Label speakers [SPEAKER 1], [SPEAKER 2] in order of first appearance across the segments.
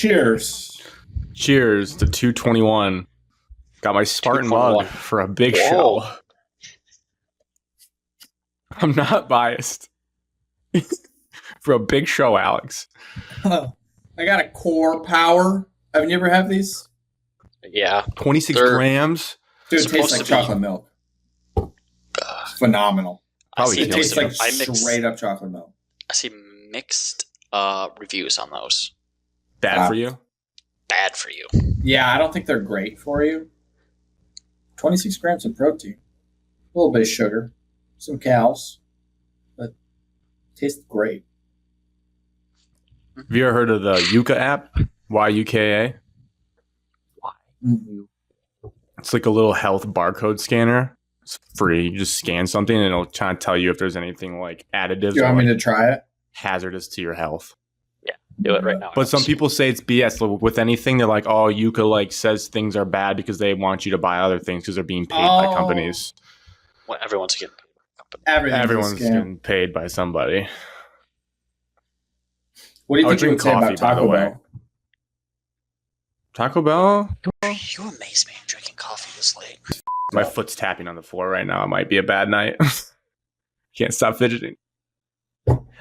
[SPEAKER 1] Cheers.
[SPEAKER 2] Cheers to 221. Got my Spartan mug for a big show. I'm not biased. For a big show, Alex.
[SPEAKER 1] I got a Core Power. Have you ever had these?
[SPEAKER 3] Yeah.
[SPEAKER 2] 26 grams.
[SPEAKER 1] Dude, it tastes like chocolate milk. It's phenomenal.
[SPEAKER 2] Probably
[SPEAKER 1] It tastes like
[SPEAKER 3] I
[SPEAKER 1] straight up chocolate milk.
[SPEAKER 3] I see mixed reviews on those.
[SPEAKER 2] Bad for you?
[SPEAKER 3] Bad for you.
[SPEAKER 1] Yeah, I don't think they're great for you. 26 grams of protein. A little bit of sugar. Some cows. But tastes great.
[SPEAKER 2] Have you ever heard of the Yuka app? YUKA?
[SPEAKER 1] Mm-hmm.
[SPEAKER 2] It's like a little health barcode scanner. It's free. You just scan something and it'll try to tell you if there's anything like additives
[SPEAKER 1] You
[SPEAKER 2] or
[SPEAKER 1] want me
[SPEAKER 2] like
[SPEAKER 1] to try it?
[SPEAKER 2] hazardous to your health.
[SPEAKER 3] Yeah, do it right now.
[SPEAKER 2] But some people say it's BS. Like, with anything, they're like, oh, Yuka like says things are bad because they want you to buy other things because they're being paid by companies.
[SPEAKER 3] Well, everyone's getting paid.
[SPEAKER 2] Everyone's getting paid by somebody.
[SPEAKER 1] What do you think you would say about Taco Bell?
[SPEAKER 2] Taco Bell?
[SPEAKER 3] You amaze me. I'm drinking coffee this late.
[SPEAKER 2] My foot's tapping on the floor right now. It might be a bad night. Can't stop fidgeting.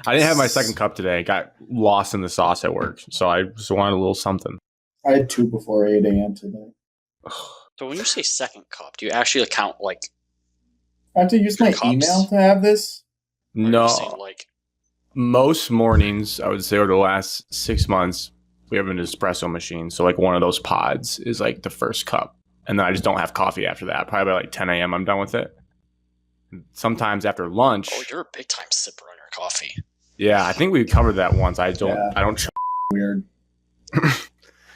[SPEAKER 2] I didn't have my second cup today. Got lost in the sauce at work. So I just wanted a little something.
[SPEAKER 1] I had 2 before 8 a.m. today.
[SPEAKER 3] So when you say second cup, do you actually count like...
[SPEAKER 1] I have to use my email to have this?
[SPEAKER 2] No.
[SPEAKER 3] Like,
[SPEAKER 2] most mornings, I would say over the last 6 months, we have an espresso machine. So like one of those pods is like the first cup. And then I just don't have coffee after that. Probably by like 10 a.m. I'm done with it. Sometimes after lunch.
[SPEAKER 3] oh, you're a big time sipper on your coffee.
[SPEAKER 2] Yeah, I think we covered that once. I don't.
[SPEAKER 1] Weird.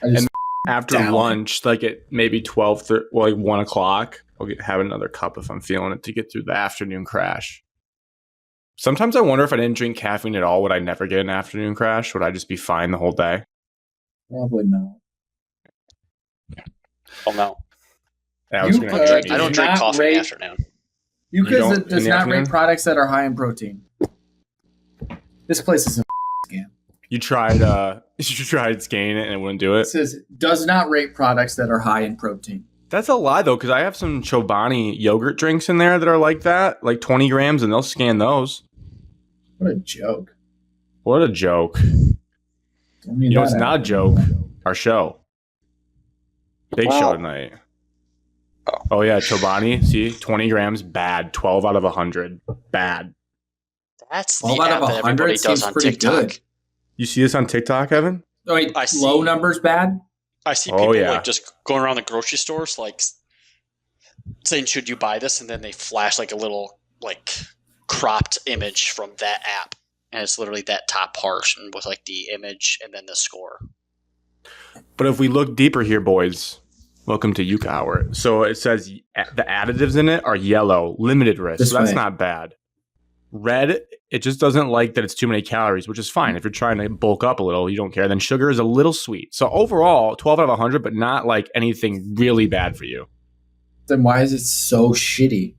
[SPEAKER 2] And after lunch, like at maybe 12, like 1 o'clock, I'll have another cup if I'm feeling it to get through the afternoon crash. Sometimes I wonder if I didn't drink caffeine at all, would I never get an afternoon crash? Would I just be fine the whole day?
[SPEAKER 1] Probably not.
[SPEAKER 3] Oh, no.
[SPEAKER 1] I
[SPEAKER 3] don't drink coffee in the afternoon.
[SPEAKER 1] Yuka does not rate products that are high in protein. This place is a scam.
[SPEAKER 2] You tried scanning it and it wouldn't do it?
[SPEAKER 1] It says, does not rate products that are high in protein.
[SPEAKER 2] That's a lie, though, because I have some Chobani yogurt drinks in there that are like that, like 20 grams, and they'll scan those.
[SPEAKER 1] What a joke.
[SPEAKER 2] What a joke. It's not a joke. Our show. Big show tonight. Oh, yeah, Chobani. See, 20 grams, bad. 12 out of 100, bad.
[SPEAKER 3] That's the app that everybody does on TikTok.
[SPEAKER 1] Good.
[SPEAKER 2] You see this on TikTok, Evan?
[SPEAKER 1] Oh, wait, low numbers bad?
[SPEAKER 3] I see people like just going around the grocery stores, like saying, "Should you buy this?" And then they flash like a little like cropped image from that app, and it's literally that top portion with like the image and then the score.
[SPEAKER 2] But if we look deeper here, boys, welcome to Yuka Hour. So it says the additives in it are yellow, limited risk. So that's not bad. Red, it just doesn't like that it's too many calories, which is fine. If you're trying to bulk up a little, you don't care. Then sugar is a little sweet. So overall, 12 out of 100, but not like anything really bad for you.
[SPEAKER 1] Then why is it so shitty?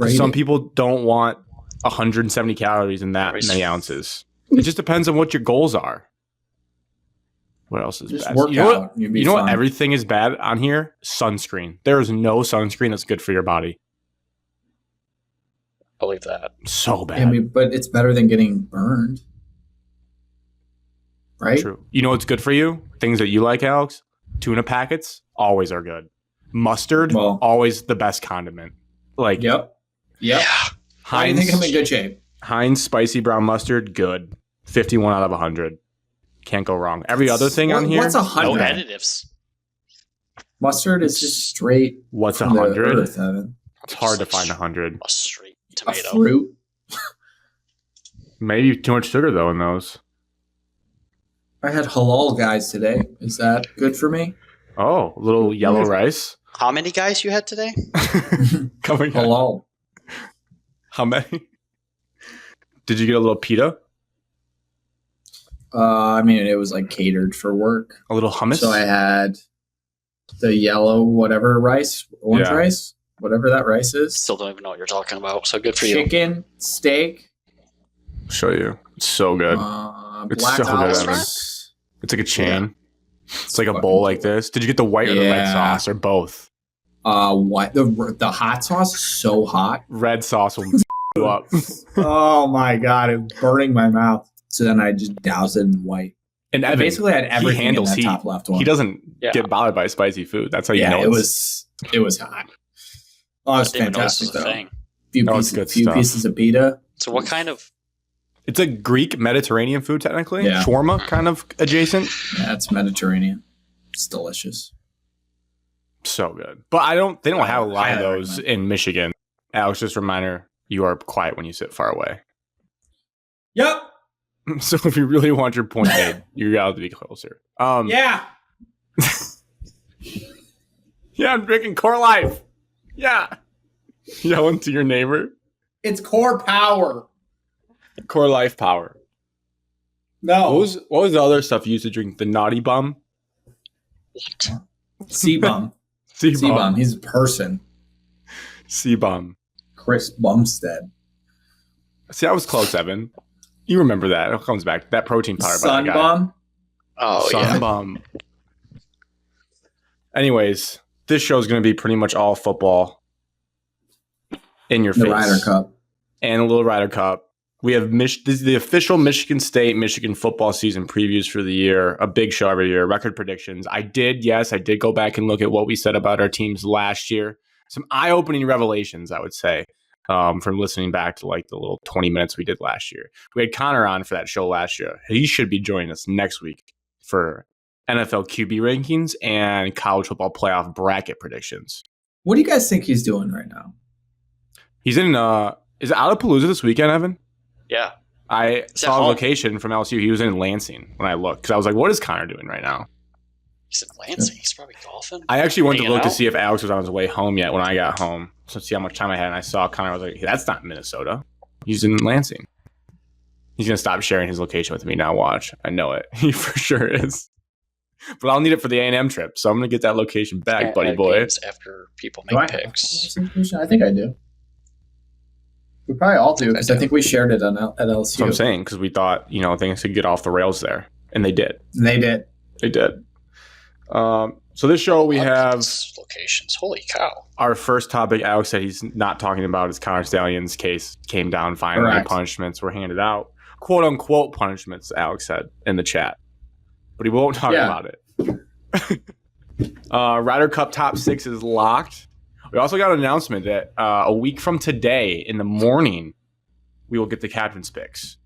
[SPEAKER 2] Some people don't want 170 calories in that many ounces. It just depends on what your goals are. What else is bad? You know what everything is bad on here? Sunscreen. There is no sunscreen that's good for your body.
[SPEAKER 3] Believe that.
[SPEAKER 2] So bad.
[SPEAKER 1] I mean, but it's better than getting burned. Right?
[SPEAKER 2] True. You know what's good for you? Things that you like, Alex? Tuna packets always are good. Mustard, always the best condiment. Like,
[SPEAKER 1] Yep.
[SPEAKER 3] Yeah.
[SPEAKER 1] I think I'm in good shape.
[SPEAKER 2] Heinz spicy brown mustard, good. 51 out of 100. Can't go wrong. Every other thing on here,
[SPEAKER 1] what's 100?
[SPEAKER 3] No additives.
[SPEAKER 1] Mustard is just straight.
[SPEAKER 2] What's 100?
[SPEAKER 1] Earth,
[SPEAKER 2] it's hard to find 100.
[SPEAKER 3] A straight tomato.
[SPEAKER 1] A fruit.
[SPEAKER 2] Maybe too much sugar though in those.
[SPEAKER 1] I had halal guys today. Is that good for me?
[SPEAKER 2] Oh, a little yellow rice.
[SPEAKER 3] How many guys you had today?
[SPEAKER 1] Halal.
[SPEAKER 2] How many? Did you get a little pita?
[SPEAKER 1] I mean, it was like catered for work.
[SPEAKER 2] A little hummus?
[SPEAKER 1] So I had the yellow whatever rice, orange rice, whatever that rice is.
[SPEAKER 3] Still don't even know what you're talking about, so good for
[SPEAKER 1] you.
[SPEAKER 3] you.
[SPEAKER 1] Chicken, steak.
[SPEAKER 2] I'll show you. It's so good. It's
[SPEAKER 1] black
[SPEAKER 2] so good,
[SPEAKER 1] olives.
[SPEAKER 2] Evan. It's like a chain. It's like a bowl like this. Did you get the white or the red sauce or both?
[SPEAKER 1] What the hot sauce is so hot.
[SPEAKER 2] Red sauce will you up.
[SPEAKER 1] Oh my god, it's burning my mouth. So then I just doused it in white.
[SPEAKER 2] And Evan,
[SPEAKER 1] basically had everything in that
[SPEAKER 2] heat.
[SPEAKER 1] top left one.
[SPEAKER 2] He doesn't get bothered by spicy food. That's how you know
[SPEAKER 1] it was hot. Oh, it's fantastic though. Few pieces of pita.
[SPEAKER 3] So what kind of?
[SPEAKER 2] It's a Greek Mediterranean food technically.
[SPEAKER 1] Yeah.
[SPEAKER 2] Shawarma kind of adjacent.
[SPEAKER 1] Yeah, it's Mediterranean. It's delicious.
[SPEAKER 2] So good. But they don't have a lot of those in Michigan. Alex, just a reminder, you are quiet when you sit far away.
[SPEAKER 1] Yep.
[SPEAKER 2] So if you really want your point made, you got to be closer.
[SPEAKER 1] Yeah.
[SPEAKER 2] Yeah, I'm drinking Core Life. Yeah. Yelling to your neighbor.
[SPEAKER 1] It's Core Power.
[SPEAKER 2] Core Life Power.
[SPEAKER 1] No.
[SPEAKER 2] What was the other stuff you used to drink? The Naughty Bum?
[SPEAKER 1] C-Bum. C-Bum. He's a person.
[SPEAKER 2] C-Bum.
[SPEAKER 1] Chris Bumstead.
[SPEAKER 2] See, I was close, Evan. You remember that. It comes back. That protein powder.
[SPEAKER 1] Sun Bum?
[SPEAKER 3] Oh,
[SPEAKER 2] Sun Bum. Anyways, this show is going to be pretty much all football in your face.
[SPEAKER 1] The Ryder Cup.
[SPEAKER 2] And a little Ryder Cup. We have this is the official Michigan State, Michigan football season previews for the year. A big show every year. Record predictions. I did go back and look at what we said about our teams last year. Some eye-opening revelations, I would say, from listening back to like the little 20 minutes we did last year. We had Connor on for that show last year. He should be joining us next week for NFL QB rankings and college football playoff bracket predictions.
[SPEAKER 1] What do you guys think he's doing right now?
[SPEAKER 2] He's in, is it Outapalooza this weekend, Evan?
[SPEAKER 3] Yeah.
[SPEAKER 2] I saw a location from LSU. He was in Lansing when I looked because I was like, what is Connor doing right now?
[SPEAKER 3] He's in Lansing. He's probably golfing.
[SPEAKER 2] I actually went to look to see if Alex was on his way home yet when I got home. So see how much time I had. And I saw Connor. I was like, hey, that's not Minnesota. He's in Lansing. He's going to stop sharing his location with me now. Watch. I know it. He for sure is. But I'll need it for the A&M trip. So I'm going to get that location back, buddy boy.
[SPEAKER 3] After people make picks.
[SPEAKER 1] I think I do. We probably all do because I think we shared it at LSU.
[SPEAKER 2] That's what I'm saying because we thought, things could get off the rails there. And they did.
[SPEAKER 1] They did.
[SPEAKER 2] So this show we have
[SPEAKER 3] locations. Holy cow.
[SPEAKER 2] Our first topic, Alex said he's not talking about is Connor Stalions' case came down finally. Correct. Punishments were handed out. Quote unquote punishments, Alex said in the chat. But he won't talk about it. Ryder Cup top 6 is locked. We also got an announcement that a week from today in the morning, we will get the captain's picks.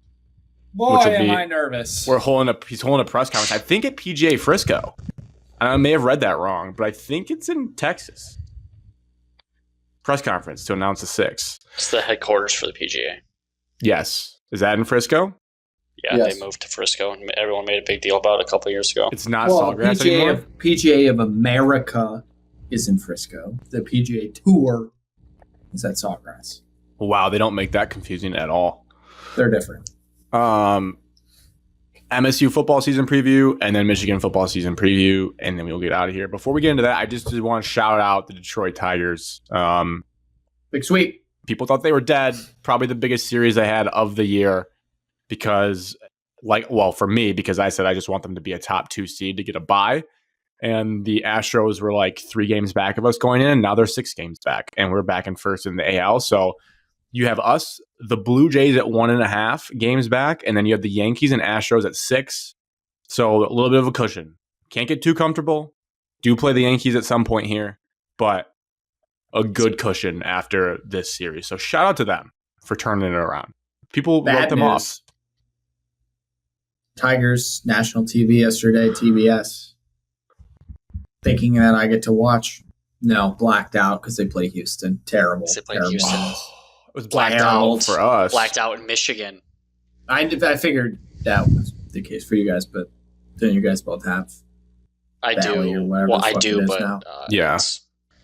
[SPEAKER 1] Boy, am I nervous.
[SPEAKER 2] He's holding a press conference. I think at PGA Frisco. I may have read that wrong, but I think it's in Texas. Press conference to announce the 6.
[SPEAKER 3] It's the headquarters for the PGA.
[SPEAKER 2] Yes. Is that in Frisco?
[SPEAKER 3] Yeah, They moved to Frisco, and everyone made a big deal about it a couple of years ago.
[SPEAKER 2] It's not Sawgrass anymore?
[SPEAKER 1] PGA of America is in Frisco. The PGA Tour is at Sawgrass.
[SPEAKER 2] Wow, they don't make that confusing at all.
[SPEAKER 1] They're different.
[SPEAKER 2] MSU football season preview, and then Michigan football season preview, and then we'll get out of here. Before we get into that, I just want to shout out the Detroit Tigers.
[SPEAKER 1] Big sweep.
[SPEAKER 2] People thought they were dead. Probably the biggest series they had of the year because, for me, because I said I just want them to be a top 2 seed to get a bye. And the Astros were like 3 games back of us going in, and now they're 6 games back, and we're back in first in the AL. So you have us, the Blue Jays at 1.5 games back, and then you have the Yankees and Astros at 6. So a little bit of a cushion. Can't get too comfortable. Do play the Yankees at some point here, but a good cushion after this series. So shout out to them for turning it around. People wrote them off.
[SPEAKER 1] Tigers, national TV yesterday, TBS. Thinking that I get to watch. No, blacked out because they play Houston. Terrible.
[SPEAKER 3] They played Houston.
[SPEAKER 2] It was blacked out for us.
[SPEAKER 3] Blacked out in Michigan.
[SPEAKER 1] I figured that was the case for you guys, but then you guys both have.
[SPEAKER 3] I do. Well, I do, but
[SPEAKER 2] yeah.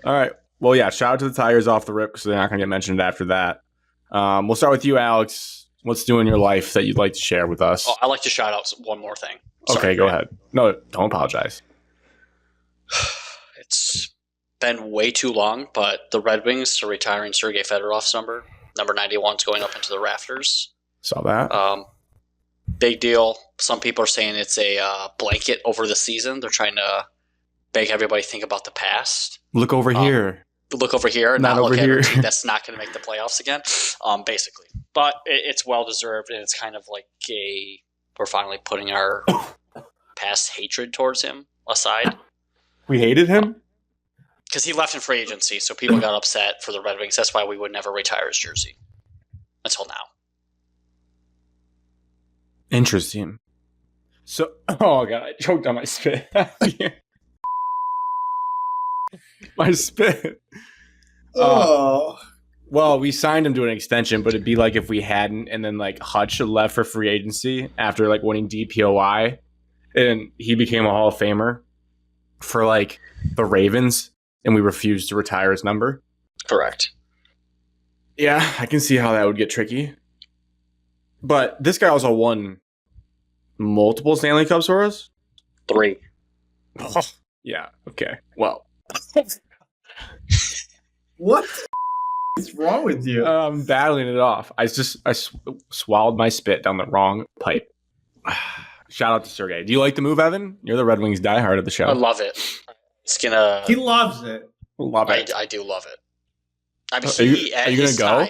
[SPEAKER 2] All right. Well, yeah. Shout out to the Tigers off the rip because they're not going to get mentioned after that. We'll start with you, Alex. What's new in your life that you'd like to share with us?
[SPEAKER 3] Oh, I'd like to shout out one more thing.
[SPEAKER 2] Okay, go ahead. No, don't apologize.
[SPEAKER 3] It's been way too long, but the Red Wings are retiring Sergei Fedorov's number. Number 91 is going up into the rafters.
[SPEAKER 2] Saw that.
[SPEAKER 3] big deal. Some people are saying it's a blanket over the season. They're trying to make everybody think about the past.
[SPEAKER 2] Look over here.
[SPEAKER 3] Look over here,
[SPEAKER 2] Not
[SPEAKER 3] look
[SPEAKER 2] over
[SPEAKER 3] at
[SPEAKER 2] here.
[SPEAKER 3] a team that's not going to make the playoffs again, basically. But it's well deserved, and it's kind of like we're finally putting our past hatred towards him aside.
[SPEAKER 2] We hated him?
[SPEAKER 3] Because he left in free agency, so people got upset for the Red Wings. That's why we would never retire his jersey. Until now.
[SPEAKER 2] Interesting. So, oh god, I choked on my spit. My spit. Well, we signed him to an extension, but it'd be like if we hadn't, and then like Hutch left for free agency after like winning DPOI, and he became a Hall of Famer for like the Ravens, and we refused to retire his number.
[SPEAKER 3] Correct.
[SPEAKER 2] Yeah, I can see how that would get tricky. But this guy also won multiple Stanley Cups for us?
[SPEAKER 3] 3.
[SPEAKER 2] Oh, yeah, okay. Well.
[SPEAKER 1] What is wrong with you?
[SPEAKER 2] I'm battling it off. I swallowed my spit down the wrong pipe. Shout out to Sergey. Do you like the move, Evan? You're the Red Wings diehard of the show.
[SPEAKER 3] I love it. It's gonna.
[SPEAKER 1] He loves it.
[SPEAKER 2] Love it.
[SPEAKER 3] I do love it. I mean,
[SPEAKER 2] are you gonna go?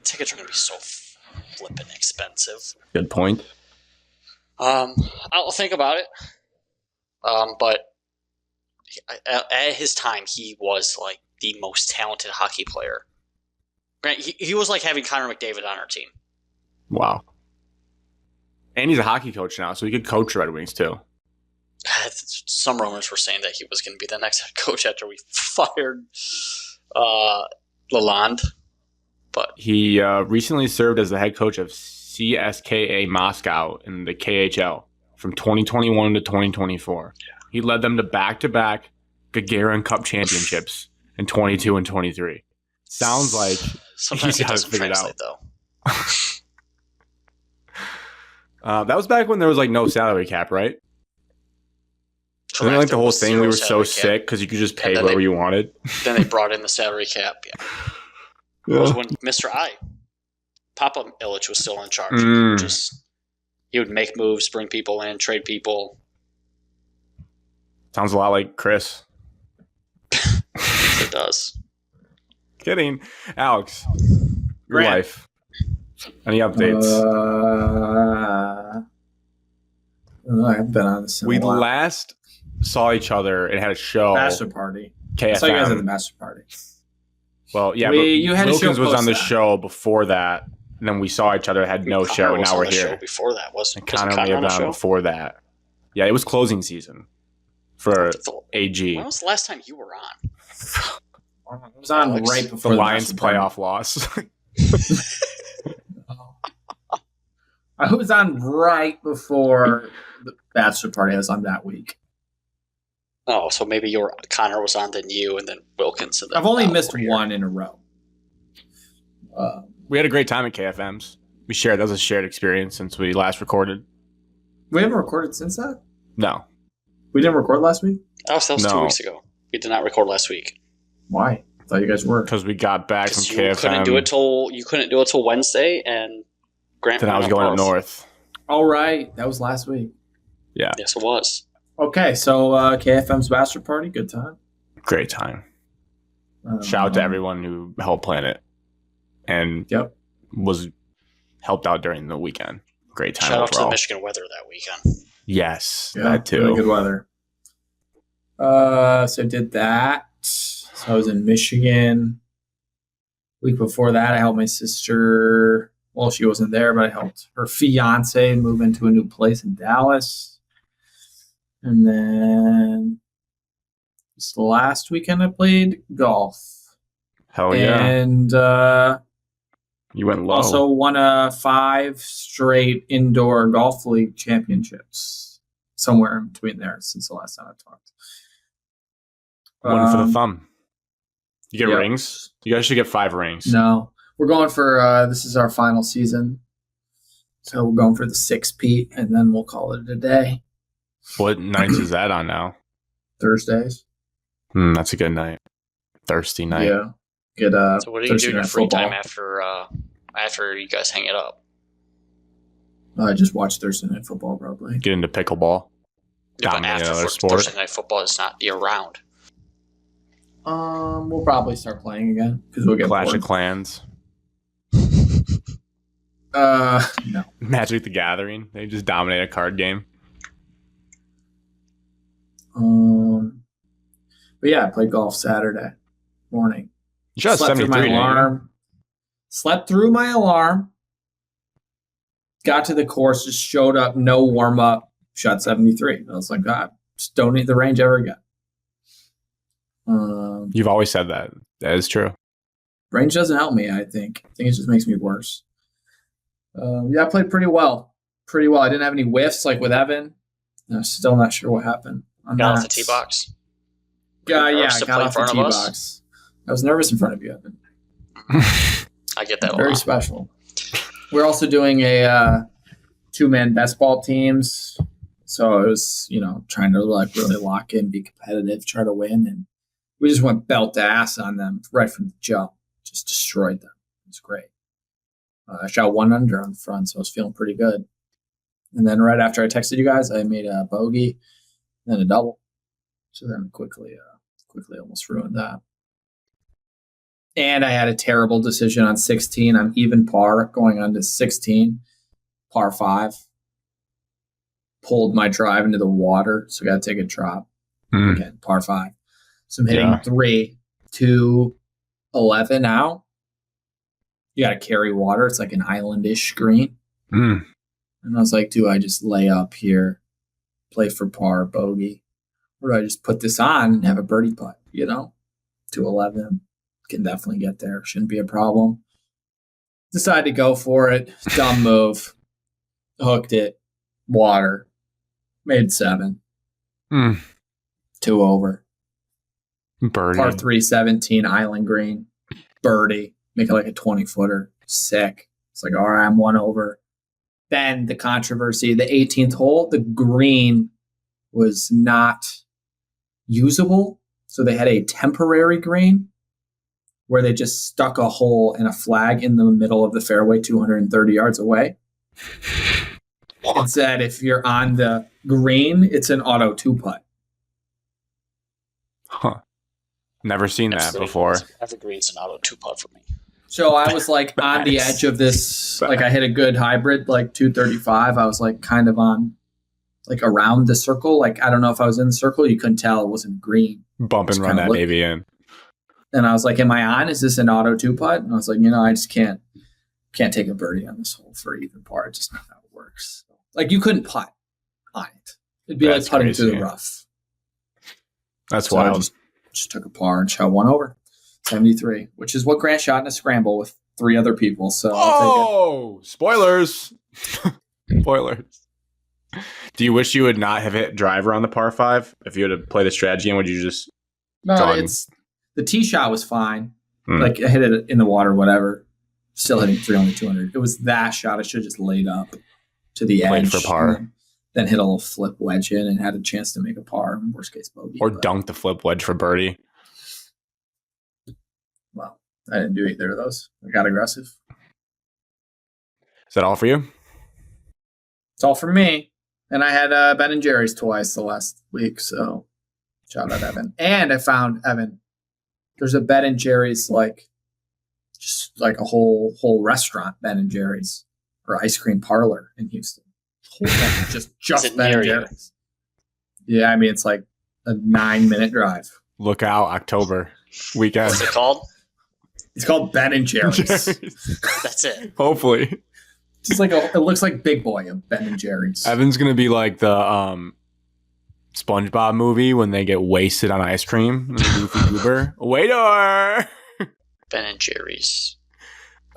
[SPEAKER 3] Tickets are gonna be so flippin' expensive.
[SPEAKER 2] Good point.
[SPEAKER 3] I'll think about it. But at his time, he was like the most talented hockey player. He was like having Connor McDavid on our team.
[SPEAKER 2] Wow. And he's a hockey coach now, so he could coach Red Wings too.
[SPEAKER 3] Some rumors were saying that he was going to be the next head coach after we fired Lalonde. But
[SPEAKER 2] he recently served as the head coach of CSKA Moscow in the KHL from 2021 to 2024. Yeah. He led them to back-to-back Gagarin Cup championships in 22 and 23. Sounds like
[SPEAKER 3] sometimes
[SPEAKER 2] he's
[SPEAKER 3] it doesn't translate, though.
[SPEAKER 2] That was back when there was like no salary cap, right? Wasn't like the whole thing we were so sick because you could just pay whatever you wanted?
[SPEAKER 3] Then they brought in the salary cap. Yeah. It was when Mr. Papa Illich was still in charge. He would make moves, bring people in, trade people.
[SPEAKER 2] Sounds a lot like Chris.
[SPEAKER 3] It does.
[SPEAKER 2] Kidding. Alex, your life. Any updates?
[SPEAKER 1] I haven't been on this in a while.
[SPEAKER 2] Last saw each other and had a show.
[SPEAKER 1] Bachelor party.
[SPEAKER 2] KFM.
[SPEAKER 1] I saw you guys at the bachelor party.
[SPEAKER 2] Well, yeah,
[SPEAKER 1] you had
[SPEAKER 2] Wilkins
[SPEAKER 1] a show
[SPEAKER 2] was on the
[SPEAKER 1] that.
[SPEAKER 2] show before that. And then we saw each other, had no show, and now we're here.
[SPEAKER 3] Show before that, wasn't
[SPEAKER 2] Connor may have been on before that. Yeah, it was closing season for AG.
[SPEAKER 3] When was the last time you were on?
[SPEAKER 1] It was on right before
[SPEAKER 2] the Lions playoff loss.
[SPEAKER 1] I was on right before the bachelor party. I was on that week.
[SPEAKER 3] Oh, so maybe Connor was on, then you, and then Wilkins. And then
[SPEAKER 1] I've only missed one in a row.
[SPEAKER 2] We had a great time at KFM's. That was a shared experience since we last recorded.
[SPEAKER 1] We haven't recorded since that?
[SPEAKER 2] No.
[SPEAKER 1] We didn't record last week?
[SPEAKER 3] That was 2 weeks ago. We did not record last week.
[SPEAKER 1] Why? I thought you guys were.
[SPEAKER 2] Because we got back from KFM.
[SPEAKER 3] You couldn't do it till Wednesday, and Grant.
[SPEAKER 2] Then I was going up north.
[SPEAKER 1] All right. That was last week.
[SPEAKER 2] Yeah.
[SPEAKER 3] Yes, it was.
[SPEAKER 1] Okay, so KFM's bachelor party, good time.
[SPEAKER 2] Great time. Shout out to everyone who helped plan it and was helped out during the weekend. Great time.
[SPEAKER 3] Shout out to the Michigan weather that weekend.
[SPEAKER 2] Yes, that too.
[SPEAKER 1] Really good weather. So I did that. So I was in Michigan. Week before that, I helped my sister. Well, she wasn't there, but I helped her fiance move into a new place in Dallas. And then this last weekend, I played golf.
[SPEAKER 2] Hell yeah.
[SPEAKER 1] And
[SPEAKER 2] you went low.
[SPEAKER 1] Also won 5 straight indoor golf league championships. Somewhere in between there since the last time I talked.
[SPEAKER 2] One for the thumb. You get rings? You guys should get 5 rings.
[SPEAKER 1] No. We're going for, this is our final season. So we're going for the 6-peat, and then we'll call it a day.
[SPEAKER 2] What nights is that on now?
[SPEAKER 1] Thursdays.
[SPEAKER 2] That's a good night. Thirsty night.
[SPEAKER 1] Yeah.
[SPEAKER 3] So what do you do in your free time after you guys hang it up?
[SPEAKER 1] I just watch Thursday Night Football probably.
[SPEAKER 2] Get into pickleball.
[SPEAKER 3] Yeah, but after Thursday Night Football is not year round.
[SPEAKER 1] We'll probably start playing again because we'll get
[SPEAKER 2] Clash
[SPEAKER 1] bored.
[SPEAKER 2] of Clans.
[SPEAKER 1] No.
[SPEAKER 2] Magic the Gathering. They just dominate a card game.
[SPEAKER 1] But yeah, I played golf Saturday morning.
[SPEAKER 2] You shot
[SPEAKER 1] Slept
[SPEAKER 2] 73.
[SPEAKER 1] through my alarm. Slept through my alarm. Got to the course, just showed up, no warm up, shot 73. I was like, God, just don't need the range ever again.
[SPEAKER 2] You've always said that. That is true.
[SPEAKER 1] Range doesn't help me, I think. I think it just makes me worse. Yeah, I played pretty well. I didn't have any whiffs like with Evan. I'm still not sure what happened.
[SPEAKER 3] Got off the tee box?
[SPEAKER 1] Yeah, I got off the tee box. I was nervous in front of you, Evan.
[SPEAKER 3] I get that
[SPEAKER 1] Very special. We're also doing a 2-man best ball teams. So it was, trying to like really lock in, be competitive, try to win. And we just went belt to ass on them right from the jump. Just destroyed them. It was great. I shot 1 under on the front, so I was feeling pretty good. And then right after I texted you guys, I made a bogey, then a double. So then quickly almost ruined that. And I had a terrible decision on 16. I'm even par going on to 16, par 5. Pulled my drive into the water, so got to take a drop. Again, par 5. So I'm hitting 3 to 11 out. You got to carry water. It's like an islandish green. And I was like, do I just lay up here, play for par, bogey? Or do I just put this on and have a birdie putt, to 11? Can definitely get there. Shouldn't be a problem. Decided to go for it. Dumb move. Hooked it. Water. Made 7. 2 over.
[SPEAKER 2] Birdie.
[SPEAKER 1] Par 3, 17, island green. Birdie. Make it like a 20-footer. Sick. It's like, all right, I'm 1 over. Then the controversy, the 18th hole, the green was not usable. So they had a temporary green where they just stuck a hole and a flag in the middle of the fairway 230 yards away. It said if you're on the green, it's an auto 2-putt.
[SPEAKER 2] Huh. Never seen that before.
[SPEAKER 3] Evergreen's an auto 2-putt for me.
[SPEAKER 1] So I was like on the edge of this, like I hit a good hybrid, like 235. I was like kind of on, like around the circle. Like I don't know if I was in the circle. You couldn't tell. It wasn't green.
[SPEAKER 2] Bump and run that baby in.
[SPEAKER 1] And I was like, am I on? Is this an auto 2-putt? And I was like, I just can't take a birdie on this hole for even par. It's just not how it works. Like you couldn't putt on it. It'd be like putting through the rough.
[SPEAKER 2] That's wild.
[SPEAKER 1] I just took a par and shot 1 over, 73, which is what Grant shot in a scramble with 3 other people. So I'll take it.
[SPEAKER 2] Spoilers. Spoilers. Do you wish you would not have hit driver on the par 5? If you had to play the strategy, and would you just
[SPEAKER 1] the tee shot was fine. Like I hit it in the water, whatever. Still hitting 3 only 200. It was that shot. I should have just laid up to the edge
[SPEAKER 2] for par.
[SPEAKER 1] Then hit a little flip wedge in and had a chance to make a par. Worst case bogey.
[SPEAKER 2] Or dunk the flip wedge for birdie.
[SPEAKER 1] Well, I didn't do either of those. I got aggressive.
[SPEAKER 2] Is that all for you?
[SPEAKER 1] It's all for me. And I had Ben and Jerry's twice the last week, so shout out Evan. And I found Evan. There's a Ben and Jerry's just like a whole restaurant, Ben and Jerry's, or ice cream parlor in Houston. Just Ben and Jerry's. Yeah, I mean it's like a 9-minute drive.
[SPEAKER 2] Look out, October weekend.
[SPEAKER 3] What's it called?
[SPEAKER 1] It's called Ben and Jerry's.
[SPEAKER 3] That's it.
[SPEAKER 2] Hopefully.
[SPEAKER 1] Just like it looks like Big Boy of Ben and Jerry's.
[SPEAKER 2] Evan's gonna be like the SpongeBob movie when they get wasted on ice cream. Goofy Goober. Waiter.
[SPEAKER 3] Ben and Jerry's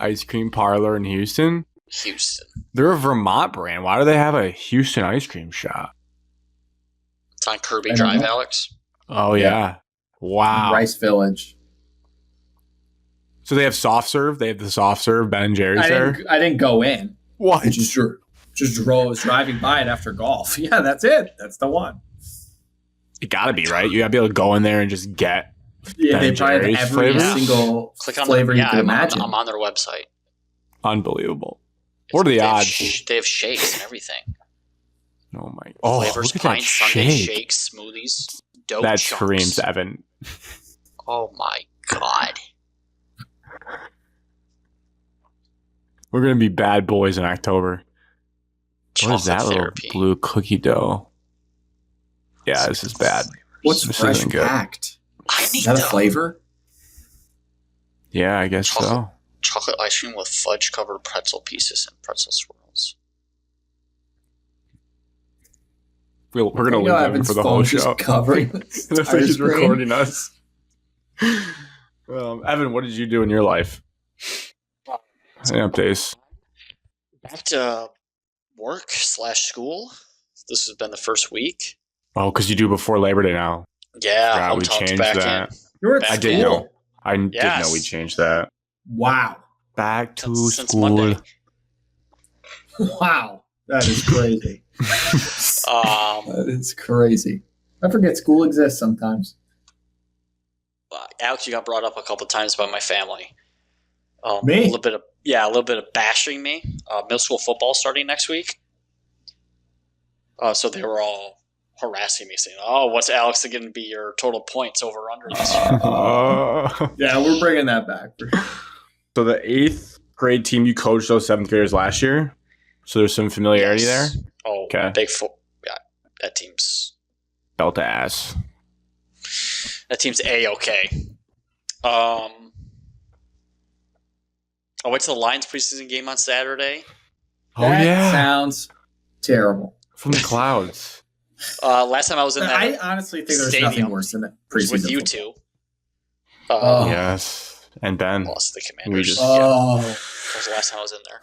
[SPEAKER 2] ice cream parlor in Houston. They're a Vermont brand. Why do they have a Houston ice cream shop?
[SPEAKER 3] It's on Kirby Drive, Alex.
[SPEAKER 2] Oh yeah. Wow.
[SPEAKER 1] Rice Village.
[SPEAKER 2] So they have soft serve. They have the soft serve Ben and Jerry's there.
[SPEAKER 1] I didn't go in.
[SPEAKER 2] What?
[SPEAKER 1] I just drove. I was driving by it after golf. Yeah, that's it. That's the one.
[SPEAKER 2] It gotta be right. You gotta be able to go in there and just get.
[SPEAKER 1] Yeah, they probably have every single flavor you could imagine.
[SPEAKER 3] I'm on their website.
[SPEAKER 2] Unbelievable. What are the odds?
[SPEAKER 3] They have shakes and everything.
[SPEAKER 2] Oh my!
[SPEAKER 3] Flavors,
[SPEAKER 2] look at
[SPEAKER 3] pint,
[SPEAKER 2] that
[SPEAKER 3] Sunday
[SPEAKER 2] shake.
[SPEAKER 3] shakes, smoothies, dope
[SPEAKER 2] That
[SPEAKER 3] chunks.
[SPEAKER 2] screams Evan.
[SPEAKER 3] Oh my god!
[SPEAKER 2] We're gonna be bad boys in October. What is that
[SPEAKER 3] Therapy.
[SPEAKER 2] little blue cookie dough? Yeah, this is bad.
[SPEAKER 1] What's
[SPEAKER 2] This
[SPEAKER 1] fresh
[SPEAKER 2] isn't good.
[SPEAKER 1] packed?
[SPEAKER 3] I need
[SPEAKER 1] Is that a
[SPEAKER 3] the
[SPEAKER 1] flavor?
[SPEAKER 2] Yeah, I guess so.
[SPEAKER 3] chocolate ice cream with fudge covered pretzel pieces and pretzel swirls.
[SPEAKER 2] We're gonna leave Evan for the whole show.
[SPEAKER 1] Covering.
[SPEAKER 2] It looks like he's recording us. Evan, what did you do in your life? Any updates?
[SPEAKER 3] Back to work / school. This has been the first week.
[SPEAKER 2] Oh, because you do before Labor Day now.
[SPEAKER 3] Yeah,
[SPEAKER 2] God, we
[SPEAKER 3] hometowns
[SPEAKER 2] changed
[SPEAKER 3] back
[SPEAKER 2] that.
[SPEAKER 3] in.
[SPEAKER 1] You're at
[SPEAKER 3] Back
[SPEAKER 2] I didn't
[SPEAKER 3] in.
[SPEAKER 2] know. I didn't
[SPEAKER 3] Yes.
[SPEAKER 2] know we changed that.
[SPEAKER 1] Wow.
[SPEAKER 2] Back to
[SPEAKER 3] Since
[SPEAKER 2] school.
[SPEAKER 3] Monday.
[SPEAKER 1] Wow. That is crazy. That is crazy. I forget school exists sometimes.
[SPEAKER 3] Alex, you got brought up a couple times by my family.
[SPEAKER 1] Me?
[SPEAKER 3] A little bit of bashing me. Middle school football starting next week. So they were all harassing me, saying, "Oh, what's Alex going to be your total points over under this year?"
[SPEAKER 1] Yeah, we're bringing that back.
[SPEAKER 2] So the 8th grade team you coached those 7th graders last year. So there's some familiarity there.
[SPEAKER 3] Oh,
[SPEAKER 2] Okay.
[SPEAKER 3] yeah, that team's
[SPEAKER 2] Belt to ass.
[SPEAKER 3] A-okay. I went to the Lions preseason game on Saturday.
[SPEAKER 2] Oh
[SPEAKER 1] That
[SPEAKER 2] yeah,
[SPEAKER 1] sounds terrible.
[SPEAKER 2] from the clouds.
[SPEAKER 3] Last time I was in that,
[SPEAKER 1] I honestly think there's
[SPEAKER 3] stadium
[SPEAKER 1] nothing worse than that
[SPEAKER 3] was
[SPEAKER 1] preseason
[SPEAKER 3] with you
[SPEAKER 1] football.
[SPEAKER 3] two.
[SPEAKER 1] Oh.
[SPEAKER 2] Yes, and Ben.
[SPEAKER 3] Lost to the
[SPEAKER 2] We
[SPEAKER 3] Commanders.
[SPEAKER 2] just-
[SPEAKER 1] Oh.
[SPEAKER 3] That was the last time I was in there.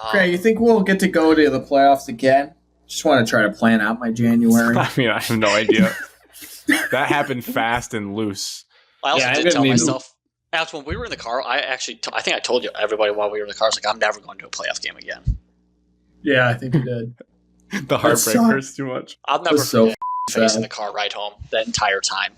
[SPEAKER 1] Okay, you think we'll get to go to the playoffs again? Just want to try to plan out my January.
[SPEAKER 2] I mean, I have no idea. That happened fast and loose.
[SPEAKER 3] I also
[SPEAKER 1] Yeah, I'm
[SPEAKER 3] did
[SPEAKER 1] gonna
[SPEAKER 3] tell
[SPEAKER 1] need-
[SPEAKER 3] myself, Alex, when we were in the car, I think I told you everybody while we were in the car, I was like, I'm never going to a playoff game again.
[SPEAKER 1] Yeah, I think you did.
[SPEAKER 2] The heartbreak
[SPEAKER 1] sucked.
[SPEAKER 2] hurts too much.
[SPEAKER 3] I'll never
[SPEAKER 1] was so
[SPEAKER 3] forget face
[SPEAKER 1] sad.
[SPEAKER 3] in the car ride home that entire time.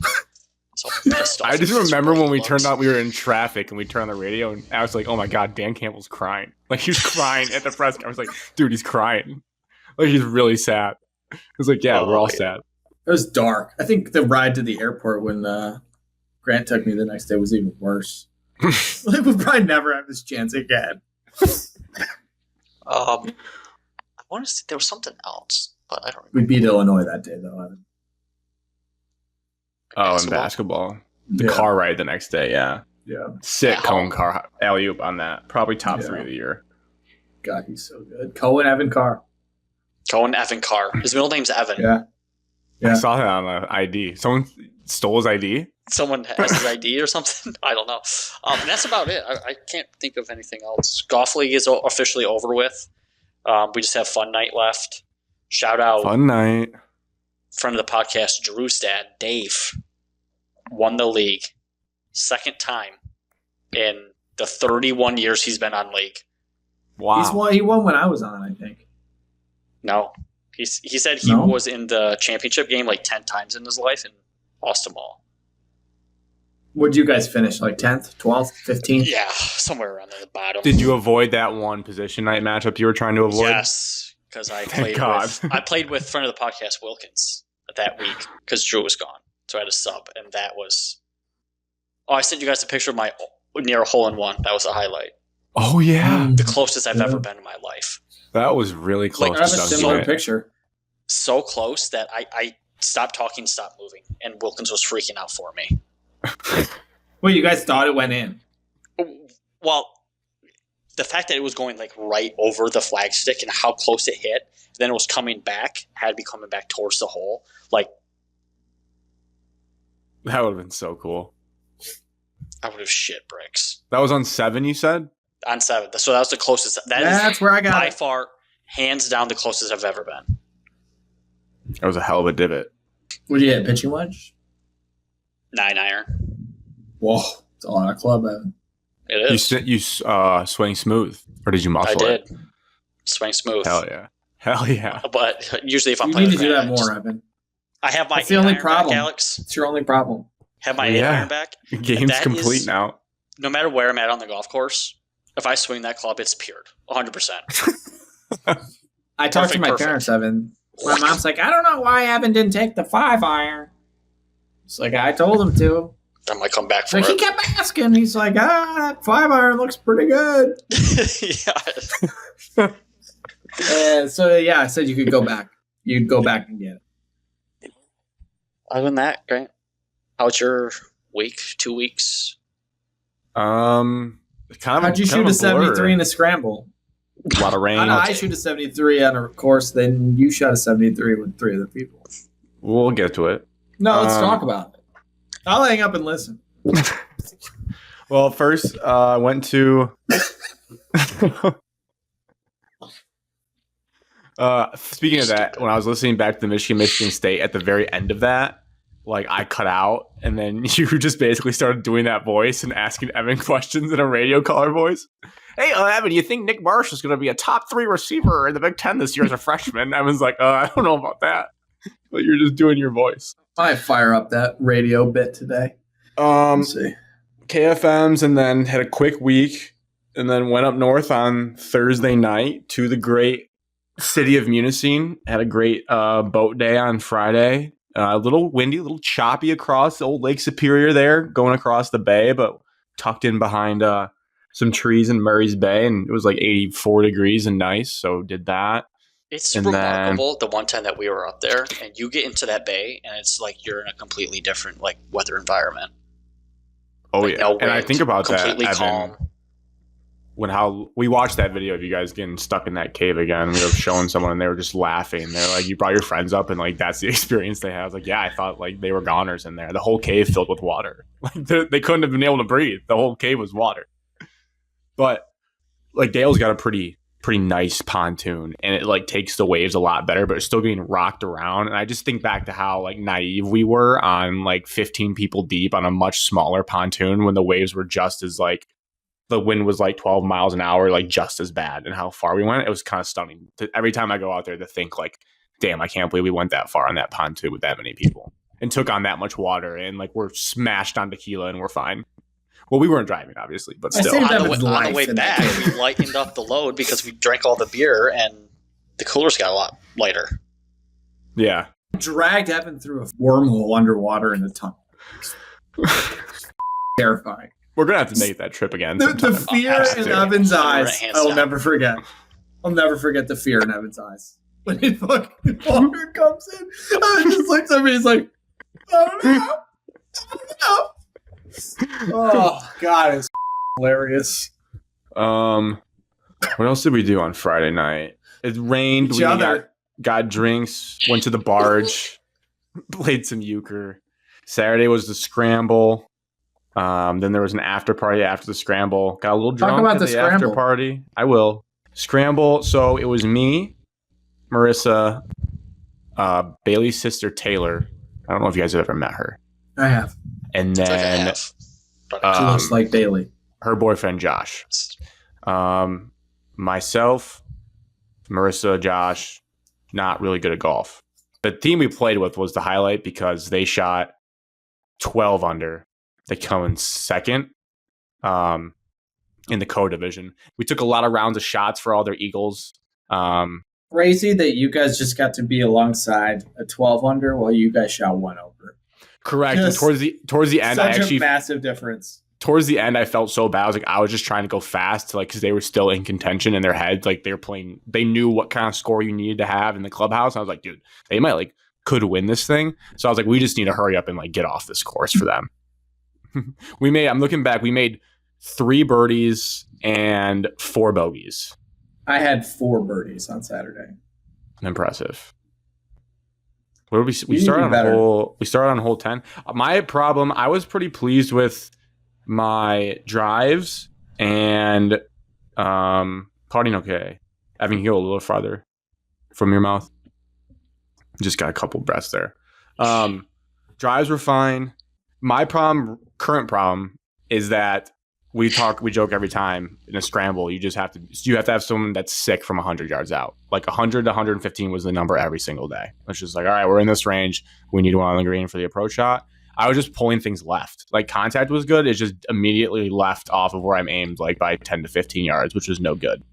[SPEAKER 3] So pissed off.
[SPEAKER 2] I just
[SPEAKER 3] and
[SPEAKER 2] remember when we
[SPEAKER 3] looked.
[SPEAKER 2] turned out, we were in traffic and we turned on the radio, and I was like, "Oh my god, Dan Campbell's crying!" Like he was crying at the press conference. I was like, "Dude, he's crying. Like he's really sad." I was like, "Yeah, we're all sad."
[SPEAKER 1] It was dark. I think the ride to the airport when Grant took me the next day was even worse. Like we'll probably never have this chance again.
[SPEAKER 3] I want to say there was something else, but I don't remember.
[SPEAKER 1] We beat Illinois that day, though.
[SPEAKER 2] Oh, and basketball. The car ride the next day, yeah.
[SPEAKER 1] Yeah.
[SPEAKER 2] Sick
[SPEAKER 3] Yeah.
[SPEAKER 2] cone car alley-oop on that. Probably top
[SPEAKER 1] Yeah.
[SPEAKER 2] 3 of the year.
[SPEAKER 1] God, he's so good. Cohen Evan Carr.
[SPEAKER 3] Cohen Evan Carr. His middle name's Evan.
[SPEAKER 1] Yeah.
[SPEAKER 2] I
[SPEAKER 1] Yeah.
[SPEAKER 2] saw that on an ID. Someone stole his ID?
[SPEAKER 3] Someone has his ID or something. I don't know. And that's about it. I can't think of anything else. Golf League is officially over with. We just have fun night left. Shout out
[SPEAKER 2] Fun night.
[SPEAKER 3] friend of the podcast, Drew's dad, Dave, won the league. Second time in the 31 years he's been on league.
[SPEAKER 2] Wow.
[SPEAKER 1] He won when I was on, I think.
[SPEAKER 3] No. He said he
[SPEAKER 1] No?
[SPEAKER 3] was in the championship game like 10 times in his life and lost them all.
[SPEAKER 1] What'd you guys finish? Like 10th, 12th, 15th?
[SPEAKER 3] Yeah, somewhere around the bottom.
[SPEAKER 2] Did you avoid that one position night matchup you were trying to avoid?
[SPEAKER 3] Yes, because I
[SPEAKER 2] Thank God.
[SPEAKER 3] played with friend of the podcast Wilkins that week because Drew was gone, so I had a sub, and that was. Oh, I sent you guys a picture of my near hole in one. That was a highlight.
[SPEAKER 2] Oh, yeah.
[SPEAKER 3] The closest I've
[SPEAKER 1] Yeah.
[SPEAKER 3] ever been in my life.
[SPEAKER 2] That was really close
[SPEAKER 3] Like,
[SPEAKER 1] I have
[SPEAKER 2] to
[SPEAKER 1] a
[SPEAKER 2] dunking
[SPEAKER 1] similar
[SPEAKER 2] it.
[SPEAKER 1] picture.
[SPEAKER 3] So close that I stopped talking, stopped moving, and Wilkins was freaking out for me.
[SPEAKER 1] Well, you guys thought it went in.
[SPEAKER 3] Well, the fact that it was going like right over the flagstick and how close it hit, then it was coming back, had to be coming back towards the hole. Like,
[SPEAKER 2] That would have been so cool.
[SPEAKER 3] I would have shit bricks
[SPEAKER 2] That was on 7, you said?
[SPEAKER 3] on 7. So that was the closest.
[SPEAKER 1] That's where I got
[SPEAKER 3] by
[SPEAKER 1] it.
[SPEAKER 3] far, hands down, the closest I've ever been.
[SPEAKER 2] That was a hell of a divot.
[SPEAKER 1] Would you hit pitching wedge?
[SPEAKER 3] 9-iron.
[SPEAKER 1] Whoa, it's a lot of club, Evan.
[SPEAKER 3] It is.
[SPEAKER 2] You swing smooth, or did you muscle
[SPEAKER 3] I
[SPEAKER 2] it?
[SPEAKER 3] did. Swing smooth.
[SPEAKER 2] Hell yeah. Hell yeah.
[SPEAKER 3] But usually if I'm
[SPEAKER 1] You
[SPEAKER 3] playing
[SPEAKER 1] need to
[SPEAKER 3] with
[SPEAKER 1] do that
[SPEAKER 3] Grant,
[SPEAKER 1] more, Evan.
[SPEAKER 3] I have my
[SPEAKER 1] That's the only
[SPEAKER 3] 8-iron
[SPEAKER 1] problem.
[SPEAKER 3] back, Alex.
[SPEAKER 1] It's your only problem.
[SPEAKER 3] Have my
[SPEAKER 2] Yeah.
[SPEAKER 3] 8-iron back.
[SPEAKER 2] Game's
[SPEAKER 3] That
[SPEAKER 2] complete
[SPEAKER 3] is-
[SPEAKER 2] now.
[SPEAKER 3] No matter where I'm at on the golf course, If I swing that club, it's pured, 100%.
[SPEAKER 1] I talked to my parents, Evan. My mom's like, I don't know why Evan didn't take the 5-iron. It's like, I told him to.
[SPEAKER 3] I might come back for
[SPEAKER 1] it. He kept asking. He's like, that 5-iron looks pretty good.
[SPEAKER 3] Yeah.
[SPEAKER 1] So, I said you could go back. You'd go back and get it.
[SPEAKER 3] Other than that, great. How was your week, 2 weeks?
[SPEAKER 1] How'd you shoot a 73 in a scramble?
[SPEAKER 2] A lot of rain.
[SPEAKER 1] I shoot a 73 on a course, then you shot a 73 with 3 other people.
[SPEAKER 2] We'll get to it.
[SPEAKER 1] No, let's talk about it. I'll hang up and listen.
[SPEAKER 2] Well, first, I went to... speaking of that, when I was listening back to the Michigan State at the very end of that, like I cut out, and then you just basically started doing that voice and asking Evan questions in a radio caller voice. Hey, Evan, do you think Nick Marsh is going to be a top 3 receiver in the Big Ten this year as a freshman? Evan's like, I don't know about that. But you're just doing your voice.
[SPEAKER 1] I fire up that radio bit today.
[SPEAKER 2] Let's see. KFMs, and then had a quick week, and then went up north on Thursday night to the great city of Munising. Had a great boat day on Friday. A little windy, a little choppy across the old Lake Superior there, going across the bay, but tucked in behind some trees in Murray's Bay, and it was like 84 degrees and nice, so did that.
[SPEAKER 3] It's remarkable the one time that we were up there, and you get into that bay, and it's like you're in a completely different like weather environment.
[SPEAKER 2] Oh, like, yeah. No wind, and I think about
[SPEAKER 3] completely
[SPEAKER 2] that,
[SPEAKER 3] calm.
[SPEAKER 2] How we watched that video of you guys getting stuck in that cave again. We were showing someone, and they were just laughing. They're like, you brought your friends up, and like that's the experience they have. I was like, yeah, I thought like they were goners in there. The whole cave filled with water. Like they couldn't have been able to breathe. The whole cave was water. But like Dale's got a pretty nice pontoon, and it like takes the waves a lot better, but it's still getting rocked around. And I just think back to how like naive we were on like 15 people deep on a much smaller pontoon when the waves were just as like the wind was like 12 miles an hour, like just as bad, and how far we went. It was kind of stunning every time I go out there to think like, damn, I can't believe we went that far on that pontoon with that many people and took on that much water, and like we're smashed on tequila and we're fine. Well, we weren't driving, obviously, but still.
[SPEAKER 3] On the way back, we lightened up the load because we drank all the beer, and the coolers got a lot lighter.
[SPEAKER 2] Yeah.
[SPEAKER 1] Dragged Evan through a wormhole underwater in the tunnel. Terrifying.
[SPEAKER 2] We're going to have to make that trip again.
[SPEAKER 1] The fear in Evan's eyes, I'll never forget. I'll never forget the fear in Evan's eyes. When his fucking water comes in, I just looks at me, he's like, I don't know. Oh God, it's hilarious.
[SPEAKER 2] What else did we do on Friday night? It rained. We got drinks, went to the barge, played some euchre. Saturday was the scramble. Then there was an after party after the scramble. Got a little drunk.
[SPEAKER 1] Talk about the scramble.
[SPEAKER 2] After party. I will. Scramble. So it was me, Marissa, Bailey's sister Taylor. I don't know if you guys have ever met her.
[SPEAKER 1] I have.
[SPEAKER 2] And then
[SPEAKER 1] she looks like Bailey.
[SPEAKER 2] Her boyfriend Josh. Myself, Marissa, Josh, not really good at golf. The team we played with was the highlight because they shot 12 under. They come in second in the co-division. We took a lot of rounds of shots for all their eagles.
[SPEAKER 1] Crazy that you guys just got to be alongside a 12 under while you guys shot 1 over.
[SPEAKER 2] Correct. And towards the end,
[SPEAKER 1] such a massive difference.
[SPEAKER 2] Towards the end, I felt so bad. I was just trying to go fast to because they were still in contention in their heads. Like they were playing, they knew what kind of score you needed to have in the clubhouse. And I was like, dude, they might could win this thing. So I was like, we just need to hurry up and get off this course for them. I'm looking back, we made 3 birdies and 4 bogeys.
[SPEAKER 1] I had 4 birdies on Saturday.
[SPEAKER 2] Impressive. Where we started on hole 10. My problem, I was pretty pleased with my drives and putting okay. Evan, can you go a little farther from your mouth? Just got a couple breaths there. Drives were fine. My current problem is that we joke every time in a scramble. You have to have someone that's sick from 100 yards out. Like 100 to 115 was the number every single day. It's just like, all right, we're in this range. We need one on the green for the approach shot. I was just pulling things left. Like contact was good. It's just immediately left off of where I'm aimed, like by 10 to 15 yards, which was no good.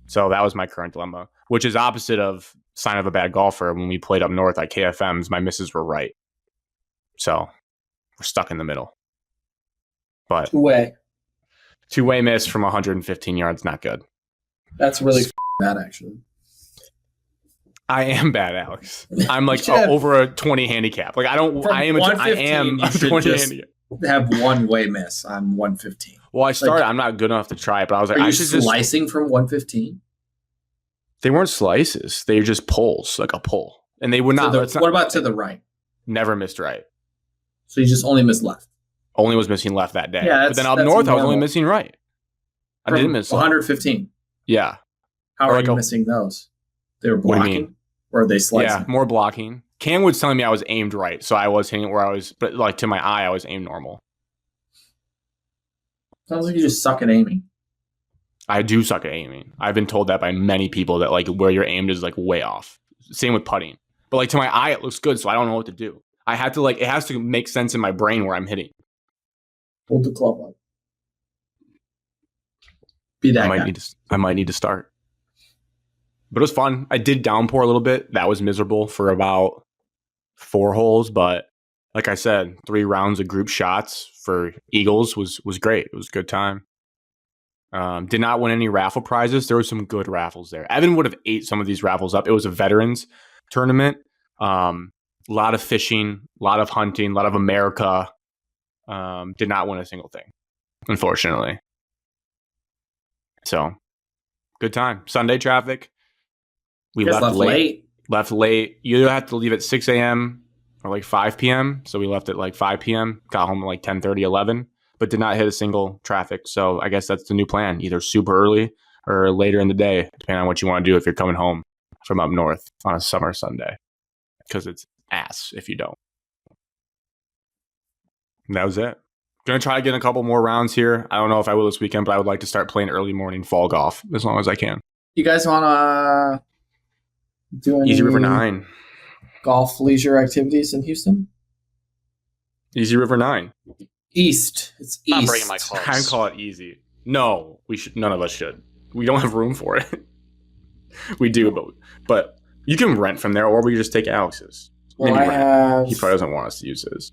[SPEAKER 2] So that was my current dilemma, which is opposite of sign of a bad golfer. When we played up north at KFMs, my misses were right. So we're stuck in the middle. But two-way miss from 115 yards, not good.
[SPEAKER 1] That's really bad, actually.
[SPEAKER 2] I am bad, Alex. I'm like over a 20 handicap. Like I am a 20 handicap.
[SPEAKER 1] Have one-way miss on 115.
[SPEAKER 2] Well, I started. I'm not good enough to try it, but I was like,
[SPEAKER 1] I should slicing from 115.
[SPEAKER 2] They weren't slices. They were just pulls, like a pull, and they would not.
[SPEAKER 1] What about to the right?
[SPEAKER 2] Never missed right.
[SPEAKER 1] So you just only missed left.
[SPEAKER 2] Only was missing left that day.
[SPEAKER 1] Yeah,
[SPEAKER 2] but then up north, I was only missing right. I didn't miss
[SPEAKER 1] 115.
[SPEAKER 2] Left. Yeah.
[SPEAKER 1] How are you missing those? They were blocking, or are they slicing?
[SPEAKER 2] Yeah, more blocking. Cam was telling me I was aimed right, so I was hitting where I was, but like to my eye, I was aimed normal.
[SPEAKER 1] Sounds like you just suck at aiming.
[SPEAKER 2] I do suck at aiming. I've been told that by many people that like where you're aimed is like way off. Same with putting. But like to my eye, it looks good, so I don't know what to do. I had to like it has to make sense in my brain where I'm hitting.
[SPEAKER 1] Hold the club up. Be that guy.
[SPEAKER 2] I might need to start. But it was fun. I did downpour a little bit. That was miserable for about 4 holes, but like I said, 3 rounds of group shots for Eagles was great. It was a good time. Did not win any raffle prizes. There were some good raffles there. Evan would have ate some of these raffles up. It was a veterans tournament. A lot of fishing, a lot of hunting, a lot of America. Did not win a single thing, unfortunately. So, good time. Sunday traffic. We left late. Left late. You either have to leave at 6 a.m. or like 5 p.m. So we left at like 5 p.m. Got home at like 10:30, 11, but did not hit a single traffic. So I guess that's the new plan. Either super early or later in the day, depending on what you want to do if you're coming home from up north on a summer Sunday. Because it's ass if you don't. And that was it. Going to try to get a couple more rounds here. I don't know if I will this weekend, but I would like to start playing early morning fall golf as long as I can.
[SPEAKER 1] You guys want to do any
[SPEAKER 2] Easy River 9
[SPEAKER 1] golf leisure activities in Houston?
[SPEAKER 2] Easy River 9.
[SPEAKER 1] East. It's east.
[SPEAKER 3] I'm bringing my clubs.
[SPEAKER 2] I call it easy. No, we should. None of us should. We don't have room for it. We do, but you can rent from there, or we can just take Alex's.
[SPEAKER 1] Well,
[SPEAKER 2] He probably doesn't want us to use his.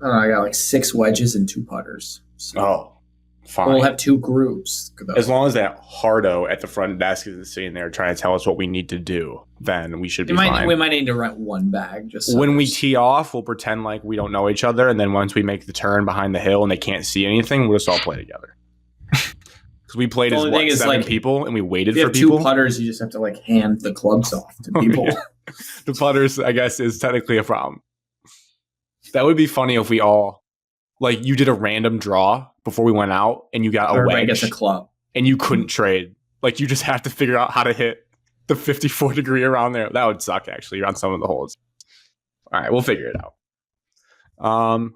[SPEAKER 1] I don't know, I got like 6 wedges and 2 putters. So
[SPEAKER 2] fine.
[SPEAKER 1] We'll have 2 groups.
[SPEAKER 2] As long as that hardo at the front desk is sitting there trying to tell us what we need to do, then we should be fine.
[SPEAKER 1] We might need to rent 1 bag. Just so
[SPEAKER 2] when we tee off, we'll pretend like we don't know each other, and then once we make the turn behind the hill and they can't see anything, we'll just all play together. Because we played as 7 people, and we waited for people. If you have 2
[SPEAKER 1] putters, you just have to like hand the clubs off to people.
[SPEAKER 2] Yeah. The putters, I guess, is technically a problem. That would be funny if we all, like, you did a random draw before we went out, and you got a wedge.
[SPEAKER 1] Gets a club.
[SPEAKER 2] And you couldn't trade. Like, you just have to figure out how to hit the 54 degree around there. That would suck, actually, on some of the holes. All right, we'll figure it out.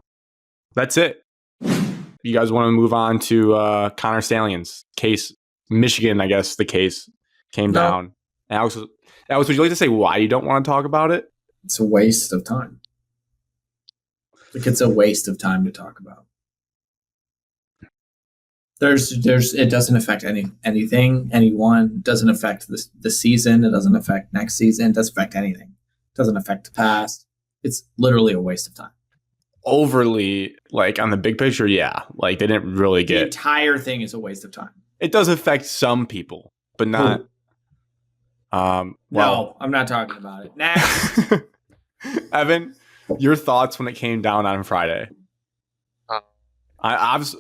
[SPEAKER 2] That's it. You guys want to move on to Connor Stalions case? Michigan, I guess the case came down. Alex, would you like to say why you don't want to talk about it?
[SPEAKER 1] It's a waste of time. Like, it's a waste of time to talk about. It doesn't affect anything, anyone. It doesn't affect the season. It doesn't affect next season. It doesn't affect anything. It doesn't affect the past. It's literally a waste of time.
[SPEAKER 2] Overly, like, on the big picture, yeah. Like, they didn't really get...
[SPEAKER 1] The entire thing is a waste of time.
[SPEAKER 2] It does affect some people, but not...
[SPEAKER 1] no, I'm not talking about it. Next.
[SPEAKER 2] Evan, your thoughts when it came down on Friday? Yes,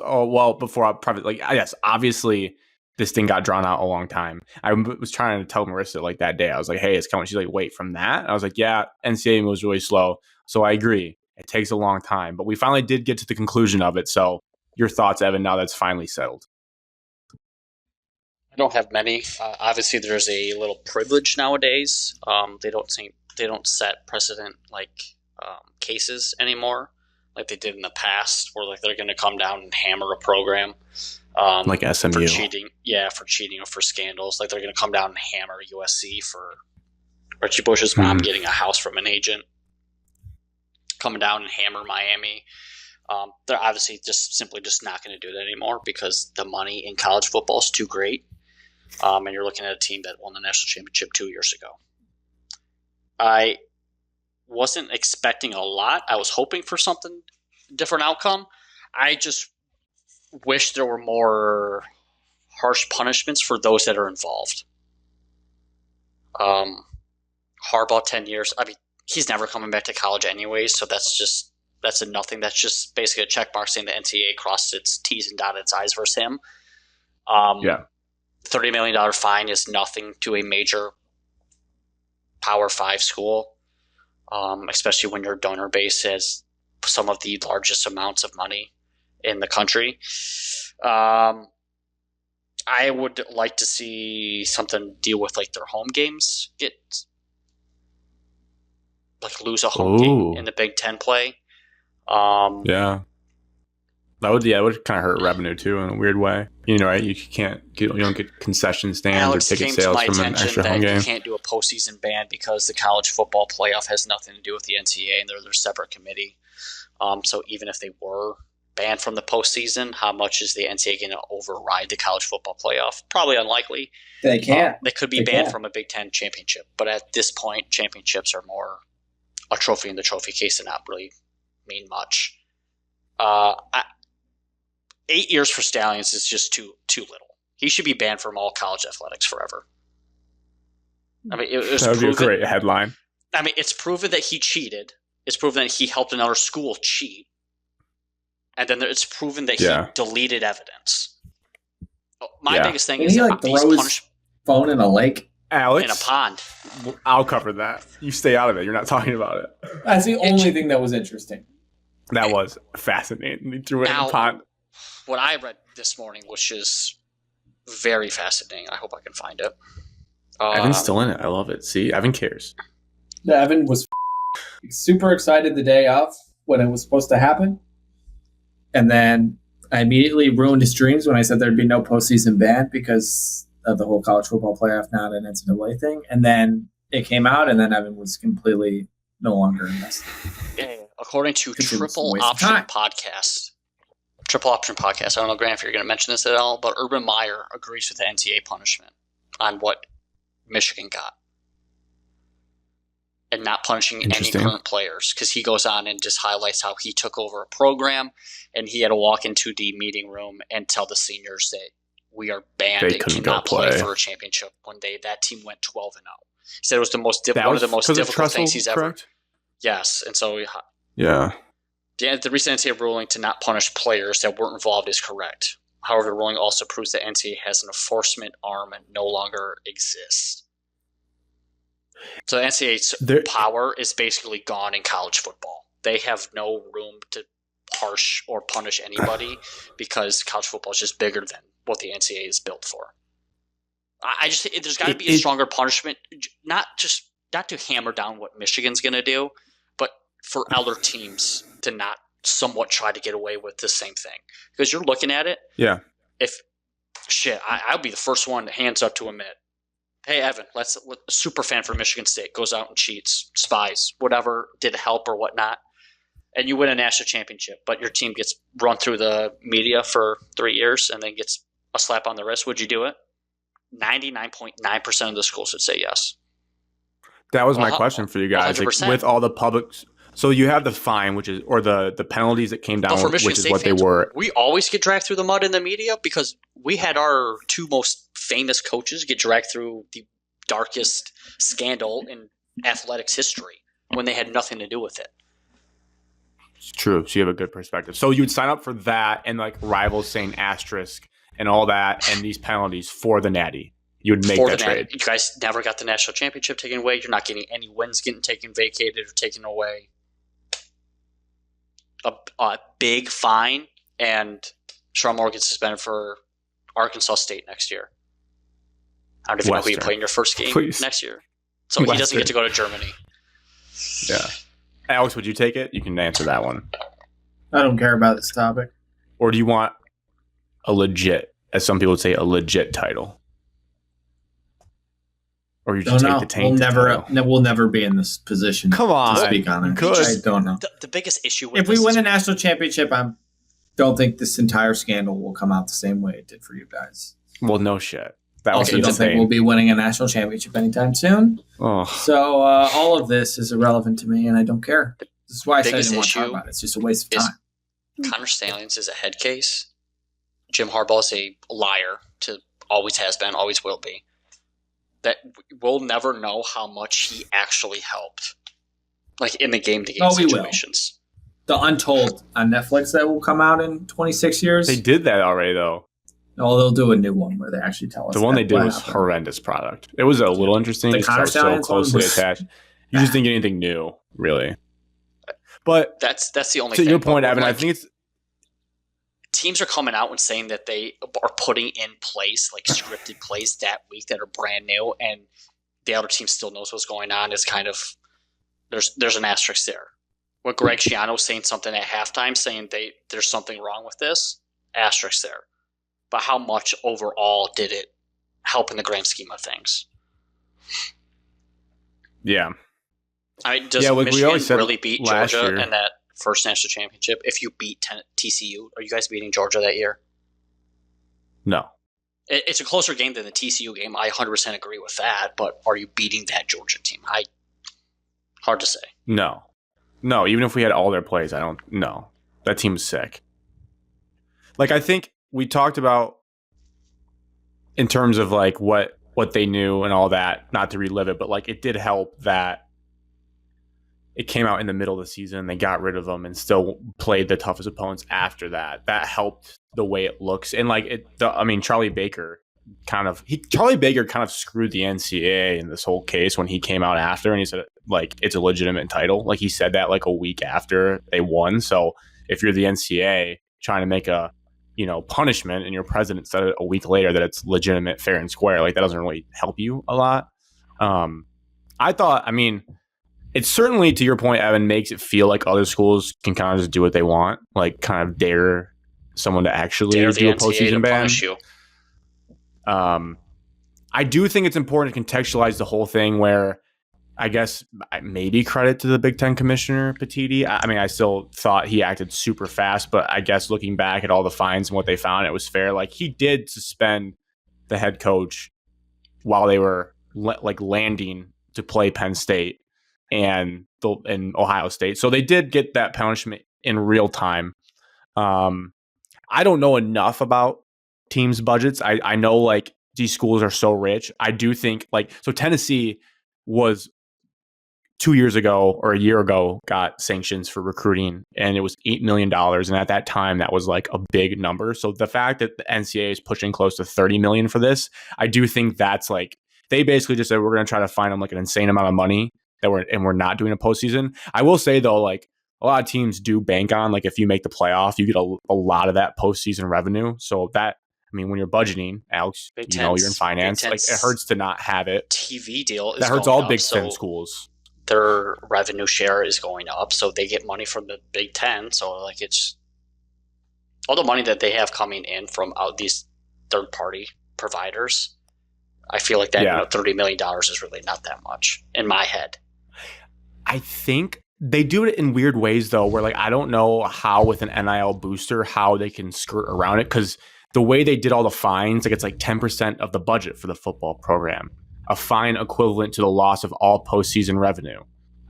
[SPEAKER 2] obviously this thing got drawn out a long time. I was trying to tell Marissa like that day. I was like, hey, it's coming. She's like, wait, from that? And I was like, yeah, NCAA was really slow. So I agree. It takes a long time, but we finally did get to the conclusion of it. So your thoughts, Evan, now that's finally settled.
[SPEAKER 3] I don't have many. Obviously, there's a little privilege nowadays. They don't set precedent like cases anymore, like they did in the past, where like they're going to come down and hammer a program,
[SPEAKER 2] like SMU
[SPEAKER 3] for cheating. Yeah, for cheating or for scandals. Like they're going to come down and hammer USC for Reggie Bush's mom getting a house from an agent. coming down and hammer Miami. They're obviously just not going to do that anymore because the money in college football is too great. And you're looking at a team that won the national championship 2 years ago. I wasn't expecting a lot. I was hoping for something different outcome. I just wish there were more harsh punishments for those that are involved. Harbaugh, 10 years. I mean, he's never coming back to college anyways, so that's a nothing. That's just basically a check mark saying the NCAA crossed its T's and dotted its I's versus him. $30 million fine is nothing to a major Power 5 school, especially when your donor base has some of the largest amounts of money in the country. I would like to see something deal with like their home games, lose a home game in the Big Ten play.
[SPEAKER 2] That would kind of hurt revenue too in a weird way. You know, right? You don't get concession stands or ticket sales from an extra home game.
[SPEAKER 3] You can't do a postseason ban because the college football playoff has nothing to do with the NCAA and they're their separate committee. So even if they were banned from the postseason, how much is the NCAA going to override the college football playoff? Probably unlikely.
[SPEAKER 1] They can't.
[SPEAKER 3] They could be banned from a Big Ten championship, but at this point, championships are more a trophy in the trophy case and not really mean much. 8 years for Stalions is just too little. He should be banned from all college athletics forever. I mean, it was
[SPEAKER 2] that would be a great headline.
[SPEAKER 3] I mean, it's proven that he cheated. It's proven that he helped another school cheat. And then it's proven that he deleted evidence. My biggest thing is that
[SPEAKER 1] throws his phone in a lake.
[SPEAKER 2] Alex,
[SPEAKER 3] in a pond.
[SPEAKER 2] I'll cover that. You stay out of it. You're not talking about it.
[SPEAKER 1] That's the only thing that was interesting.
[SPEAKER 2] That was fascinating. He threw it in a pond.
[SPEAKER 3] What I read this morning, which is very fascinating. I hope I can find it.
[SPEAKER 2] Evan's still in it. I love it. See, Evan cares.
[SPEAKER 1] Evan was super excited the day of when it was supposed to happen. And then I immediately ruined his dreams when I said there'd be no postseason ban because of the whole college football playoff, not an NCAA thing. And then it came out, and then Evan was completely no longer invested.
[SPEAKER 3] According to Triple Option Podcast, I don't know, Grant, if you're going to mention this at all, but Urban Meyer agrees with the NCAA punishment on what Michigan got. And not punishing any current players, because he goes on and just highlights how he took over a program and he had to walk into the meeting room and tell the seniors that we are banned and cannot play for a championship when that team went 12-0. He said it was one of the most difficult things he's ever. Yes, and so the recent NCAA ruling to not punish players that weren't involved is correct. However, the ruling also proves that NCAA has an enforcement arm and no longer exists. So the NCAA's power is basically gone in college football. They have no room to harsh or punish anybody because college football is just bigger than what the NCAA is built for. I just think there's got to be a stronger punishment, not to hammer down what Michigan's going to do, but for other teams to not somewhat try to get away with the same thing. Because you're looking at it. Yeah. I'll be the first one hands up to admit, hey, Evan, a super fan for Michigan State goes out and cheats, spies, whatever, did help or whatnot, and you win a national championship, but your team gets run through the media for 3 years and then gets a slap on the wrist. Would you do it? 99.9% of the schools would say yes.
[SPEAKER 2] That was my question for you guys. Like, with all the public, so you have the fine, or the penalties that came down, which is what they were.
[SPEAKER 3] We always get dragged through the mud in the media because we had our two most famous coaches get dragged through the darkest scandal in athletics history when they had nothing to do with it.
[SPEAKER 2] It's true. So you have a good perspective. So you would sign up for that and like rivals saying asterisk and all that and these penalties for the Natty. You would make that trade.
[SPEAKER 3] You guys never got the national championship taken away. You're not getting any wins getting vacated or taken away. A big fine, and Sean Moore gets suspended for Arkansas State next year. I don't even know who you play in your first game next year. So he doesn't get to go to Germany.
[SPEAKER 2] Yeah. Alex, would you take it? You can answer that one.
[SPEAKER 1] I don't care about this topic.
[SPEAKER 2] Or do you want a legit, as some people would say, a legit title? Or you just take the taint title?
[SPEAKER 1] We'll never be in this position.
[SPEAKER 2] Come on,
[SPEAKER 1] to speak on it. I don't know.
[SPEAKER 3] The biggest issue with
[SPEAKER 1] if we win a national championship, I don't think this entire scandal will come out the same way it did for you guys.
[SPEAKER 2] Well, no shit.
[SPEAKER 1] I also don't think we'll be winning a national championship anytime soon.
[SPEAKER 2] Oh.
[SPEAKER 1] So all of this is irrelevant to me, and I don't care. This is why I said I didn't want to talk about it. It's just a waste of time.
[SPEAKER 3] Connor Stalions is a head case. Jim Harbaugh is a liar. Always has been, always will be. That we'll never know how much he actually helped, like in the game-to-game situations.
[SPEAKER 1] The Untold on Netflix that will come out in 26 years.
[SPEAKER 2] They did that already, though.
[SPEAKER 1] No, they'll do a new one where they actually tell us.
[SPEAKER 2] The one they did was horrendous product. It was a little interesting. The Connor so closely attached. You just didn't get anything new, really. But
[SPEAKER 3] that's the only
[SPEAKER 2] to
[SPEAKER 3] thing.
[SPEAKER 2] Your point, Evan, I think it's
[SPEAKER 3] teams are coming out and saying that they are putting in place like scripted plays that week that are brand new, and the other team still knows what's going on. Is kind of there's an asterisk there. What Greg Schiano saying something at halftime, saying there's something wrong with this, asterisk there. But how much overall did it help in the grand scheme of things?
[SPEAKER 2] Yeah.
[SPEAKER 3] I mean, does Michigan really beat Georgia in that first national championship? If you beat TCU, are you guys beating Georgia that year?
[SPEAKER 2] No.
[SPEAKER 3] It's a closer game than the TCU game. I 100% agree with that. But are you beating that Georgia team? Hard to say.
[SPEAKER 2] No. Even if we had all their plays, I don't. No, that team's sick. Like I think we talked about in terms of like what they knew and all that. Not to relive it, but like it did help that it came out in the middle of the season. They got rid of them and still played the toughest opponents after that. That helped the way it looks. And like Charlie Baker kind of screwed the NCAA in this whole case when he came out after and he said like it's a legitimate title. Like he said that like a week after they won. So if you're the NCAA trying to make a punishment and your president said it a week later that it's legitimate, fair and square, like that doesn't really help you a lot. I thought, it's certainly, to your point, Evan, makes it feel like other schools can kind of just do what they want, like kind of dare someone to actually do a postseason ban. I do think it's important to contextualize the whole thing where I guess maybe credit to the Big Ten commissioner, Petiti. I still thought he acted super fast, but I guess looking back at all the fines and what they found, it was fair. Like he did suspend the head coach while they were landing to play Penn State and Ohio State. So they did get that punishment in real time. I don't know enough about teams' budgets. I know like these schools are so rich. I do think so Tennessee was 2 years ago or a year ago got sanctions for recruiting and it was $8 million. And at that time that was like a big number. So the fact that the NCAA is pushing close to 30 million for this, I do think that's like, they basically just said, we're going to try to find them like an insane amount of money we're not doing a postseason. I will say though, like a lot of teams do bank on, like if you make the playoff, you get a lot of that postseason revenue. So that, when you're budgeting, Alex, you're in finance, like it hurts to not have it.
[SPEAKER 3] TV deal is
[SPEAKER 2] that hurts all Big Ten schools.
[SPEAKER 3] Their revenue share is going up, so they get money from the Big Ten. So like it's all the money that they have coming in from these third-party providers. I feel like that $30 million is really not that much in my head.
[SPEAKER 2] I think they do it in weird ways though, where like I don't know how with an NIL booster how they can skirt around it, because the way they did all the fines, like it's like 10% of the budget for the football program. A fine equivalent to the loss of all postseason revenue,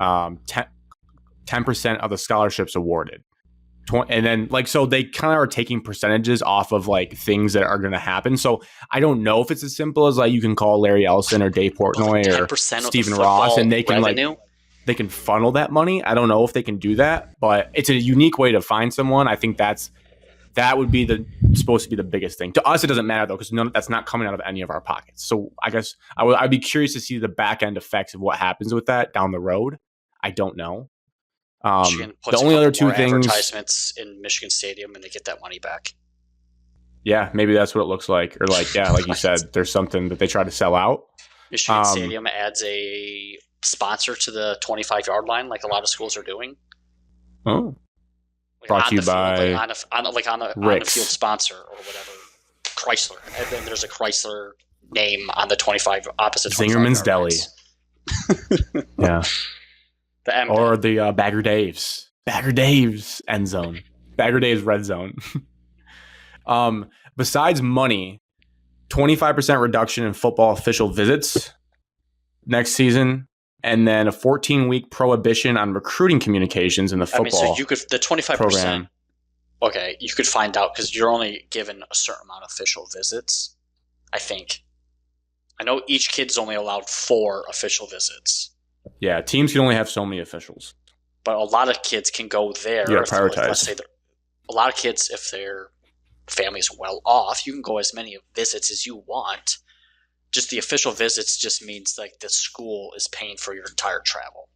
[SPEAKER 2] 10% of the scholarships awarded, and then so they kind of are taking percentages off of like things that are going to happen. So I don't know if it's as simple as like you can call Larry Ellison or Dave Portnoy or Stephen Ross, and they can revenue. They can funnel that money. I don't know if they can do that, but it's a unique way to find someone. I think that would be supposed to be the biggest thing. To us, it doesn't matter though, because that's not coming out of any of our pockets. So I guess I'd be curious to see the back end effects of what happens with that down the road. I don't know.
[SPEAKER 3] The only other two things, advertisements in Michigan Stadium, and they get that money back.
[SPEAKER 2] Yeah, maybe that's what it looks like, or like you said, there's something that they try to sell out.
[SPEAKER 3] Michigan Stadium adds a sponsor to the 25-yard line, like a lot of schools are doing.
[SPEAKER 2] Oh. Brought to you by
[SPEAKER 3] on the field sponsor or whatever, Chrysler, and then there's a Chrysler name on the 25 opposite
[SPEAKER 2] Zingerman's Deli. Yeah. Or the Bagger Dave's. Bagger Dave's end zone. Bagger Dave's red zone. Besides money, 25% reduction in football official visits next season, and then a 14-week prohibition on recruiting communications in the football
[SPEAKER 3] so you could the 25%.
[SPEAKER 2] Program.
[SPEAKER 3] Okay, you could find out because you're only given a certain amount of official visits. I think. I know each kid's only allowed 4 official visits.
[SPEAKER 2] Yeah, teams can only have so many officials.
[SPEAKER 3] But a lot of kids can go there.
[SPEAKER 2] Yeah, prioritize.
[SPEAKER 3] Let's say a lot of kids, if their family's well off, you can go as many visits as you want. Just the official visits just means like the school is paying for your entire travel.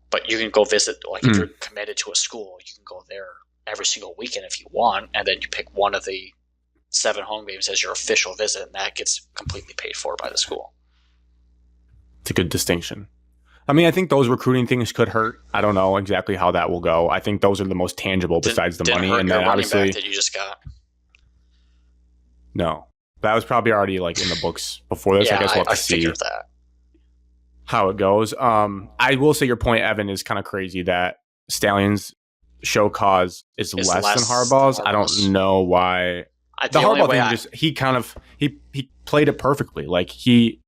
[SPEAKER 3] But you can go visit, like if you're committed to a school, you can go there every single weekend if you want, and then you pick one of the 7 home games as your official visit, and that gets completely paid for by the school.
[SPEAKER 2] It's a good distinction. I mean, I think those recruiting things could hurt. I don't know exactly how that will go. I think those are the most tangible besides the money. And then obviously
[SPEAKER 3] that you just got.
[SPEAKER 2] No, that was probably already like in the books before this.
[SPEAKER 3] Yeah,
[SPEAKER 2] I guess we'll have to see
[SPEAKER 3] that.
[SPEAKER 2] How it goes. I will say your point, Evan, is kind of crazy that Stalions show cause is less than Harbaugh's. I don't know why. The Harbaugh thing he played it perfectly. Like he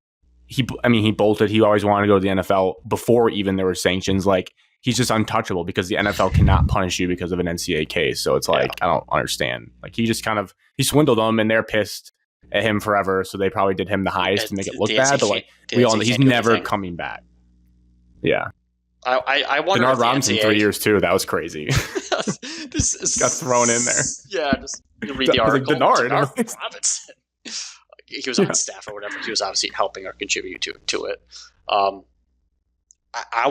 [SPEAKER 2] bolted. He always wanted to go to the NFL before even there were sanctions. Like he's just untouchable because the NFL cannot punish you because of an NCAA case. So it's like, I don't understand. Like he just he swindled them and they're pissed at him forever. So they probably did him the highest to make it look bad. But like we all know he's never coming back. Yeah.
[SPEAKER 3] I wonder
[SPEAKER 2] Bernard Robinson 3 years too. That was crazy.
[SPEAKER 3] This is,
[SPEAKER 2] got thrown in there.
[SPEAKER 3] Yeah. Just read the article.
[SPEAKER 2] Bernard
[SPEAKER 3] Robinson. He was on staff or whatever. He was obviously helping or contributing to it. I'm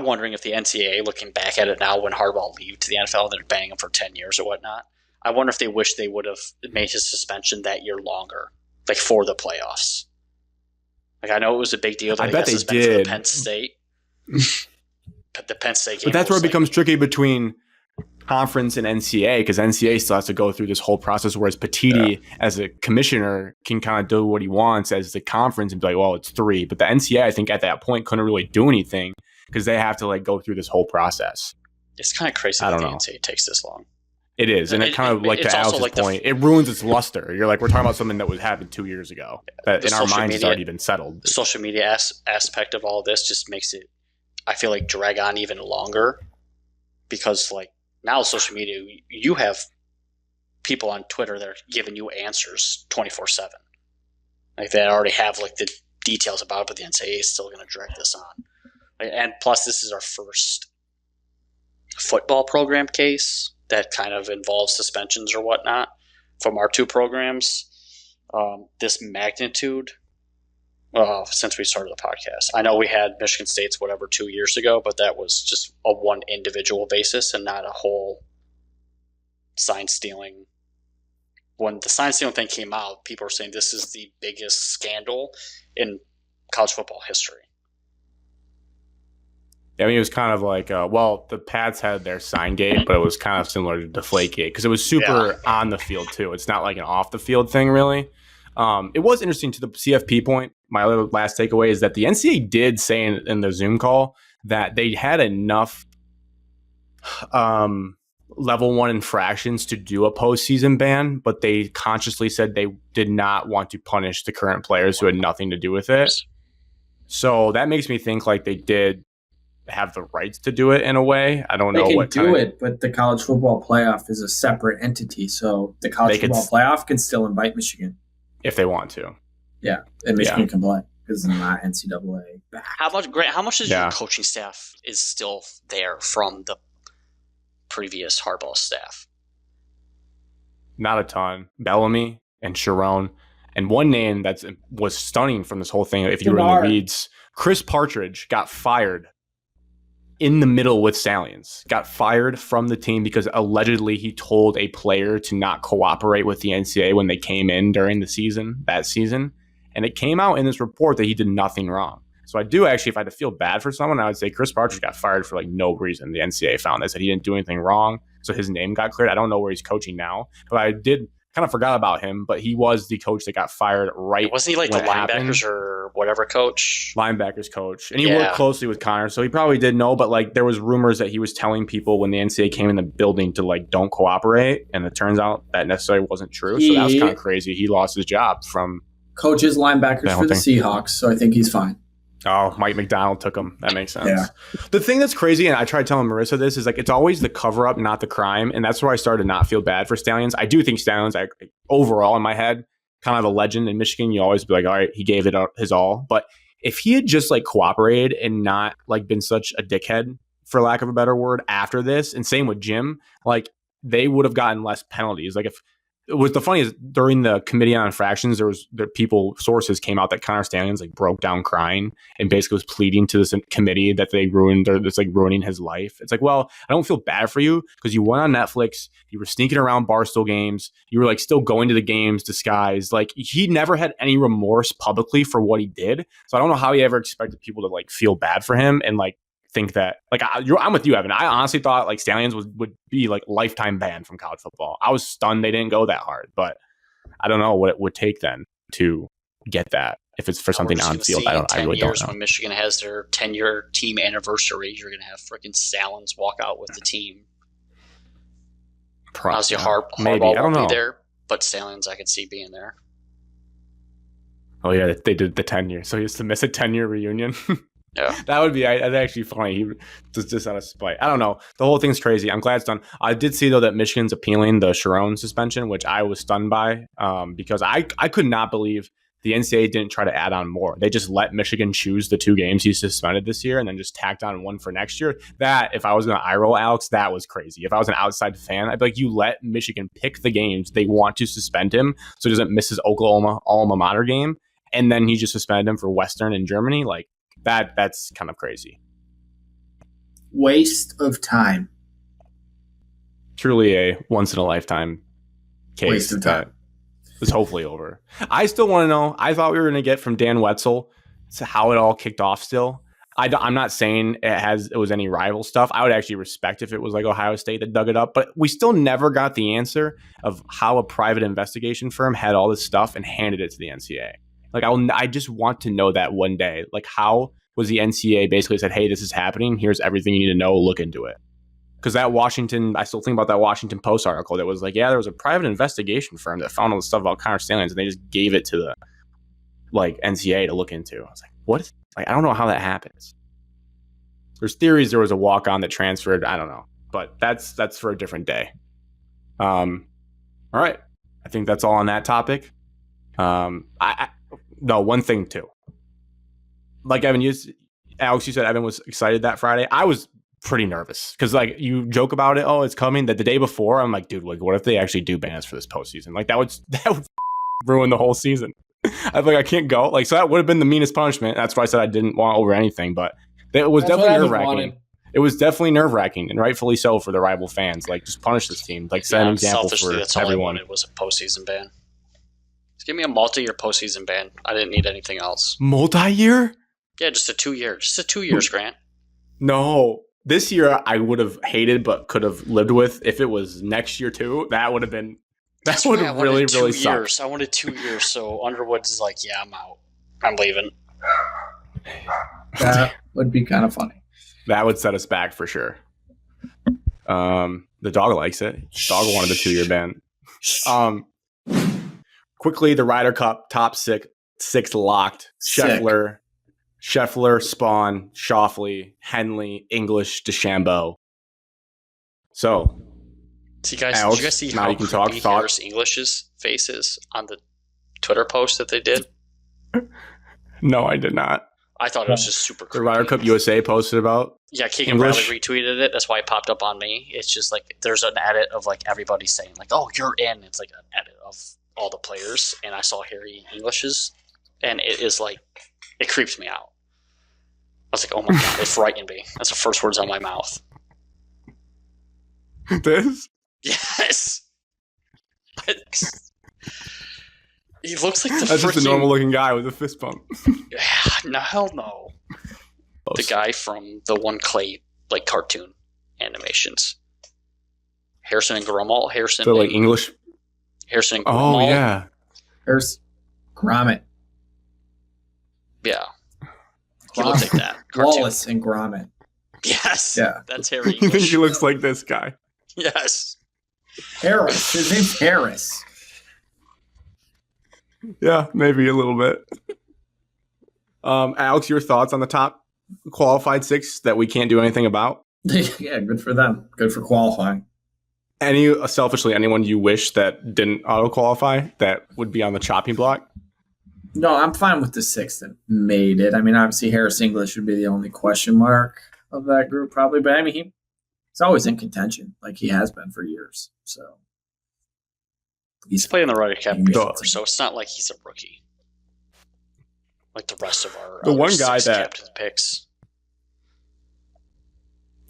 [SPEAKER 3] wondering if the NCAA, looking back at it now, when Harbaugh leaves to the NFL, they're banning him for 10 years or whatnot. I wonder if they wish they would have made his suspension that year longer, like for the playoffs. Like I know it was a big deal. That
[SPEAKER 2] I bet they did.
[SPEAKER 3] For the Penn State, but the Penn State game.
[SPEAKER 2] But that's where it becomes tricky between conference and NCAA, because NCAA still has to go through this whole process, whereas Petitti as a commissioner can kind of do what he wants as the conference and be like, well, it's 3. But the NCAA, I think at that point couldn't really do anything because they have to like go through this whole process.
[SPEAKER 3] It's kind of crazy that the NCAA takes this long.
[SPEAKER 2] It is, and it kind of like to Alex's point, it ruins its luster. You're like, we're talking about something that was happened 2 years ago that in our minds has already been settled.
[SPEAKER 3] The social media aspect of all of this just makes it, I feel like, drag on even longer because like now social media, you have people on Twitter that are giving you answers 24/7. Like they already have like the details about it, but the NCAA is still going to drag this on. And plus, this is our first football program case that kind of involves suspensions or whatnot from our 2 programs. This magnitude, since we started the podcast. I know we had Michigan State's 2 years ago, but that was just a one individual basis and not a whole sign stealing. When the sign stealing thing came out, people were saying this is the biggest scandal in college football history.
[SPEAKER 2] I mean, it was kind of like, the Pats had their sign gate, but it was kind of similar to Deflategate because it was super on the field too. It's not like an off the field thing, really. It was interesting to the CFP point. My other last takeaway is that the NCAA did say in the Zoom call that they had enough level 1 infractions to do a postseason ban, but they consciously said they did not want to punish the current players who had nothing to do with it. So that makes me think like they did have the rights to do it in a way. I don't know what
[SPEAKER 1] they can do it, but the college football playoff is a separate entity, so the college football playoff can still invite Michigan
[SPEAKER 2] if they want to.
[SPEAKER 1] Yeah, and Michigan can play because it's not NCAA.
[SPEAKER 3] How much is your coaching staff is still there from the previous Harbaugh staff?
[SPEAKER 2] Not a ton. Bellamy and Sharon, and one name that was stunning from this whole thing. If you were in the weeds, Chris Partridge got fired in the middle with Stalions, got fired from the team because allegedly he told a player to not cooperate with the NCAA when they came in during that season. And it came out in this report that he did nothing wrong. So I do actually, if I had to feel bad for someone, I would say Chris Partridge got fired for like no reason. The NCAA found that said he didn't do anything wrong. So his name got cleared. I don't know where he's coaching now, but I did kind of forgot about him, but he was the coach that got fired
[SPEAKER 3] wasn't he like the linebackers or whatever coach?
[SPEAKER 2] Linebackers coach. And he worked closely with Connor, so he probably did know, but like there was rumors that he was telling people when the NCAA came in the building to like don't cooperate, and it turns out that necessarily wasn't true. So that was kind of crazy. He lost his job from
[SPEAKER 1] coaches linebackers for the Seahawks, so I think he's fine.
[SPEAKER 2] Oh, Mike McDonald took him. That makes sense. Yeah. The thing that's crazy, and I tried telling Marissa this, is like it's always the cover up, not the crime, and that's where I started to not feel bad for Stalions. I do think Stalions, overall in my head, kind of a legend in Michigan. You always be like, all right, he gave it his all. But if he had just like cooperated and not like been such a dickhead, for lack of a better word, after this, and same with Jim, like they would have gotten less penalties. Like if the funny is during the committee on infractions, sources came out that Connor Stalions like broke down crying and basically was pleading to this committee that they ruined, or it's like ruining his life. It's like, well, I don't feel bad for you because you went on Netflix, you were sneaking around Barstool games, you were like still going to the games disguised. Like he never had any remorse publicly for what he did. So I don't know how he ever expected people to like feel bad for him and like think that like I'm with you, Evan. I honestly thought like Stalions would be like lifetime banned from college football. I was stunned they didn't go that hard, but I don't know what it would take then to get that. If it's for something on field, I really don't know.
[SPEAKER 3] When Michigan has their 10-year team anniversary, you're going to have freaking Stalions walk out with the team. Obviously, Harbaugh won't be there, but Stalions I could see being there.
[SPEAKER 2] Oh yeah, they did the 10-year, so he has to miss a 10-year reunion.
[SPEAKER 3] Yeah,
[SPEAKER 2] that would be actually funny. He just out of spite. I don't know. The whole thing's crazy. I'm glad it's done. I did see though that Michigan's appealing the Sharon suspension, which I was stunned by, because I could not believe the NCAA didn't try to add on more. They just let Michigan choose the 2 games he suspended this year, and then just tacked on 1 for next year. That, if I was going to eye roll, Alex, that was crazy. If I was an outside fan, I'd be like, you let Michigan pick the games they want to suspend him, so he doesn't miss his Oklahoma alma mater game, and then he just suspended him for Western and Germany, like. That's kind of crazy.
[SPEAKER 1] Waste of time.
[SPEAKER 2] Truly a once in a lifetime case. Waste of time. Is hopefully over. I still want to know. I thought we were going to get from Dan Wetzel to how it all kicked off. Still, I'm not saying it was any rival stuff. I would actually respect if it was like Ohio State that dug it up, but we still never got the answer of how a private investigation firm had all this stuff and handed it to the NCAA. Like, I just want to know that one day. Like, how was the NCAA basically said, hey, this is happening. Here's everything you need to know. Look into it. Because I still think about that Washington Post article that was like, yeah, there was a private investigation firm that found all this stuff about Connor Stalions, and they just gave it to the NCAA to look into. I was like, what? Like, I don't know how that happens. There's theories there was a walk-on that transferred. I don't know. But that's for a different day. All right. I think that's all on that topic. No, one thing too. Like Alex, you said Evan was excited that Friday. I was pretty nervous because like you joke about it. Oh, it's coming. That the day before, I'm like, dude, like, what if they actually do ban us for this postseason? Like that would ruin the whole season. I'm like, I can't go. Like, so that would have been the meanest punishment. That's why I said I didn't want over anything. But it was definitely nerve wracking. It was definitely nerve wracking, and rightfully so for the rival fans. Like, just punish this team. Like, set an example for
[SPEAKER 3] that's all
[SPEAKER 2] everyone.
[SPEAKER 3] I wanted was a postseason ban. Give me a multi-year postseason ban. I didn't need anything else.
[SPEAKER 2] Multi-year?
[SPEAKER 3] Yeah, just a 2-year. Just a 2 years, Grant.
[SPEAKER 2] No. This year I would have hated but could have lived with. If it was next year too, that would have been really sucked.
[SPEAKER 3] I wanted 2 years, so Underwood's is like, yeah, I'm out. I'm leaving.
[SPEAKER 1] That would be kind of funny.
[SPEAKER 2] That would set us back for sure. The dog likes it. Dog wanted the 2-year ban. Quickly, the Ryder Cup top six locked. Scheffler, Spawn, Schauffele, Henley, English, DeChambeau. So,
[SPEAKER 3] did you
[SPEAKER 2] Alex,
[SPEAKER 3] guys see how creepy Harris English's face is on the Twitter post that they did?
[SPEAKER 2] No, I did not.
[SPEAKER 3] I thought it was just super creepy.
[SPEAKER 2] The Ryder Cup USA posted about.
[SPEAKER 3] Yeah, Keegan Bradley retweeted it. That's why it popped up on me. It's just like there's an edit of like everybody saying like, "Oh, you're in." It's like an edit of all the players, and I saw Harry English's, and it is like it creeps me out. I was like, "Oh my god!" It frightened me. That's the first words out of my mouth.
[SPEAKER 2] This?
[SPEAKER 3] Yes. He looks like
[SPEAKER 2] that's just a normal looking guy with a fist bump.
[SPEAKER 3] No, hell no. Close. The guy from the One Clay like cartoon animations. Harrison and Grummel.
[SPEAKER 2] So like English
[SPEAKER 3] Harrison and
[SPEAKER 2] Oh,
[SPEAKER 3] Grommet.
[SPEAKER 2] yeah.
[SPEAKER 1] There's Grommet.
[SPEAKER 3] Yeah. He looks like that. Cartoon.
[SPEAKER 1] Wallace and Grommet.
[SPEAKER 3] Yes.
[SPEAKER 1] Yeah.
[SPEAKER 3] That's Harry
[SPEAKER 2] You think
[SPEAKER 3] English.
[SPEAKER 2] he looks like this guy?
[SPEAKER 3] Yes.
[SPEAKER 1] Harris. His name's Harris.
[SPEAKER 2] Yeah, maybe a little bit. Alex, your thoughts on the top qualified 6 that we can't do anything about?
[SPEAKER 1] Yeah, good for them. Good for qualifying.
[SPEAKER 2] Selfishly, anyone you wish that didn't auto qualify that would be on the chopping block?
[SPEAKER 1] No, I'm fine with the 6 that made it. I mean, obviously Harris English would be the only question mark of that group, probably. But I mean, he's always in contention, like he has been for years. So
[SPEAKER 3] he's played in the Ryder Cup
[SPEAKER 1] He
[SPEAKER 3] before,
[SPEAKER 1] makes it.
[SPEAKER 3] so it's not like he's a rookie. Like the rest of our
[SPEAKER 2] The one
[SPEAKER 3] other
[SPEAKER 2] guy
[SPEAKER 3] 6
[SPEAKER 2] that-
[SPEAKER 3] captain picks.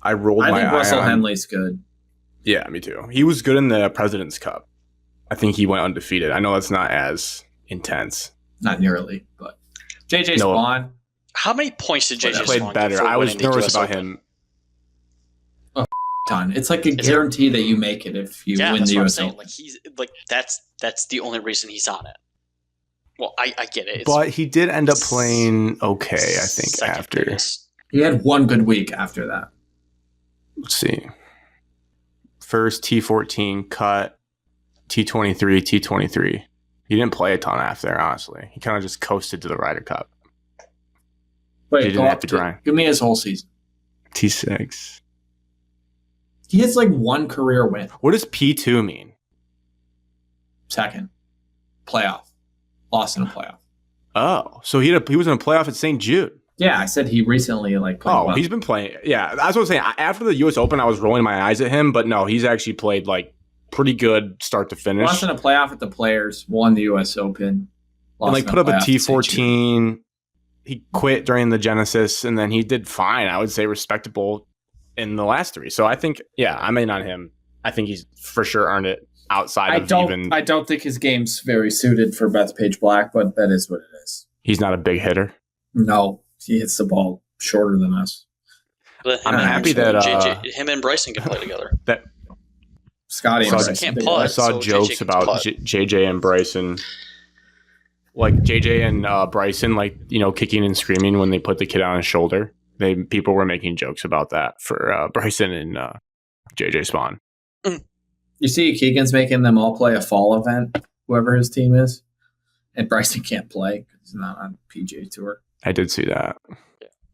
[SPEAKER 2] I rolled
[SPEAKER 1] I
[SPEAKER 2] my
[SPEAKER 1] think
[SPEAKER 2] eye
[SPEAKER 1] Russell
[SPEAKER 2] on.
[SPEAKER 1] Henley's good.
[SPEAKER 2] Yeah, me too. He was good in the President's Cup. I think he went undefeated. I know that's not as intense.
[SPEAKER 1] Not nearly, but JJ
[SPEAKER 2] No.
[SPEAKER 1] Spawn.
[SPEAKER 3] How many points did JJ
[SPEAKER 2] Played
[SPEAKER 3] Spawn
[SPEAKER 2] better.
[SPEAKER 3] get for
[SPEAKER 2] I was
[SPEAKER 3] winning the
[SPEAKER 2] nervous
[SPEAKER 3] US
[SPEAKER 2] about
[SPEAKER 3] Open?
[SPEAKER 2] him.
[SPEAKER 1] Ton. It's like a
[SPEAKER 3] Is it-
[SPEAKER 1] guarantee that you make it if you
[SPEAKER 3] Yeah,
[SPEAKER 1] win
[SPEAKER 3] that's
[SPEAKER 1] the
[SPEAKER 3] what I'm
[SPEAKER 1] US
[SPEAKER 3] saying.
[SPEAKER 1] Open.
[SPEAKER 3] Like he's like that's the only reason he's on it. Well, I get it. It's
[SPEAKER 2] But he did end up playing okay, I think,
[SPEAKER 3] second
[SPEAKER 2] after.
[SPEAKER 3] biggest.
[SPEAKER 1] He had one good week after that.
[SPEAKER 2] Let's see. First T14 cut, T23, T23. He didn't play a ton after there, honestly. He kind of just coasted to the Ryder Cup.
[SPEAKER 1] Wait,
[SPEAKER 2] He didn't
[SPEAKER 1] go
[SPEAKER 2] have
[SPEAKER 1] up
[SPEAKER 2] to grind.
[SPEAKER 1] Give me his whole season.
[SPEAKER 2] T6.
[SPEAKER 1] He has like one career win.
[SPEAKER 2] What does P2 mean?
[SPEAKER 1] Second. Playoff. Lost in a playoff.
[SPEAKER 2] Oh, so he was in a playoff at St. Jude.
[SPEAKER 1] Yeah, I said he recently like played
[SPEAKER 2] Oh,
[SPEAKER 1] well.
[SPEAKER 2] he's been playing. Yeah, that's what I'm saying. After the U.S. Open, I was rolling my eyes at him, but no, he's actually played like pretty good start to finish.
[SPEAKER 1] Lost in a playoff at the Players, won the U.S. Open.
[SPEAKER 2] And
[SPEAKER 1] Lost
[SPEAKER 2] like
[SPEAKER 1] in
[SPEAKER 2] put up a
[SPEAKER 1] playoff at St. Jude.
[SPEAKER 2] T14. He quit during the Genesis, and then he did fine. I would say respectable in the last 3. So I think, yeah, I'm in on him. I think he's for sure earned it outside of even.
[SPEAKER 1] I don't think his game's very suited for Bethpage Black, but that is what it is.
[SPEAKER 2] He's not a big hitter.
[SPEAKER 1] No, he hits the ball shorter than us.
[SPEAKER 3] But
[SPEAKER 2] I'm
[SPEAKER 3] him
[SPEAKER 2] happy
[SPEAKER 3] and
[SPEAKER 2] that
[SPEAKER 3] him and Bryson can play together.
[SPEAKER 2] that
[SPEAKER 1] Scotty and
[SPEAKER 2] Bryson
[SPEAKER 1] Bryson.
[SPEAKER 3] can't
[SPEAKER 1] They-
[SPEAKER 3] putt.
[SPEAKER 2] I saw
[SPEAKER 3] so
[SPEAKER 2] jokes
[SPEAKER 3] JJ can
[SPEAKER 2] about
[SPEAKER 3] putt.
[SPEAKER 2] JJ and Bryson. Like JJ and Bryson, like, you know, kicking and screaming when they put the kid on his shoulder. People were making jokes about that for Bryson and JJ Spawn.
[SPEAKER 1] You see, Keegan's making them all play a fall event, whoever his team is, and Bryson can't play because he's not on PGA Tour.
[SPEAKER 2] I did see that.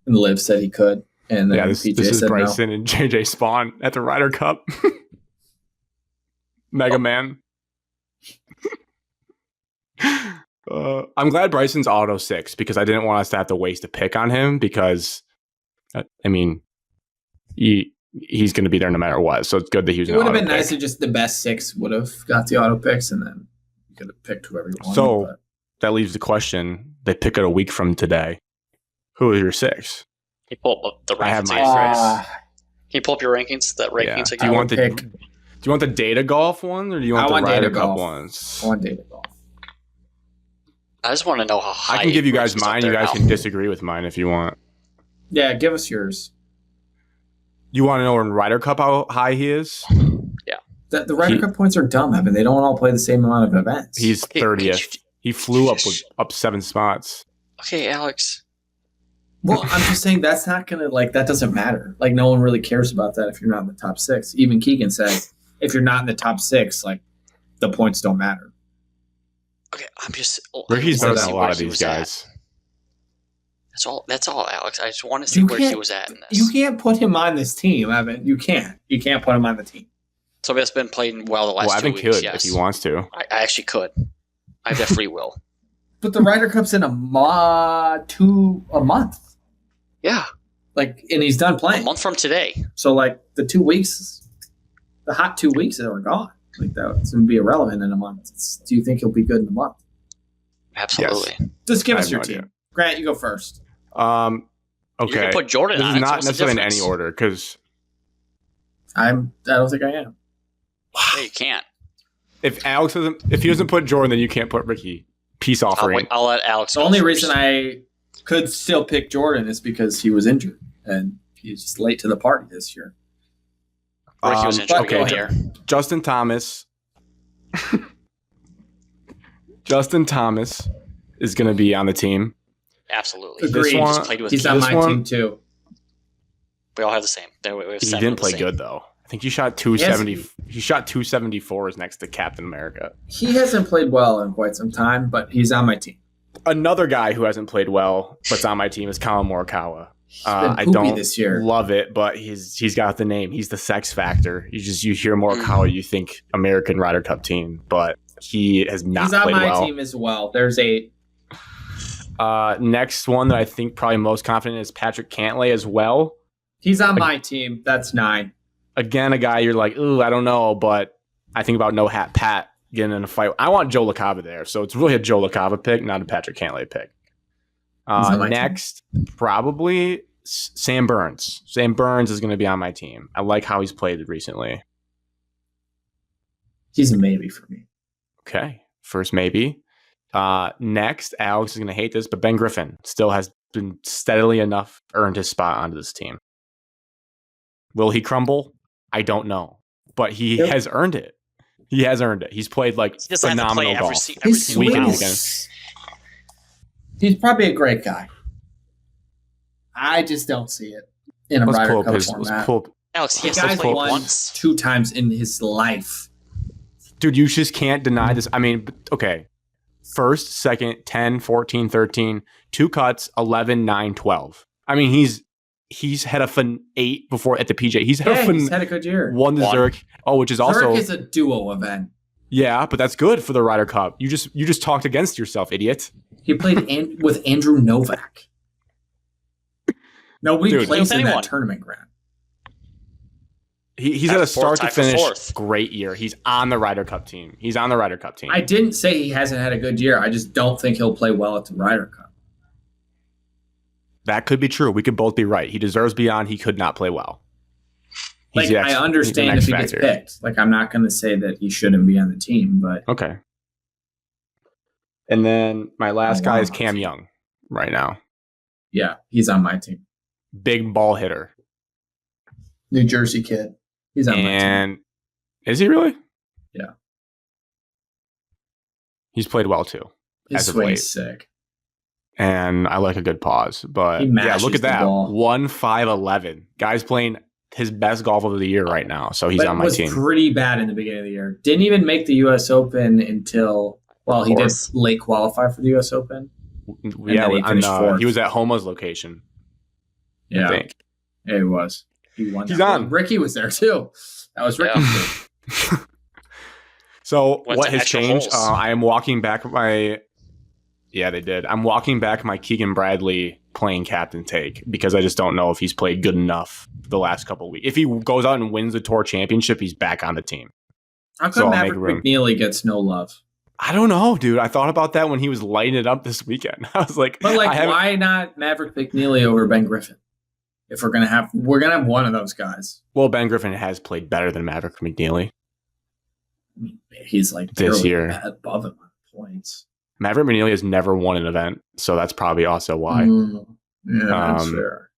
[SPEAKER 1] And Liv said he could, and then
[SPEAKER 2] Yeah, this
[SPEAKER 1] PJ
[SPEAKER 2] is
[SPEAKER 1] said
[SPEAKER 2] Bryson and JJ Spawn at the Ryder Cup. Mega Man. I'm glad Bryson's auto 6 because I didn't want us to have to waste a pick on him because, I mean, he's going to be there no matter what. So it's good that he was
[SPEAKER 1] no.
[SPEAKER 2] an
[SPEAKER 1] It would have
[SPEAKER 2] auto
[SPEAKER 1] been nice
[SPEAKER 2] pick.
[SPEAKER 1] if just the best 6 would have got the auto picks, and then you could have picked whoever you wanted.
[SPEAKER 2] So
[SPEAKER 1] but
[SPEAKER 2] that leaves the question: they pick it a week from today. Who is your 6?
[SPEAKER 3] Can you pull up the rankings?
[SPEAKER 2] I have my
[SPEAKER 3] again?
[SPEAKER 1] Ah,
[SPEAKER 3] Can you pull up your rankings? That rankings
[SPEAKER 2] Yeah.
[SPEAKER 3] again?
[SPEAKER 2] Do you want the
[SPEAKER 1] pick-
[SPEAKER 2] Do you want the data golf one or do you want
[SPEAKER 1] I
[SPEAKER 2] the
[SPEAKER 1] want
[SPEAKER 2] Ryder
[SPEAKER 1] data
[SPEAKER 2] Cup
[SPEAKER 1] golf.
[SPEAKER 2] ones?
[SPEAKER 1] I want data golf.
[SPEAKER 3] I just want to know how high.
[SPEAKER 2] I can give you guys
[SPEAKER 3] Bryson's up
[SPEAKER 2] mine. You
[SPEAKER 3] there
[SPEAKER 2] guys
[SPEAKER 3] now.
[SPEAKER 2] can disagree with mine if you want.
[SPEAKER 1] Yeah, give us yours.
[SPEAKER 2] You want to know in Ryder Cup how high he is?
[SPEAKER 1] The Ryder
[SPEAKER 2] He-
[SPEAKER 1] Cup points are dumb, Evan. They don't all play the same amount of events.
[SPEAKER 2] He's
[SPEAKER 3] Okay,
[SPEAKER 2] 30th. He flew up 7 spots.
[SPEAKER 3] Okay, Alex.
[SPEAKER 1] Well, I'm just saying that's not gonna that doesn't matter. Like no one really cares about that if you're not in the top 6. Even Keegan said if you're not in the top 6, like the points don't matter.
[SPEAKER 3] Okay, I'm just.
[SPEAKER 2] Ricky's
[SPEAKER 1] better
[SPEAKER 2] better
[SPEAKER 1] than
[SPEAKER 2] than a lot of these guys.
[SPEAKER 3] That's all, Alex. I just want to see
[SPEAKER 1] You
[SPEAKER 3] where he
[SPEAKER 1] can't-
[SPEAKER 3] was at in this.
[SPEAKER 1] You can't put him on this team, Evan. You can't. You can't put him on the team.
[SPEAKER 3] Somebody that's been playing well the last
[SPEAKER 2] Well,
[SPEAKER 3] 2
[SPEAKER 2] Evan
[SPEAKER 3] weeks.
[SPEAKER 2] could
[SPEAKER 3] Yes,
[SPEAKER 2] if he wants to.
[SPEAKER 3] I actually could. I have that free will.
[SPEAKER 1] But the Ryder Cup's in a month.
[SPEAKER 3] Yeah,
[SPEAKER 1] And he's done
[SPEAKER 3] a
[SPEAKER 1] playing.
[SPEAKER 3] month from today.
[SPEAKER 1] So the 2 weeks, the hot 2 weeks are gone. That's going to be irrelevant in a month. Do you think he'll be good in a month?
[SPEAKER 3] Absolutely.
[SPEAKER 1] Just give
[SPEAKER 2] I
[SPEAKER 1] us
[SPEAKER 2] have
[SPEAKER 1] your
[SPEAKER 2] no
[SPEAKER 1] team.
[SPEAKER 2] idea.
[SPEAKER 1] Grant, you go first.
[SPEAKER 3] You
[SPEAKER 2] Okay.
[SPEAKER 3] can put Jordan
[SPEAKER 2] This
[SPEAKER 3] on
[SPEAKER 2] is
[SPEAKER 3] it.
[SPEAKER 2] not
[SPEAKER 3] What's the
[SPEAKER 2] necessarily in any
[SPEAKER 3] difference?
[SPEAKER 2] order because
[SPEAKER 1] I don't think I am.
[SPEAKER 3] Yeah, you can't.
[SPEAKER 2] if he doesn't put Jordan, then you can't put Ricky. Peace offering.
[SPEAKER 3] I'll let Alex.
[SPEAKER 1] The
[SPEAKER 3] go
[SPEAKER 1] only
[SPEAKER 3] first.
[SPEAKER 1] reason I could still pick Jordan is because he was injured and he's just late to the party this year.
[SPEAKER 3] Ricky was injured
[SPEAKER 1] okay,
[SPEAKER 3] all year.
[SPEAKER 2] Justin Thomas, Justin Thomas is going to be on the team.
[SPEAKER 3] Absolutely.
[SPEAKER 1] Agreed.
[SPEAKER 3] Just played with
[SPEAKER 1] He's on my team too.
[SPEAKER 3] We all have the same.
[SPEAKER 2] He didn't play good though. I think he shot 270. He shot 274s next to Captain America.
[SPEAKER 1] He hasn't played well in quite some time, but he's on my team.
[SPEAKER 2] Another guy who hasn't played well but's on my team is Colin Morikawa. I don't
[SPEAKER 1] this year.
[SPEAKER 2] love it, but he's got the name. He's the sex factor. You hear Morikawa, you think American Ryder Cup team, but he has not played well. He's on my
[SPEAKER 1] team as well. There's 8.
[SPEAKER 2] Next one that I think probably most confident is Patrick Cantlay as well.
[SPEAKER 1] He's on my team. That's 9.
[SPEAKER 2] Again, a guy you're like, ooh, I don't know, but I think about No Hat Pat getting in a fight. I want Joe LaCava there, so it's really a Joe LaCava pick, not a Patrick Cantlay pick. Next, probably Sam Burns. Sam Burns is going to be on my team. I like how he's played recently.
[SPEAKER 1] He's a maybe for me.
[SPEAKER 2] Okay, first maybe. Next, Alex is going to hate this, but Ben Griffin still has been steadily enough earned his spot onto this team. Will he crumble? I don't know, but he has earned it. He has earned it. He's played like phenomenal golf.
[SPEAKER 3] Week and week.
[SPEAKER 1] He's probably a great guy. I just don't see it in a Ryder Cup format.
[SPEAKER 3] Alex, he has played once,
[SPEAKER 1] 2 times in his life.
[SPEAKER 2] Dude, you just can't deny this. I mean, okay. First, second, 10, 14, 13, 2 cuts, 11, 9, 12. I mean, he's had a 8 before at the PJ. He's had
[SPEAKER 1] a good year.
[SPEAKER 2] Won the Zurich. Oh, which is also
[SPEAKER 1] Zurich is a duo event.
[SPEAKER 2] Yeah, but that's good for the Ryder Cup. You just talked against yourself, idiot.
[SPEAKER 1] He played with Andrew Novak. Nobody plays in that tournament, Grant.
[SPEAKER 2] He's had a start to finish great year. He's on the Ryder Cup team. I
[SPEAKER 1] didn't say he hasn't had a good year. I just don't think he'll play well at the Ryder Cup.
[SPEAKER 2] That could be true. We could both be right. He deserves beyond. He could not play well.
[SPEAKER 1] I understand if he gets picked. Like, I'm not going to say that he shouldn't be on the team, but
[SPEAKER 2] okay. And then my last guy is Cam Young right now.
[SPEAKER 1] Yeah, he's on my team.
[SPEAKER 2] Big ball hitter.
[SPEAKER 1] New Jersey kid. He's on my team.
[SPEAKER 2] And is he really?
[SPEAKER 1] Yeah.
[SPEAKER 2] He's played well too.
[SPEAKER 1] His swing's sick.
[SPEAKER 2] And I like a good pause. But yeah, look at that. 1-5-11. Guy's playing his best golf of the year right now. So he's on my team.
[SPEAKER 1] Was pretty bad in the beginning of the year. Didn't even make the US Open until he did late qualify for the US Open.
[SPEAKER 2] Yeah, he was at Homa's location.
[SPEAKER 1] Yeah.
[SPEAKER 2] I think.
[SPEAKER 1] Yeah, he was. He won.
[SPEAKER 2] He's on.
[SPEAKER 1] Ricky was there too. That was Ricky too.
[SPEAKER 2] So what has changed? I am walking back my. Yeah, they did. I'm walking back my Keegan Bradley playing captain take because I just don't know if he's played good enough the last couple of weeks. If he goes out and wins the tour championship, he's back on the team.
[SPEAKER 1] How come Maverick McNeely gets no love?
[SPEAKER 2] I don't know, dude. I thought about that when he was lighting it up this weekend. I was like,
[SPEAKER 1] why not Maverick McNeely over Ben Griffin? If we're gonna have one of those guys.
[SPEAKER 2] Well, Ben Griffin has played better than Maverick McNeely.
[SPEAKER 1] I mean, he's like
[SPEAKER 2] this year
[SPEAKER 1] above him on points.
[SPEAKER 2] Maverick McNeely has never won an event, so that's probably also why.
[SPEAKER 1] Yeah, that's fair.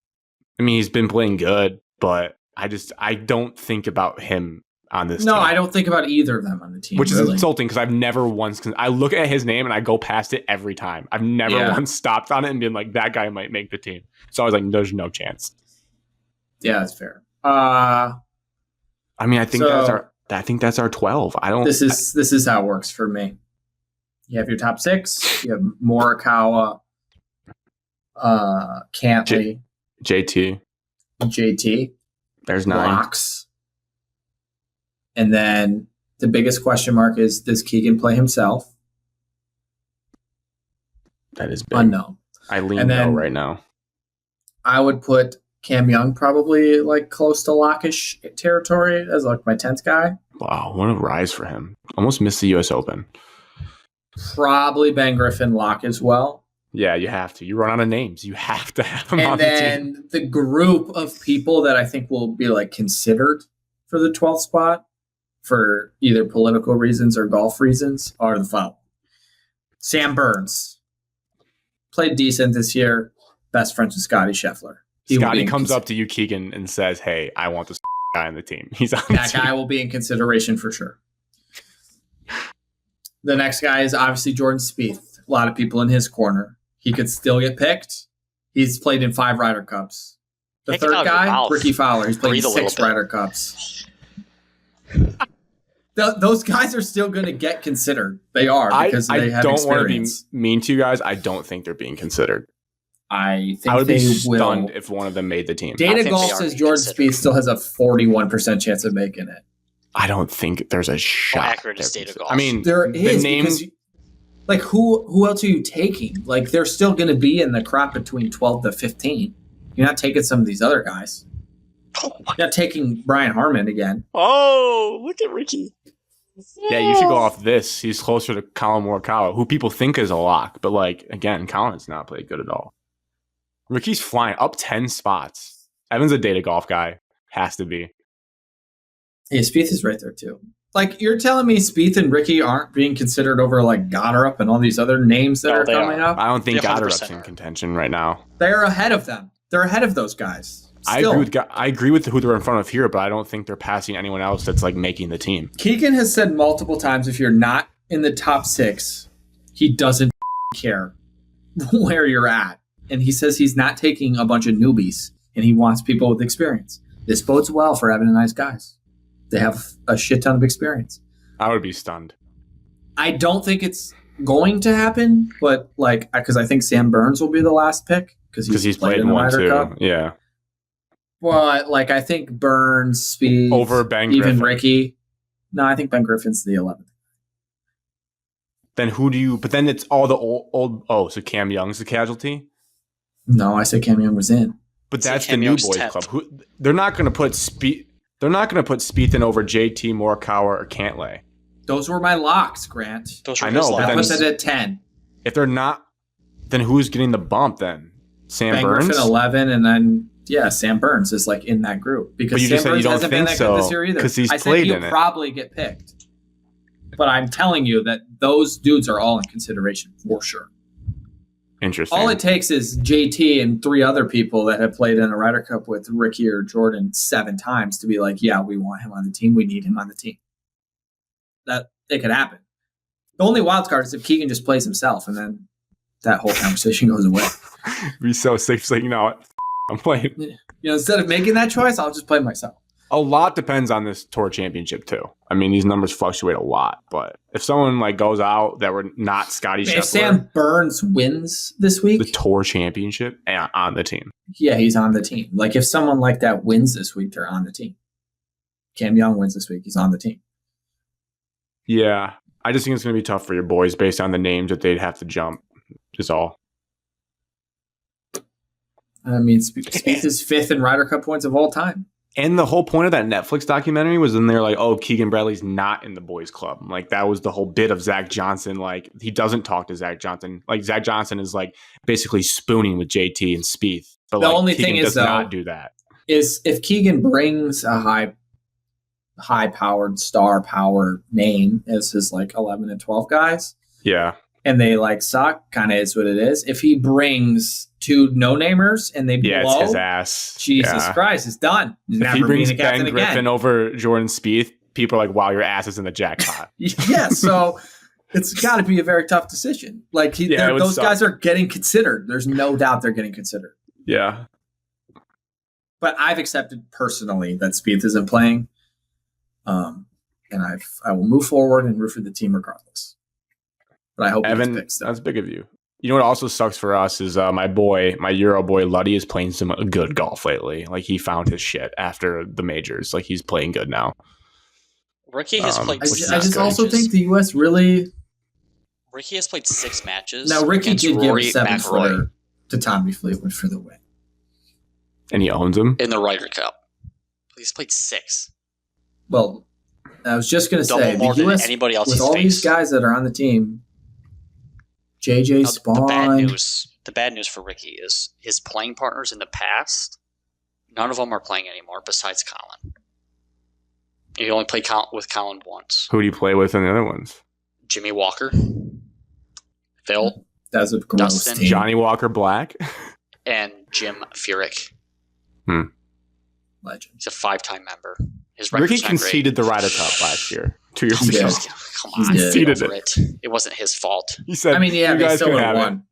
[SPEAKER 2] I mean, he's been playing good, but I don't think about him on this team.
[SPEAKER 1] No, I don't think about either of them on the team.
[SPEAKER 2] Which is insulting because I've never once... I look at his name and I go past it every time. I've never once stopped on it and been like, that guy might make the team. So I was like, there's no chance.
[SPEAKER 1] Yeah, that's fair.
[SPEAKER 2] I mean, I think that's our 12.
[SPEAKER 1] This is how it works for me. You have your top 6. You have Morikawa, Cantlay, JT.
[SPEAKER 2] There's 9.
[SPEAKER 1] Locks. And then the biggest question mark is, does Keegan play himself?
[SPEAKER 2] That is big.
[SPEAKER 1] Unknown.
[SPEAKER 2] I lean no right now.
[SPEAKER 1] I would put Cam Young probably like close to lockish territory as like my 10th guy.
[SPEAKER 2] Wow, what a rise for him. Almost missed the US Open.
[SPEAKER 1] Probably Ben Griffin lock as well.
[SPEAKER 2] Yeah, you have to. You run out of names. You have to have him on the team.
[SPEAKER 1] And then the group of people that I think will be like considered for the 12th spot for either political reasons or golf reasons are the following. Sam Burns. Played decent this year. Best friends with Scotty Scheffler.
[SPEAKER 2] Scotty comes up to you, Keegan, and says, hey, I want this guy on the team. He's on the team.
[SPEAKER 1] That guy will be in consideration for sure. The next guy is obviously Jordan Spieth. A lot of people in his corner. He could still get picked. He's played in 5 Ryder Cups. The
[SPEAKER 3] Take it
[SPEAKER 1] third
[SPEAKER 3] out of your
[SPEAKER 1] guy,
[SPEAKER 3] mouth.
[SPEAKER 1] Ricky Fowler. He's played in
[SPEAKER 3] Breathe a little
[SPEAKER 1] 6
[SPEAKER 3] bit.
[SPEAKER 1] Ryder Cups. Those guys are still going to get considered. They are because they have
[SPEAKER 2] don't want to be
[SPEAKER 1] experience.
[SPEAKER 2] mean to you guys. I don't think they're being considered.
[SPEAKER 1] I think
[SPEAKER 2] I would
[SPEAKER 1] they
[SPEAKER 2] be
[SPEAKER 1] will.
[SPEAKER 2] stunned if one of them made the team.
[SPEAKER 1] Data
[SPEAKER 3] think
[SPEAKER 1] Golf
[SPEAKER 3] they are
[SPEAKER 1] says
[SPEAKER 3] being
[SPEAKER 1] Jordan
[SPEAKER 3] considered.
[SPEAKER 1] Spieth still has a 41% chance of making it.
[SPEAKER 2] I don't think there's a shot.
[SPEAKER 3] accurate is
[SPEAKER 2] they're
[SPEAKER 3] Data
[SPEAKER 2] considered.
[SPEAKER 3] Golf.
[SPEAKER 2] I mean,
[SPEAKER 1] There
[SPEAKER 2] the
[SPEAKER 1] is
[SPEAKER 2] name.
[SPEAKER 1] because, like, who else are you taking? Like, they're still going to be in the crop between 12 to 15. You're not taking some of these other guys. You're not taking Brian Harmon again.
[SPEAKER 3] Oh, look at Ricky.
[SPEAKER 2] Yeah, you should go off this. He's closer to Colin Morikawa, who people think is a lock, but like again, Colin's not played good at all. Ricky's flying up 10 spots. Evan's a Data Golf guy. Has to be.
[SPEAKER 1] Yeah, Spieth is right there, too. Like, you're telling me Spieth and Ricky aren't being considered over, like, Goddard and all these other names that
[SPEAKER 3] No,
[SPEAKER 1] are
[SPEAKER 3] they
[SPEAKER 1] coming
[SPEAKER 3] are.
[SPEAKER 1] up?
[SPEAKER 2] I don't think
[SPEAKER 3] They 100%
[SPEAKER 2] Goddard's in
[SPEAKER 3] are.
[SPEAKER 2] contention right now.
[SPEAKER 1] They're ahead of them. They're ahead of those guys.
[SPEAKER 2] I
[SPEAKER 1] Still.
[SPEAKER 2] agree with who they're in front of here, but I don't think they're passing anyone else that's like making the team.
[SPEAKER 1] Keegan has said multiple times if you're not in the top 6, he doesn't care where you're at. And he says he's not taking a bunch of newbies and he wants people with experience. This bodes well for Evan and I's guys. They have a shit ton of experience.
[SPEAKER 2] I would be stunned.
[SPEAKER 1] I don't think it's going to happen, but like, because I think Sam Burns will be the last pick because
[SPEAKER 2] He's played
[SPEAKER 1] in
[SPEAKER 2] in
[SPEAKER 1] the
[SPEAKER 2] one
[SPEAKER 1] Ryder
[SPEAKER 2] too.
[SPEAKER 1] Cup.
[SPEAKER 2] Yeah.
[SPEAKER 1] But like, I think Burns, Speed,
[SPEAKER 2] Over Ben
[SPEAKER 1] even
[SPEAKER 2] Griffin.
[SPEAKER 1] Ricky. No, I think Ben Griffin's the 11th.
[SPEAKER 2] Then who do you? But then it's all the old. Oh, so Cam Young's the casualty.
[SPEAKER 1] No, I said Cam Young was in.
[SPEAKER 2] But
[SPEAKER 3] So
[SPEAKER 2] that's the
[SPEAKER 3] Cam
[SPEAKER 2] new
[SPEAKER 3] Young's
[SPEAKER 2] boys
[SPEAKER 3] 10th.
[SPEAKER 2] club. They're not going to put Speed. They're not going to put Spieth in over JT Morikawa or Cantlay.
[SPEAKER 1] Those were my locks, Grant.
[SPEAKER 3] Those are
[SPEAKER 2] I know,
[SPEAKER 3] his
[SPEAKER 2] but
[SPEAKER 1] That
[SPEAKER 2] then-
[SPEAKER 3] locks.
[SPEAKER 1] puts it at 10.
[SPEAKER 2] If they're not, then who's getting the bump then? Sam
[SPEAKER 1] Ben
[SPEAKER 2] Burns.
[SPEAKER 1] Griffin 11, and then Sam Burns is like in that group because
[SPEAKER 2] But you
[SPEAKER 1] Sam
[SPEAKER 2] just said you
[SPEAKER 1] Burns
[SPEAKER 2] don't
[SPEAKER 1] hasn't been
[SPEAKER 2] think
[SPEAKER 1] that good
[SPEAKER 2] so,
[SPEAKER 1] this year either.
[SPEAKER 2] 'cause he's
[SPEAKER 1] I said
[SPEAKER 2] played
[SPEAKER 1] he'll
[SPEAKER 2] in it.
[SPEAKER 1] probably get picked, but I'm telling you that those dudes are all in consideration for sure.
[SPEAKER 2] Interesting.
[SPEAKER 1] All it takes is JT and 3 other people that have played in a Ryder Cup with Ricky or Jordan 7 times to be like, yeah, we want him on the team. We need him on the team. That it could happen. The only wild card is if Keegan just plays himself, and then that whole conversation goes away.
[SPEAKER 2] be so sick. It's like, you know what? I'm playing.
[SPEAKER 1] You know, instead of making that choice, I'll just play myself.
[SPEAKER 2] A lot depends on this tour championship too. I mean, these numbers fluctuate a lot, but if someone like goes out that were not Scotty
[SPEAKER 1] If
[SPEAKER 2] Scheffler,
[SPEAKER 1] Sam Burns wins this week,
[SPEAKER 2] the tour championship on the team.
[SPEAKER 1] yeah, he's on the team. Like if someone like that wins this week, they're on the team. Cam Young wins this week, he's on the team.
[SPEAKER 2] Yeah, I just think it's going to be tough for your boys based on the names that they'd have to jump. Is all.
[SPEAKER 1] I mean, Spieth is 5th in Ryder Cup points of all time.
[SPEAKER 2] And the whole point of that Netflix documentary was in there like, oh, Keegan Bradley's not in the boys club. Like that was the whole bit of Zach Johnson. Like he doesn't talk to Zach Johnson. Like Zach Johnson is like basically spooning with JT and Spieth. But
[SPEAKER 1] The
[SPEAKER 2] like,
[SPEAKER 1] only
[SPEAKER 2] Keegan
[SPEAKER 1] thing is,
[SPEAKER 2] does
[SPEAKER 1] though,
[SPEAKER 2] not do that.
[SPEAKER 1] Is if Keegan brings a high-powered star power name as his like 11 and 12 guys,
[SPEAKER 2] Yeah.
[SPEAKER 1] and they like suck, kind of is what it is. If he brings 2 no-namers and they
[SPEAKER 2] Yeah,
[SPEAKER 1] blow,
[SPEAKER 2] it's his ass.
[SPEAKER 1] Jesus
[SPEAKER 2] Yeah.
[SPEAKER 1] Christ, it's done. He's
[SPEAKER 2] If
[SPEAKER 1] never
[SPEAKER 2] he brings
[SPEAKER 1] being a captain
[SPEAKER 2] Ben Griffin
[SPEAKER 1] again.
[SPEAKER 2] over Jordan Spieth, people are like, wow, your ass is in the jackpot.
[SPEAKER 1] Yeah, so it's got to be a very tough decision. Like
[SPEAKER 2] Yeah, it would
[SPEAKER 1] those
[SPEAKER 2] suck.
[SPEAKER 1] guys are getting considered. There's no doubt they're getting considered.
[SPEAKER 2] Yeah.
[SPEAKER 1] But I've accepted personally that Spieth isn't playing, and I will move forward and root for the team regardless. But I hope he
[SPEAKER 2] Evan,
[SPEAKER 1] gets picked still.
[SPEAKER 2] that's big of you. You know what also sucks for us is my Euro boy Luddy is playing some good golf lately. Like he found his shit after the majors. Like he's playing good now.
[SPEAKER 3] Ricky has played.
[SPEAKER 1] I
[SPEAKER 2] which is
[SPEAKER 1] just,
[SPEAKER 2] not
[SPEAKER 1] I just
[SPEAKER 2] good.
[SPEAKER 1] also think the U.S. really.
[SPEAKER 3] Ricky has played 6 matches.
[SPEAKER 1] Now Ricky
[SPEAKER 3] against
[SPEAKER 1] did give
[SPEAKER 3] Rory
[SPEAKER 1] a 7-footer
[SPEAKER 3] McIlroy
[SPEAKER 1] to Tommy Fleetwood for the win.
[SPEAKER 2] And he owns him.
[SPEAKER 3] in the Ryder Cup. He's played 6.
[SPEAKER 1] Well, I was just going to
[SPEAKER 3] Double
[SPEAKER 1] say
[SPEAKER 3] more
[SPEAKER 1] the
[SPEAKER 3] than
[SPEAKER 1] U.S.
[SPEAKER 3] anybody else
[SPEAKER 1] with
[SPEAKER 3] he's
[SPEAKER 1] all these
[SPEAKER 3] faced.
[SPEAKER 1] guys that are on the team, JJ
[SPEAKER 3] Now,
[SPEAKER 1] Spawn.
[SPEAKER 3] the bad news for Ricky is his playing partners in the past. None of them are playing anymore besides Colin. He only played with Colin once.
[SPEAKER 2] Who do you play with in the other ones?
[SPEAKER 3] Jimmy Walker, Phil,
[SPEAKER 1] That's a gross
[SPEAKER 3] Dustin,
[SPEAKER 1] team.
[SPEAKER 2] Johnny Walker Black.
[SPEAKER 3] and Jim Furyk.
[SPEAKER 1] Legend.
[SPEAKER 3] He's a 5-time member. His
[SPEAKER 2] Ricky
[SPEAKER 3] record's not great.
[SPEAKER 2] conceded the Ryder Cup last year. 2 years
[SPEAKER 1] He
[SPEAKER 2] ago.
[SPEAKER 1] did.
[SPEAKER 3] Come
[SPEAKER 1] He
[SPEAKER 3] on,
[SPEAKER 1] did.
[SPEAKER 3] get over it. It wasn't his fault.
[SPEAKER 2] He said,
[SPEAKER 1] I mean, yeah,
[SPEAKER 2] you
[SPEAKER 1] they
[SPEAKER 2] guys
[SPEAKER 1] still
[SPEAKER 2] can
[SPEAKER 1] would have
[SPEAKER 2] have
[SPEAKER 1] won.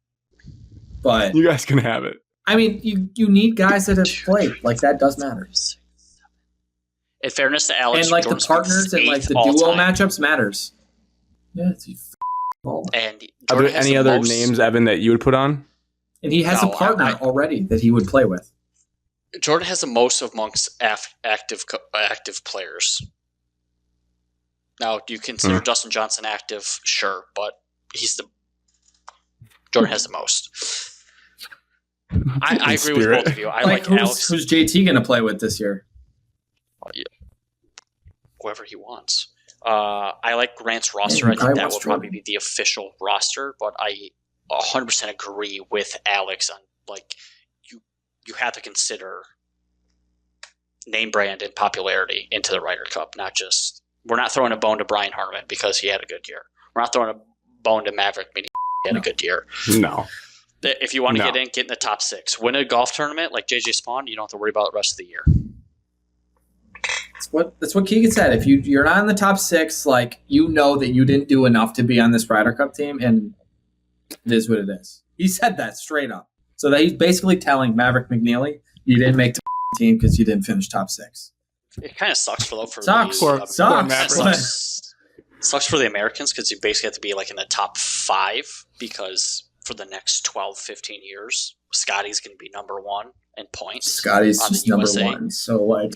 [SPEAKER 1] But
[SPEAKER 2] it. You guys can have it.
[SPEAKER 1] I mean, you need guys that have played. Like, that does matter.
[SPEAKER 3] In fairness to Alex,
[SPEAKER 1] And like
[SPEAKER 3] Jordan's
[SPEAKER 1] the partners and like the duo matchups matters. Yeah, it's
[SPEAKER 3] And
[SPEAKER 2] Are
[SPEAKER 3] Jordan
[SPEAKER 2] there
[SPEAKER 3] has
[SPEAKER 2] any
[SPEAKER 3] the
[SPEAKER 2] other
[SPEAKER 3] most-
[SPEAKER 2] names, Evan, that you would put on?
[SPEAKER 1] And he has
[SPEAKER 3] No,
[SPEAKER 1] a partner already that he would play with.
[SPEAKER 3] Jordan has the most amongst active players. Now, do you consider Justin Johnson active? Sure, but Jordan has the most. I agree with both of you. I like Alex.
[SPEAKER 1] Who's JT going to play with this year?
[SPEAKER 3] Whoever he wants. I like Grant's roster. I think that will probably be the official roster, but I 100% agree with Alex on like you have to consider name brand and popularity into the Ryder Cup, not just we're not throwing a bone to Brian Harman because he had a good year. We're not throwing a bone to Maverick because he had a good year.
[SPEAKER 2] No.
[SPEAKER 3] If you want to get in the top 6. Win a golf tournament like JJ Spawn, you don't have to worry about the rest of the year.
[SPEAKER 1] That's what Keegan said. If you're not in the top 6, like you know that you didn't do enough to be on this Ryder Cup team, and it is what it is. He said that straight up. So that he's basically telling Maverick McNeely, you didn't make the team because you didn't finish top 6.
[SPEAKER 3] It kind of sucks for
[SPEAKER 1] sucks for
[SPEAKER 3] the Americans because you basically have to be like in the top 5 because for the next 12, 15 years, Scotty's going to be number 1 in points.
[SPEAKER 1] Scotty's just number 1. So like,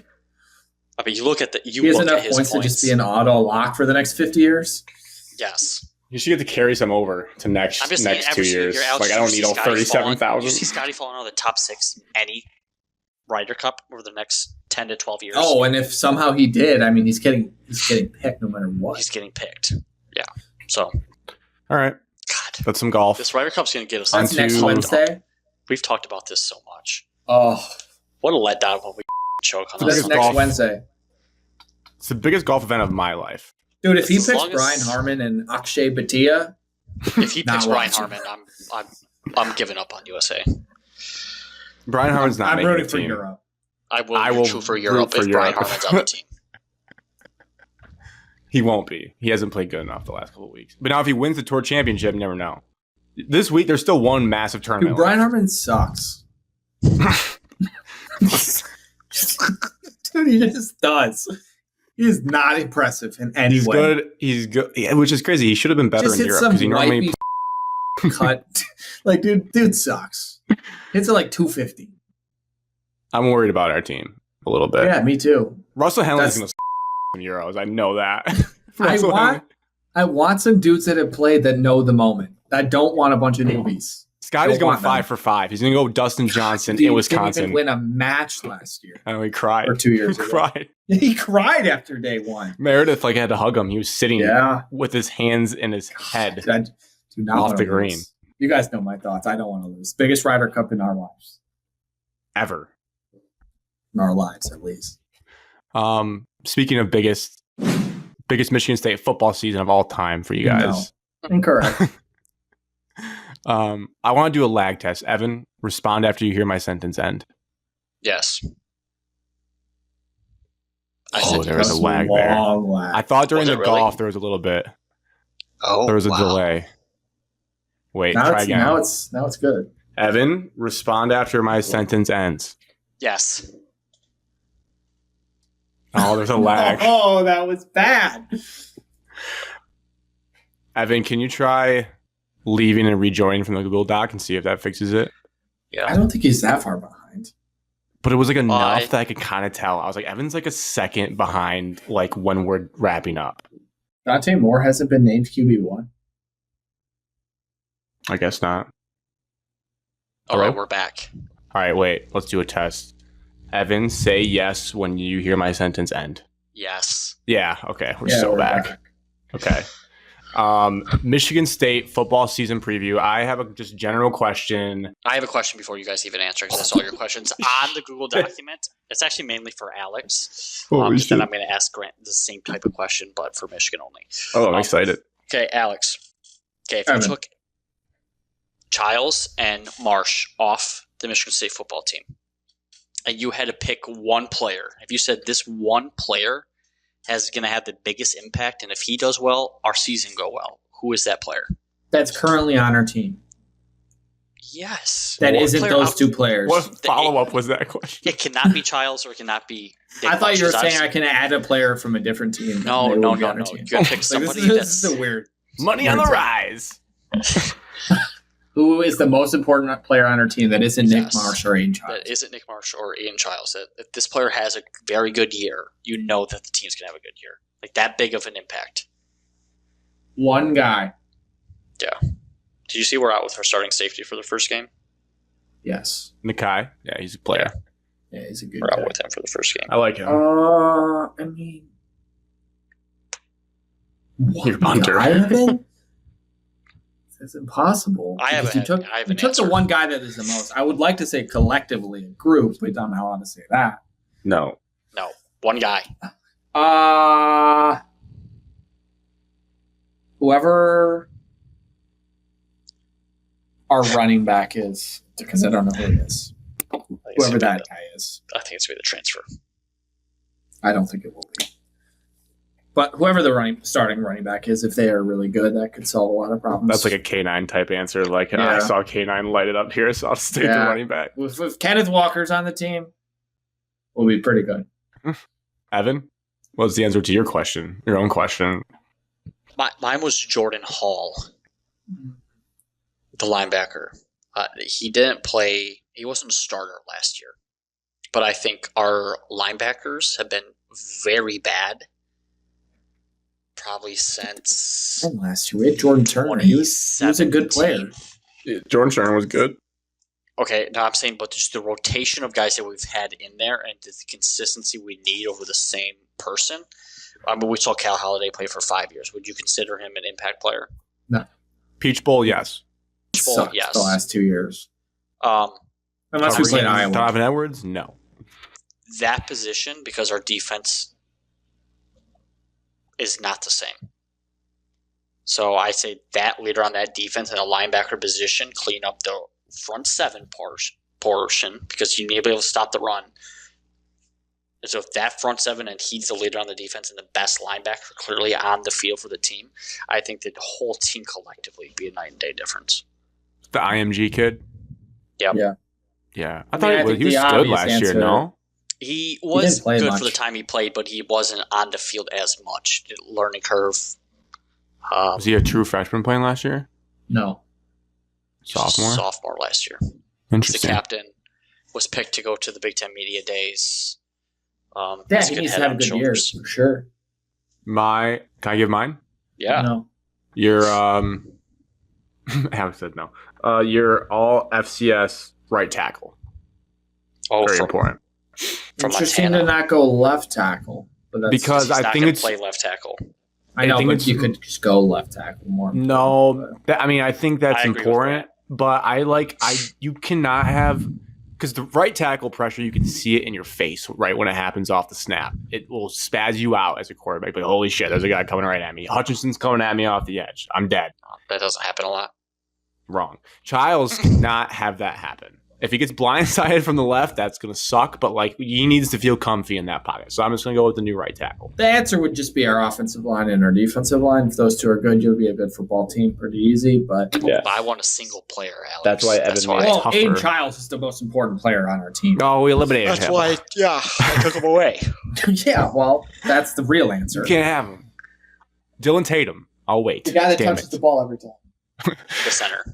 [SPEAKER 3] I mean, you look at
[SPEAKER 1] he has enough points to just be an auto lock for the next 50 years.
[SPEAKER 3] Yes.
[SPEAKER 2] You should get to carry some over to next 2 years. Like, I don't need all 37,000.
[SPEAKER 3] You see Scotty falling out of the top 6 in any Ryder Cup over the next 10 to 12 years.
[SPEAKER 1] Oh, and if somehow he did, I mean, he's getting picked no matter what.
[SPEAKER 3] He's getting picked. Yeah. So.
[SPEAKER 2] All right.
[SPEAKER 3] God.
[SPEAKER 2] That's some golf.
[SPEAKER 3] This Ryder Cup's going to get us.
[SPEAKER 1] That's next Wednesday.
[SPEAKER 3] We've talked about this so much.
[SPEAKER 1] Oh.
[SPEAKER 3] What a letdown when we choke on
[SPEAKER 1] this. Next Wednesday.
[SPEAKER 2] It's the biggest golf event of my life.
[SPEAKER 1] Dude, if he picks Brian Harman and Akshay Bhatia.
[SPEAKER 3] If he picks Brian Harman, I'm giving up on USA.
[SPEAKER 2] Brian Harman's not making the team.
[SPEAKER 1] I'm rooting for Europe.
[SPEAKER 3] I will root for Europe if Brian Harman's on the team.
[SPEAKER 2] He won't be. He hasn't played good enough the last couple of weeks. But now if he wins the Tour Championship, you never know. This week, there's still one massive tournament.
[SPEAKER 1] Dude, Brian Harman sucks. Dude, he just does. He is not impressive in any way.
[SPEAKER 2] He's good. Yeah, which is crazy. He should have been better
[SPEAKER 1] just
[SPEAKER 2] in Europe because he normally
[SPEAKER 1] cut. Like, dude sucks. Hits at like 250.
[SPEAKER 2] I'm worried about our team a little bit.
[SPEAKER 1] Yeah, me too.
[SPEAKER 2] Russell Henley's going to Euros. I know that.
[SPEAKER 1] I want some dudes that have played that know the moment. I don't want a bunch of newbies.
[SPEAKER 2] Scotty's going 5 for 5. He's going to go Dustin Johnson in Wisconsin.
[SPEAKER 1] He didn't even win a match last year.
[SPEAKER 2] I know, he cried.
[SPEAKER 1] Or 2 years
[SPEAKER 2] ago.
[SPEAKER 1] Cried. He cried after day 1.
[SPEAKER 2] Meredith had to hug him. He was sitting with his hands in his head off the green.
[SPEAKER 1] You guys know my thoughts. I don't want to lose. Biggest Ryder Cup in our lives.
[SPEAKER 2] Ever.
[SPEAKER 1] In our lives, at least.
[SPEAKER 2] Speaking of biggest Michigan State football season of all time for you guys.
[SPEAKER 1] No. Incorrect.
[SPEAKER 2] I want to do a lag test. Evan, respond after you hear my sentence end.
[SPEAKER 3] Yes.
[SPEAKER 2] There was a lag there.
[SPEAKER 1] Lag.
[SPEAKER 2] I thought during the golf there was a little bit.
[SPEAKER 3] Oh,
[SPEAKER 2] there was a delay. Wait, try again.
[SPEAKER 1] Now it's good.
[SPEAKER 2] Evan, respond after my sentence ends.
[SPEAKER 3] Yes.
[SPEAKER 2] Oh, there's a lag.
[SPEAKER 1] Oh, that was bad.
[SPEAKER 2] Evan, can you try leaving and rejoining from the Google Doc and see if that fixes it?
[SPEAKER 3] Yeah.
[SPEAKER 1] I don't think he's that far behind.
[SPEAKER 2] But it was like enough that I could kind of tell. I was like, Evan's like a second behind like when we're wrapping up.
[SPEAKER 1] Dante Moore hasn't been named QB1.
[SPEAKER 2] I guess not.
[SPEAKER 3] All right, we're back.
[SPEAKER 2] All right, wait. Let's do a test. Evan, say yes when you hear my sentence end.
[SPEAKER 3] Yes.
[SPEAKER 2] Yeah, okay. We're back. Okay. Michigan State football season preview. I have a just general question.
[SPEAKER 3] I have a question before you guys even answer because I saw your questions on the Google document. It's actually mainly for Alex. Then I'm going to ask Grant the same type of question, but for Michigan only.
[SPEAKER 2] Oh, I'm excited.
[SPEAKER 3] Okay, Alex. Okay, if you took Childs and Marsh off the Michigan State football team, and you had to pick one player, if you said this one player is going to have the biggest impact, and if he does well, our season go well? Who is that player?
[SPEAKER 1] That's currently on our team.
[SPEAKER 3] Yes.
[SPEAKER 1] That isn't those two players.
[SPEAKER 2] What follow-up was that question?
[SPEAKER 3] It cannot be Childs or it cannot be Nick
[SPEAKER 1] I thought you were
[SPEAKER 3] Marsh,
[SPEAKER 1] saying I can add a player from a different team.
[SPEAKER 3] No. You got to pick somebody
[SPEAKER 1] this is a weird.
[SPEAKER 2] Money on the rise.
[SPEAKER 1] Who is the most important player on our team that isn't Nick Marsh or Ian Childs?
[SPEAKER 3] That isn't Nick Marsh or Ian Childs. If this player has a very good year, you know that the team's going to have a good year. Like that big of an impact.
[SPEAKER 1] One guy.
[SPEAKER 3] Yeah. Did you see we're out with our starting safety for the first game?
[SPEAKER 1] Yes.
[SPEAKER 2] Nakai. Yeah, he's a player.
[SPEAKER 1] Yeah, he's a good
[SPEAKER 3] We're
[SPEAKER 1] guy.
[SPEAKER 3] out with him for the first game.
[SPEAKER 2] I like him.
[SPEAKER 1] I mean...
[SPEAKER 2] Your punter.
[SPEAKER 1] It's impossible.
[SPEAKER 3] I have
[SPEAKER 1] you took the one guy that is the most. I would like to say collectively a group, but I don't know how to say that.
[SPEAKER 2] No.
[SPEAKER 3] One guy.
[SPEAKER 1] Whoever our running back is, because I don't know who it is. Whoever that guy is.
[SPEAKER 3] I think it's going to be the transfer.
[SPEAKER 1] I don't think it will be. But whoever the starting running back is, if they are really good, that could solve a lot of problems.
[SPEAKER 2] That's like a K9 type answer. Like, I saw K9 light it up here, so I'll stay the running back.
[SPEAKER 1] If Kenneth Walker's on the team, we'll be pretty good.
[SPEAKER 2] Evan, what's the answer to your question? Your own question.
[SPEAKER 3] Mine was Jordan Hall, the linebacker. He didn't play. He wasn't a starter last year. But I think our linebackers have been very bad. Probably since
[SPEAKER 1] last year we had Jordan Turner. He was a good player.
[SPEAKER 2] Yeah, Jordan Turner was good.
[SPEAKER 3] Okay, no, I'm saying, but just the rotation of guys that we've had in there and the consistency we need over the same person. I mean, we saw Cal Holiday play for 5 years. Would you consider him an impact player?
[SPEAKER 1] No.
[SPEAKER 2] Peach Bowl, yes.
[SPEAKER 3] Peach Bowl, yes.
[SPEAKER 1] The last 2 years.
[SPEAKER 2] Unless we played Iowa. Donovan Edwards, no.
[SPEAKER 3] That position, because our defense is not the same. So I say that leader on that defense and a linebacker position clean up the front seven portion because you need to be able to stop the run. And so if that front seven and he's the leader on the defense and the best linebacker clearly on the field for the team, I think that the whole team collectively would be a night and day difference.
[SPEAKER 2] The IMG kid?
[SPEAKER 3] Yep.
[SPEAKER 2] Yeah. I thought he was good last year, no?
[SPEAKER 3] He was good
[SPEAKER 1] much
[SPEAKER 3] for the time he played, but he wasn't on the field as much. Learning curve.
[SPEAKER 2] Was he a true freshman playing last year?
[SPEAKER 1] No.
[SPEAKER 3] Sophomore last year.
[SPEAKER 2] Interesting.
[SPEAKER 3] The captain was picked to go to the Big Ten Media Days.
[SPEAKER 1] He needs to have a good year, for sure.
[SPEAKER 2] Can I give mine?
[SPEAKER 3] Yeah.
[SPEAKER 1] No.
[SPEAKER 2] You're, Alex said no. You're all FCS right tackle.
[SPEAKER 3] Oh,
[SPEAKER 2] very important.
[SPEAKER 1] Interesting to not go left tackle. But
[SPEAKER 2] because I think it's
[SPEAKER 3] play left tackle.
[SPEAKER 1] I know, but you could just go left tackle more.
[SPEAKER 2] No, I think that's important. But you cannot have, because the right tackle pressure, you can see it in your face right when it happens off the snap. It will spaz you out as a quarterback. But holy shit, there's a guy coming right at me. Hutchinson's coming at me off the edge. I'm dead.
[SPEAKER 3] That doesn't happen a lot.
[SPEAKER 2] Wrong. Childs cannot have that happen. If he gets blindsided from the left, that's going to suck. But he needs to feel comfy in that pocket. So I'm just going to go with the new right tackle.
[SPEAKER 1] The answer would just be our offensive line and our defensive line. If those two are good, you'll be a good football team pretty easy. But
[SPEAKER 3] I want a single player, Alex.
[SPEAKER 2] That's why Evan made it tougher.
[SPEAKER 1] Aiden Childs is the most important player on our team.
[SPEAKER 2] Oh, we eliminated him.
[SPEAKER 3] That's why, I took him away.
[SPEAKER 1] Yeah, well, that's the real answer.
[SPEAKER 2] You can't have him. Dylan Tatum. I'll wait.
[SPEAKER 1] The guy that touches the ball every time.
[SPEAKER 3] The center.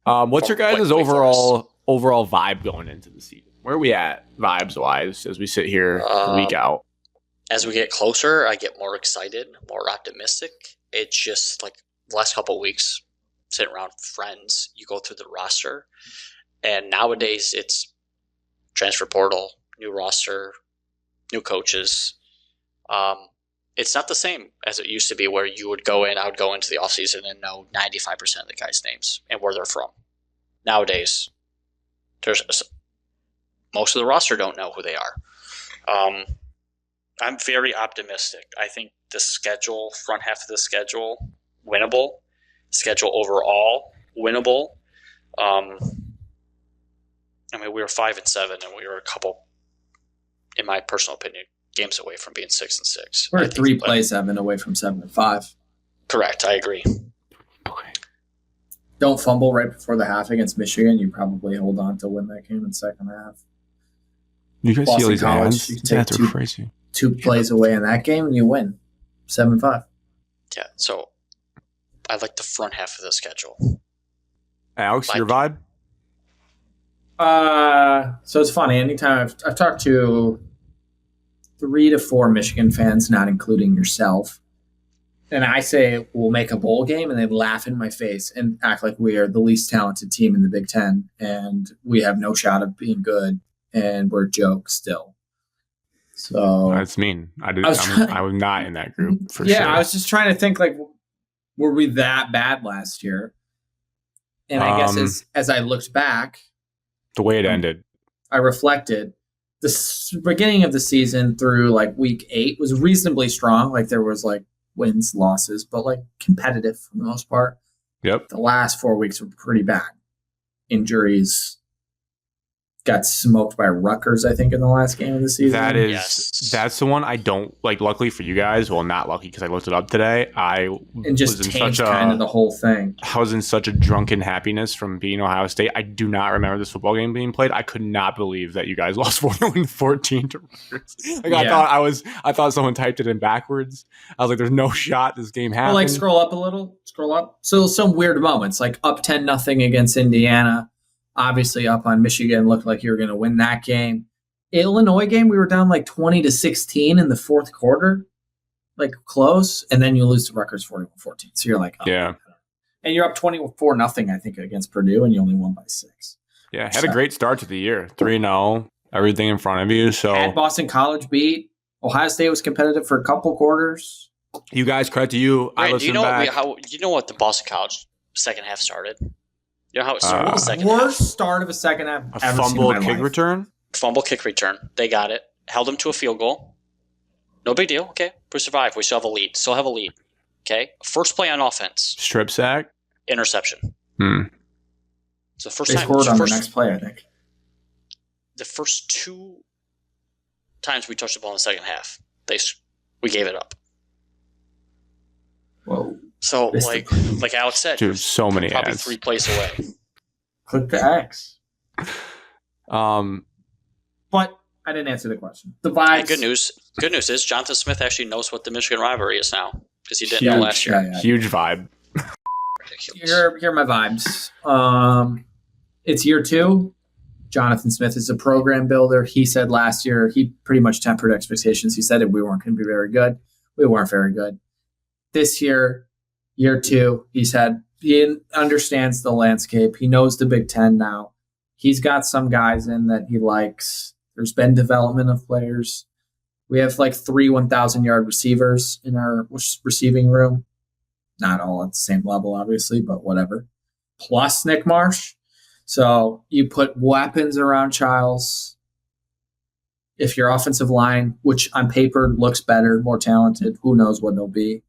[SPEAKER 2] What's your guys' overall vibe going into the season? Where are we at vibes-wise as we sit here a week out?
[SPEAKER 3] As we get closer, I get more excited, more optimistic. It's just like the last couple of weeks, sitting around with friends, you go through the roster, and nowadays it's transfer portal, new roster, new coaches. It's not the same as it used to be where you would go in, I would go into the offseason and know 95% of the guys' names and where they're from. Nowadays, most of the roster don't know who they are. I'm very optimistic. I think the schedule, front half of the schedule, winnable. Schedule overall, winnable. We were 5-7, and we were a couple, in my personal opinion, games away from being 6-6.
[SPEAKER 1] We're 3 plays 7 away from 7-5.
[SPEAKER 3] Correct. I agree.
[SPEAKER 1] Don't fumble right before the half against Michigan. You probably hold on to win that game in the second half.
[SPEAKER 2] You guys see all these
[SPEAKER 1] College, you take two plays away in that game and you win 7-5.
[SPEAKER 3] Yeah, so I like the front half of the schedule.
[SPEAKER 2] Alex, your vibe?
[SPEAKER 1] So it's funny. Anytime I've talked to 3 to 4 Michigan fans, not including yourself, and I say we'll make a bowl game, and they laugh in my face and act like we are the least talented team in the Big Ten, and we have no shot of being good, and we're a joke still. So
[SPEAKER 2] that's mean. I was not in that group for sure.
[SPEAKER 1] Yeah, I was just trying to think, like, were we that bad last year? And I guess as I looked back,
[SPEAKER 2] the way it ended,
[SPEAKER 1] I reflected. The beginning of the season through like week 8 was reasonably strong. Like there was like wins, losses, but like competitive for the most part.
[SPEAKER 2] Yep.
[SPEAKER 1] The last 4 weeks were pretty bad. Injuries. Got smoked by Rutgers, I think, in the last game of the season.
[SPEAKER 2] That's the one I don't like. Luckily for you guys, well, not lucky because I looked it up today.
[SPEAKER 1] And just was in such kind of the whole thing.
[SPEAKER 2] I was in such a drunken happiness from beating Ohio State. I do not remember this football game being played. I could not believe that you guys lost 14 to Rutgers. I thought someone typed it in backwards. I was like, "There's no shot this game happened."
[SPEAKER 1] Well, like scroll up a little. Scroll up. So some weird moments, like up 10-0 against Indiana. Obviously up on Michigan, looked like you were going to win that game. Illinois game, we were down like 20-16 in the fourth quarter, like close, and then you lose to Rutgers 41-14. So you're like, oh,
[SPEAKER 2] yeah.
[SPEAKER 1] And you're up 24-0, I think, against Purdue, and you only won by 6.
[SPEAKER 2] Yeah, had a great start to the year, 3-0, everything in front of you. So
[SPEAKER 1] had Boston College beat. Ohio State was competitive for a couple quarters.
[SPEAKER 2] You guys, credit to you.
[SPEAKER 3] Right, I listened back. You know what the Boston College second half started? You know how it started the second
[SPEAKER 1] worst
[SPEAKER 3] half?
[SPEAKER 1] Start of a second half
[SPEAKER 2] a ever fumble seen in my kick life. Return?
[SPEAKER 3] Fumble kick return. They got it. Held them to a field goal. No big deal. Okay. We survived. We still have a lead. Okay. First play on offense.
[SPEAKER 2] Strip sack.
[SPEAKER 3] Interception. It's the first
[SPEAKER 1] they
[SPEAKER 3] time.
[SPEAKER 1] Scored on the next play, I think.
[SPEAKER 3] The first 2 times we touched the ball in the second half, we gave it up.
[SPEAKER 1] Whoa.
[SPEAKER 3] So, like Alex said,
[SPEAKER 2] dude, so many
[SPEAKER 3] probably
[SPEAKER 2] ads.
[SPEAKER 3] 3 plays away.
[SPEAKER 1] Click the X.
[SPEAKER 2] But
[SPEAKER 1] I didn't answer the question. The vibes.
[SPEAKER 3] And good news is Jonathan Smith actually knows what the Michigan rivalry is now because he didn't know last year.
[SPEAKER 2] Yeah. Huge vibe.
[SPEAKER 1] Here are my vibes. It's year 2. Jonathan Smith is a program builder. He said last year he pretty much tempered expectations. He said we weren't going to be very good. We weren't very good. This year 2, he understands the landscape. He knows the Big Ten now. He's got some guys in that he likes. There's been development of players. We have like 3 1,000-yard receivers in our receiving room. Not all at the same level, obviously, but whatever. Plus Nick Marsh. So you put weapons around Childs. If your offensive line, which on paper looks better, more talented, who knows what they'll be.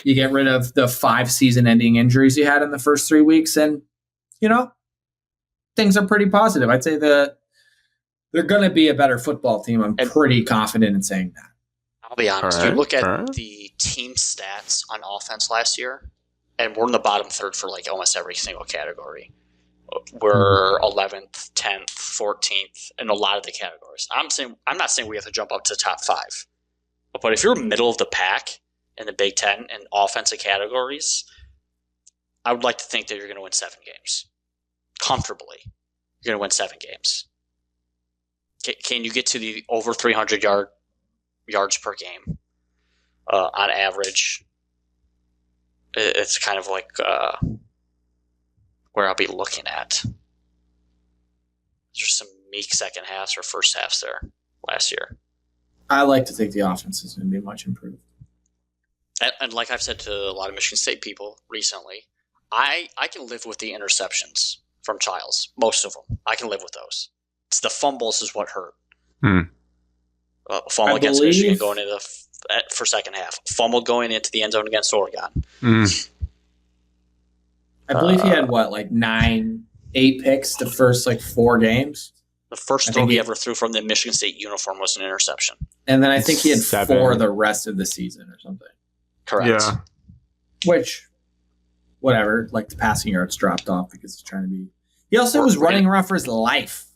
[SPEAKER 1] You get rid of the 5 season-ending injuries you had in the first 3 weeks, and, things are pretty positive. I'd say that they're going to be a better football team. I'm pretty confident in saying that.
[SPEAKER 3] I'll be honest. You look at the team stats on offense last year, and we're in the bottom third for like almost every single category. We're 11th, 10th, 14th in a lot of the categories. I'm not saying we have to jump up to the top 5, but if you're middle of the pack in the Big Ten and offensive categories, I would like to think that you're going to win 7 games. Comfortably. You're going to win 7 games. Can you get to the over 300 yards per game on average? It's kind of like where I'll be looking at. There's some meek second halves or first halves there last year.
[SPEAKER 1] I like to think the offense is going to be much improved.
[SPEAKER 3] And like I've said to a lot of Michigan State people recently, I can live with the interceptions from Childs. Most of them. I can live with those. It's the fumbles is what hurt. Fumble against Michigan going into for second half. Fumble going into the end zone against Oregon.
[SPEAKER 1] I believe he had 8 picks the first 4 games.
[SPEAKER 3] The first throw he ever threw from the Michigan State uniform was an interception.
[SPEAKER 1] And then I think he had 4 the rest of the season or something.
[SPEAKER 3] Correct.
[SPEAKER 2] Yeah.
[SPEAKER 1] Which, whatever, like the passing yards dropped off because he's trying to be. He also was running around for his life.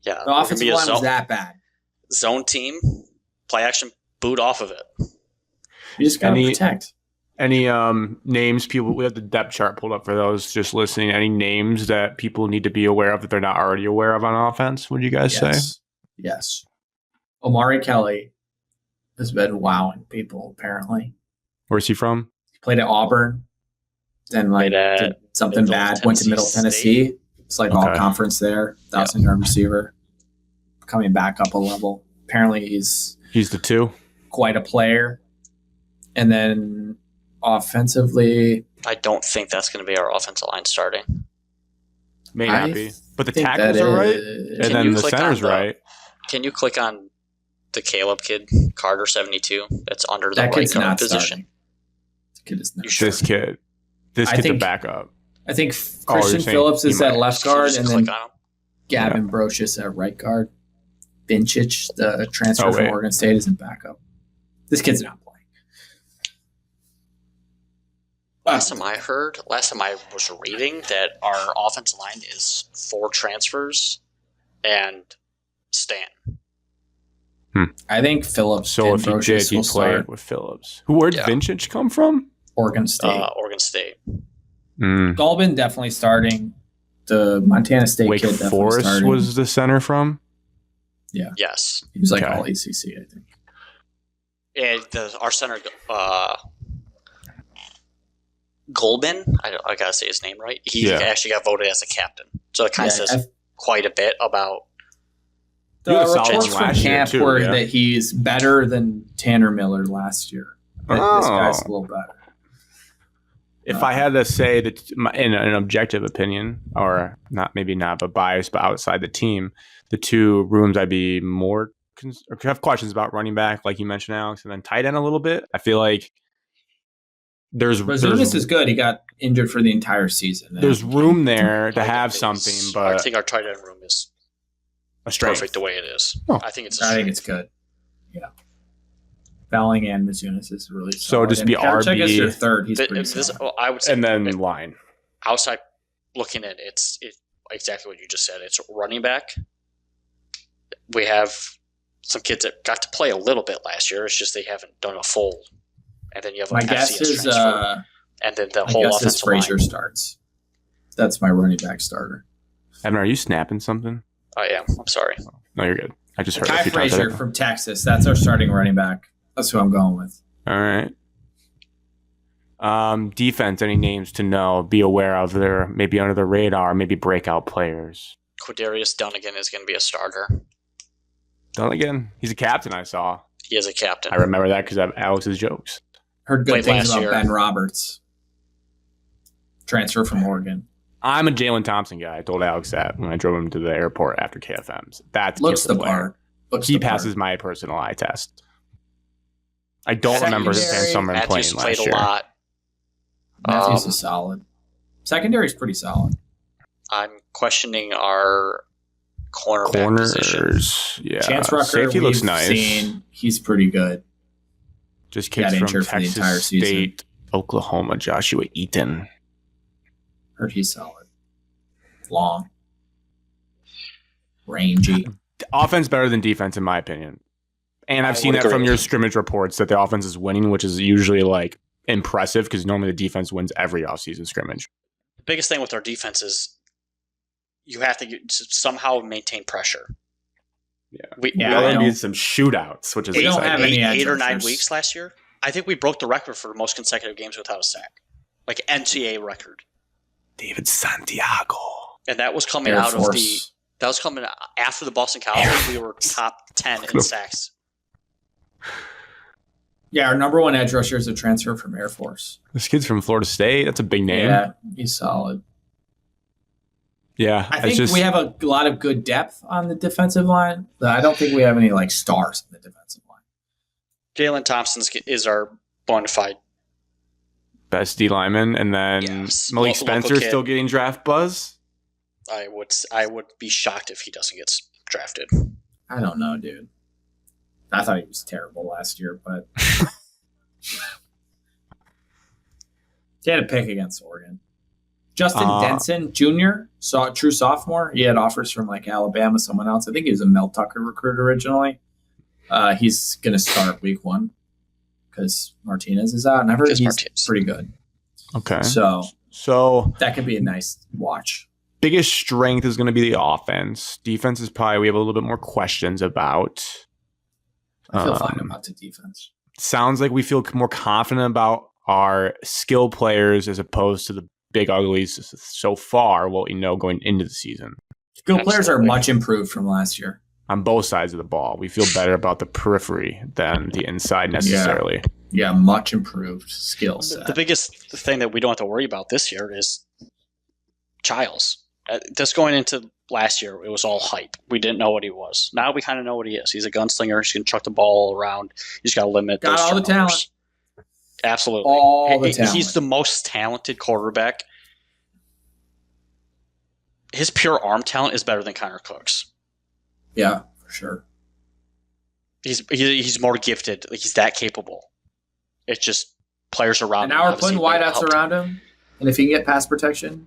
[SPEAKER 3] Yeah.
[SPEAKER 1] The offensive line was that bad.
[SPEAKER 3] Zone team, play action, boot off of it.
[SPEAKER 1] You just got to protect.
[SPEAKER 2] Any names people, we have the depth chart pulled up for those just listening. Any names that people need to be aware of that they're not already aware of on offense, would you guys say?
[SPEAKER 1] Yes. Omari Kelly has been wowing people, apparently.
[SPEAKER 2] Where's he from?
[SPEAKER 1] He played at Auburn, then did something bad, went to Middle Tennessee. It's like all conference there, 1,000-yard receiver. Coming back up a level. Apparently he's
[SPEAKER 2] the 2.
[SPEAKER 1] Quite a player. And then offensively,
[SPEAKER 3] I don't think that's going to be our offensive line starting.
[SPEAKER 2] May not be. But the tackles are right. And then the center's right.
[SPEAKER 3] Can you click on the Caleb kid, Carter 72? That's under the right guard position.
[SPEAKER 1] This kid is not.
[SPEAKER 2] This kid's a backup.
[SPEAKER 1] I think Christian Phillips is at left guard, and then Gavin
[SPEAKER 2] Yeah.
[SPEAKER 1] Brocious at right guard. Binchich, the transfer from Oregon State, is in backup. This kid's not playing.
[SPEAKER 3] Last time I was reading that our offensive line is 4 transfers and Stanton.
[SPEAKER 1] I think Phillips.
[SPEAKER 2] So if he did, he played with Phillips. Where'd Vintage come from?
[SPEAKER 1] Oregon State.
[SPEAKER 3] Oregon State.
[SPEAKER 1] Galvin definitely starting. The Montana State
[SPEAKER 2] Wake
[SPEAKER 1] kid definitely
[SPEAKER 2] Forest
[SPEAKER 1] starting.
[SPEAKER 2] was the center from.
[SPEAKER 3] Yeah. Yes.
[SPEAKER 1] He was all ACC, I think.
[SPEAKER 3] And our center, Goldman, I gotta say his name right. He actually got voted as a captain, so it kind of says quite a bit about.
[SPEAKER 1] The reports from camp were that he's better than Tanner Miller last year. This guy's a little better.
[SPEAKER 2] If I had to say that in an objective opinion, or maybe not, but biased, but outside the team, the 2 rooms I'd be more have questions about running back, like you mentioned, Alex, and then tight end a little bit. I feel like
[SPEAKER 1] Razunas is good. He got injured for the entire season.
[SPEAKER 2] There's room there to have something, but
[SPEAKER 3] I think our tight end room is perfect the way it is. I think it's
[SPEAKER 1] good. Yeah. Belling and Mizunas is really solid.
[SPEAKER 2] So just be RB.
[SPEAKER 1] Is your third. He's pretty solid.
[SPEAKER 3] I would say,
[SPEAKER 2] and then line.
[SPEAKER 3] Outside looking at it, it's exactly what you just said. It's running back. We have some kids that got to play a little bit last year. It's just they haven't done a full. And then you have
[SPEAKER 1] my guess is,
[SPEAKER 3] transfer. And then the whole offensive line.
[SPEAKER 1] Frazier starts. That's my running back starter.
[SPEAKER 2] Evan, are you snapping something?
[SPEAKER 3] I am. I'm sorry.
[SPEAKER 2] No, you're good. I just heard
[SPEAKER 1] Kai Frazier from Texas. That's our starting running back. That's who I'm going with.
[SPEAKER 2] All right. Defense, any names to know, be aware of? They're maybe under the radar, maybe breakout players.
[SPEAKER 3] Quadarius Dunnigan is going to be a starter.
[SPEAKER 2] Dunnigan? He's a captain, I saw.
[SPEAKER 3] He is a captain.
[SPEAKER 2] I remember that because of Alex's jokes.
[SPEAKER 1] Heard good things about Ben Roberts. Transfer from Oregon.
[SPEAKER 2] I'm a Jalen Thompson guy. I told Alex that when I drove him to the airport after KFM's. That
[SPEAKER 1] looks the part.
[SPEAKER 2] He passes my personal eye test. I don't remember Van Summer playing last year.
[SPEAKER 3] A lot.
[SPEAKER 1] Matthews is solid. Secondary is pretty solid.
[SPEAKER 3] I'm questioning our cornerback position.
[SPEAKER 2] Yeah.
[SPEAKER 1] Chance Rucker,
[SPEAKER 2] safety looks nice.
[SPEAKER 1] He's pretty good.
[SPEAKER 2] Just kids from Texas State, Oklahoma, Joshua Eaton.
[SPEAKER 1] Heard he's solid. Long. Rangy.
[SPEAKER 2] Offense better than defense, in my opinion. And I've seen that from your scrimmage reports that the offense is winning, which is usually like impressive because normally the defense wins every offseason scrimmage.
[SPEAKER 3] The biggest thing with our defense is you have to somehow maintain pressure.
[SPEAKER 2] Yeah, we need some shootouts, which is
[SPEAKER 3] we don't have any 8 or 9 weeks last year. I think we broke the record for most consecutive games without a sack, like NCAA record.
[SPEAKER 2] David Santiago,
[SPEAKER 3] and that was coming out of the. That was coming after the Boston College. We were top 10 in sacks.
[SPEAKER 1] Yeah, our number 1 edge rusher is a transfer from Air Force.
[SPEAKER 2] This kid's from Florida State. That's a big name.
[SPEAKER 1] Yeah, he's solid.
[SPEAKER 2] Yeah,
[SPEAKER 1] I think we have a lot of good depth on the defensive line. But I don't think we have any like stars in the defensive line.
[SPEAKER 3] Jalen Thompson is our bona fide
[SPEAKER 2] best D lineman, and then Malik Spencer still getting draft buzz.
[SPEAKER 3] I would be shocked if he doesn't get drafted.
[SPEAKER 1] I don't know, dude. I thought he was terrible last year, but he had a pick against Oregon. Justin Denson Jr., true sophomore. He had offers from like Alabama, someone else. I think he was a Mel Tucker recruit originally. He's going to start week 1 because Martinez is out, and I've heard he's pretty good.
[SPEAKER 2] Okay.
[SPEAKER 1] So that could be a nice watch.
[SPEAKER 2] Biggest strength is going to be the offense. Defense is probably we have a little bit more questions about.
[SPEAKER 1] I feel fine about the defense.
[SPEAKER 2] Sounds like we feel more confident about our skill players as opposed to the big uglies so far, what we know going into the season.
[SPEAKER 1] Skill players are much improved from last year.
[SPEAKER 2] On both sides of the ball. We feel better about the periphery than the inside necessarily.
[SPEAKER 1] Yeah, much improved skill set.
[SPEAKER 3] The biggest thing that we don't have to worry about this year is Childs. Just going into last year, it was all hype. We didn't know what he was. Now we kind of know what he is. He's a gunslinger. He's going to chuck the ball around. He's got to limit those
[SPEAKER 1] all
[SPEAKER 3] turnovers.
[SPEAKER 1] the talent.
[SPEAKER 3] Absolutely.
[SPEAKER 1] All the talent.
[SPEAKER 3] He's the most talented quarterback. His pure arm talent is better than Connor Cook's.
[SPEAKER 1] Yeah, for sure.
[SPEAKER 3] He's more gifted. He's that capable. It's just players around him.
[SPEAKER 1] And now we're putting wideouts around him. And if he can get pass protection,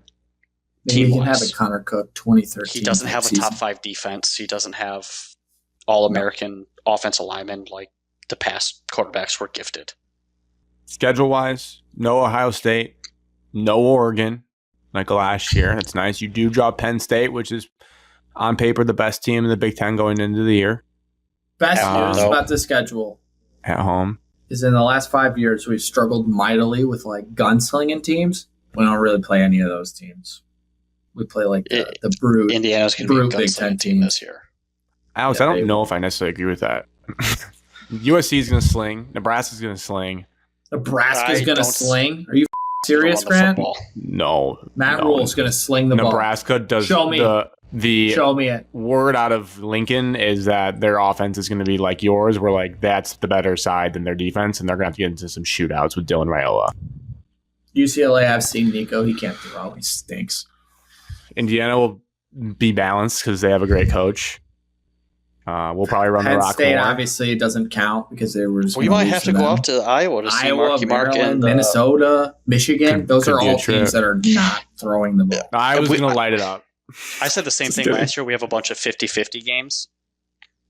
[SPEAKER 1] maybe he can have a Connor Cook 2013.
[SPEAKER 3] He doesn't have a top 5 defense. He doesn't have all-American offensive linemen like the past quarterbacks were gifted.
[SPEAKER 2] Schedule-wise, no Ohio State, no Oregon, like last year. That's nice. You do draw Penn State, which is on paper the best team in the Big Ten going into the year.
[SPEAKER 1] Best news about the schedule
[SPEAKER 2] at home
[SPEAKER 1] is in the last 5 years we've struggled mightily with like gunslinging teams. We don't really play any of those teams. We play like the brute.
[SPEAKER 3] Indiana's going to be a
[SPEAKER 1] Big Ten
[SPEAKER 3] team this year.
[SPEAKER 2] Alex, I don't know if I necessarily agree with that. USC is going to sling. Nebraska's going to sling.
[SPEAKER 1] Nebraska's going to sling? Are you serious, Grant?
[SPEAKER 2] No.
[SPEAKER 1] Matt Rule's going to sling the ball.
[SPEAKER 2] Nebraska does.
[SPEAKER 1] Show me. Show me it.
[SPEAKER 2] Word out of Lincoln is that their offense is going to be like yours, where like that's the better side than their defense, and they're going to have to get into some shootouts with Dylan Raiola.
[SPEAKER 1] UCLA, I've seen Nico. He can't throw. He stinks.
[SPEAKER 2] Indiana will be balanced because they have a great coach. We'll probably run the rock.
[SPEAKER 1] Penn State obviously doesn't count because they were.
[SPEAKER 3] We might have to go out to Iowa to see Marky Mark and
[SPEAKER 1] Minnesota, Michigan. Those are all teams that are not throwing the ball.
[SPEAKER 2] I was going to light it up.
[SPEAKER 3] I said the same thing last year. We have a bunch of 50-50 games.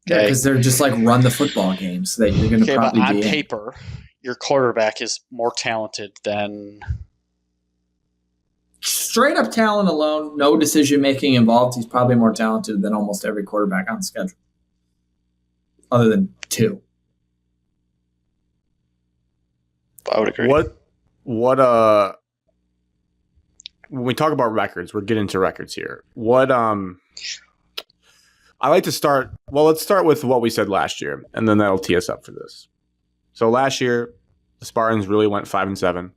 [SPEAKER 1] Yeah, because they're just like run the football games that you're going to probably
[SPEAKER 3] but on
[SPEAKER 1] be
[SPEAKER 3] paper, your quarterback is more talented than.
[SPEAKER 1] Straight up talent alone, no decision making involved. He's probably more talented than almost every quarterback on the schedule, other than 2.
[SPEAKER 3] I would agree.
[SPEAKER 2] When we talk about records, we're getting to records here. I like to start. Well, let's start with what we said last year, and then that'll tee us up for this. So last year, the Spartans really went 5-7.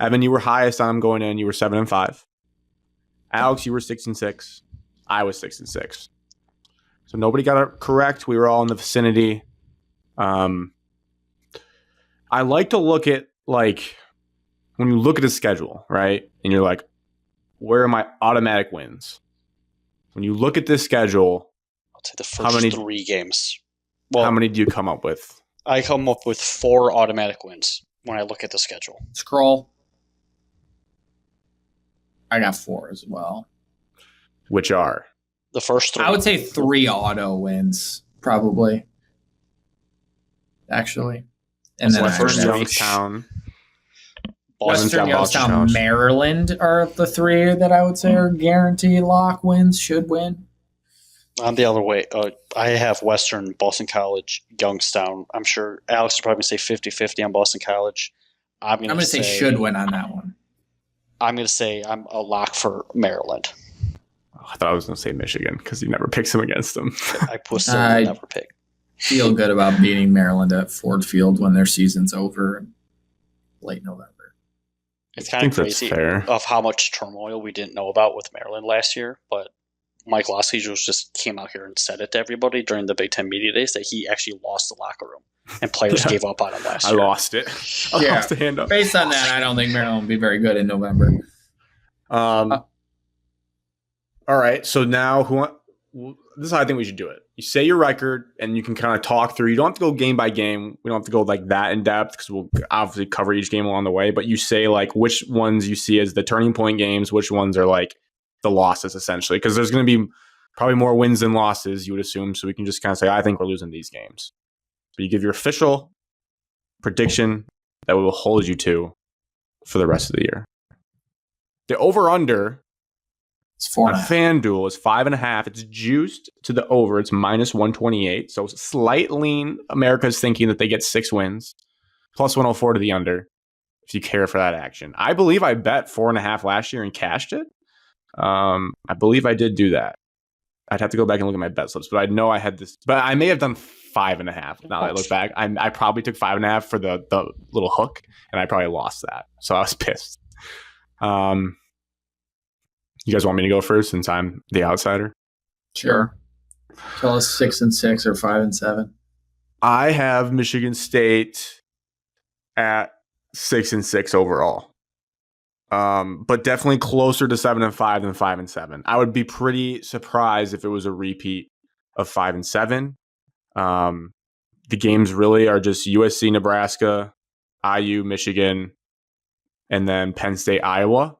[SPEAKER 2] Evan, you were highest on them going in. You were 7-5. Alex, you were 6-6. I was 6-6. So nobody got it correct. We were all in the vicinity. I like to look at like when you look at a schedule, right? And you're like, where are my automatic wins? When you look at this schedule,
[SPEAKER 3] I'll take the first 3 games.
[SPEAKER 2] Well, how many do you come up with?
[SPEAKER 3] I come up with 4 automatic wins when I look at the schedule.
[SPEAKER 1] Scroll. I got 4 as well.
[SPEAKER 2] Which are?
[SPEAKER 3] The first 3.
[SPEAKER 1] I would say 3 auto wins, probably. Actually. And then
[SPEAKER 2] Western Youngstown.
[SPEAKER 1] Western Youngstown, Maryland are the 3 that I would say are guaranteed lock wins, should win.
[SPEAKER 3] I'm the other way. I have Western, Boston College, Youngstown. I'm sure Alex would probably say 50-50 on Boston College. I'm going to say
[SPEAKER 1] should win on that one.
[SPEAKER 3] I'm going to say I'm a lock for Maryland.
[SPEAKER 2] I thought I was going to say Michigan because he never picks them against them.
[SPEAKER 3] I never pick.
[SPEAKER 1] Feel good about beating Maryland at Ford Field when their season's over in late November.
[SPEAKER 3] It's kind of crazy of how much turmoil we didn't know about with Maryland last year, but Mike Lossage just came out here and said it to everybody during the Big Ten Media Days that he actually lost the locker room and players gave up on him last year.
[SPEAKER 2] I lost it. I lost the hand up.
[SPEAKER 1] Based on that, I don't think Maryland will be very good in November.
[SPEAKER 2] All right. So now this is how I think we should do it. You say your record, and you can kind of talk through. You don't have to go game by game. We don't have to go like that in depth because we'll obviously cover each game along the way. But you say like which ones you see as the turning point games, which ones are like the losses essentially. Because there's going to be probably more wins than losses, you would assume. So we can just kind of say, I think we're losing these games. But you give your official prediction that we will hold you to for the rest of the year. The over-under on FanDuel is 5.5. It's juiced to the over. It's minus 128. So slight lean. America's thinking that they get 6 wins. Plus 104 to the under, if you care for that action. I believe I bet 4.5 last year and cashed it. I believe I did do that. I'd have to go back and look at my bet slips, but I know I had this. But I may have done 5.5. Now that I look back, I probably took 5.5 for the little hook, and I probably lost that. So I was pissed. You guys want me to go first since I'm the outsider?
[SPEAKER 1] Sure. Tell us 6-6 or 5-7.
[SPEAKER 2] I have Michigan State at 6-6 overall. But definitely closer to 7-5 than 5-7. I would be pretty surprised if it was a repeat of 5-7. The games really are just USC, Nebraska, IU, Michigan, and then Penn State, Iowa.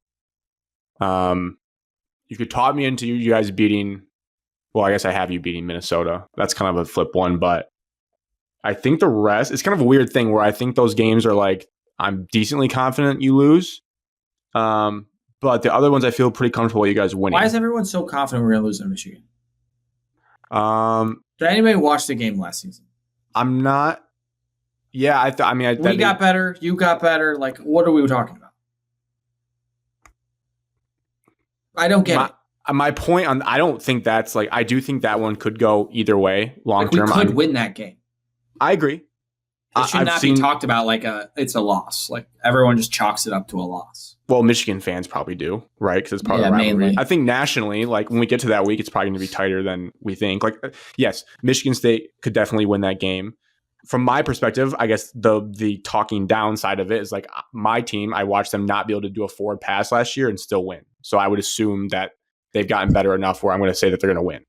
[SPEAKER 2] You could talk me into you guys beating. Well, I guess I have you beating Minnesota. That's kind of a flip one, but I think the rest. It's kind of a weird thing where I think those games are like I'm decently confident you lose. But the other ones I feel pretty comfortable you guys winning.
[SPEAKER 1] Why is everyone so confident we're going to lose in Michigan? Did anybody watch the game last season?
[SPEAKER 2] I'm not. Yeah,
[SPEAKER 1] we got better. You got better. Like, what are we talking about? I don't get it.
[SPEAKER 2] My point on, I don't think that's like, I do think that one could go either way long term.
[SPEAKER 1] We could win that game.
[SPEAKER 2] I agree.
[SPEAKER 1] It should not be talked about like it's a loss. Like everyone just chalks it up to a loss.
[SPEAKER 2] Well, Michigan fans probably do, right? Because it's part of the rivalry. Mainly. I think nationally, like when we get to that week, it's probably going to be tighter than we think. Like, yes, Michigan State could definitely win that game. From my perspective, I guess the talking downside of it is like my team, I watched them not be able to do a forward pass last year and still win. So I would assume that they've gotten better enough where I'm going to say that they're going to win.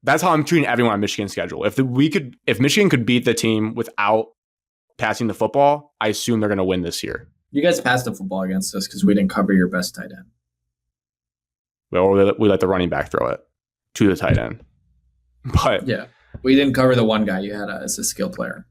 [SPEAKER 2] That's how I'm treating everyone on Michigan's schedule. If Michigan could beat the team without passing the football, I assume they're going to win this year.
[SPEAKER 1] You guys passed the football against us because we didn't cover your best tight end.
[SPEAKER 2] Well, we let the running back throw it to the tight end. But
[SPEAKER 1] yeah, we didn't cover the one guy you had as a skill player.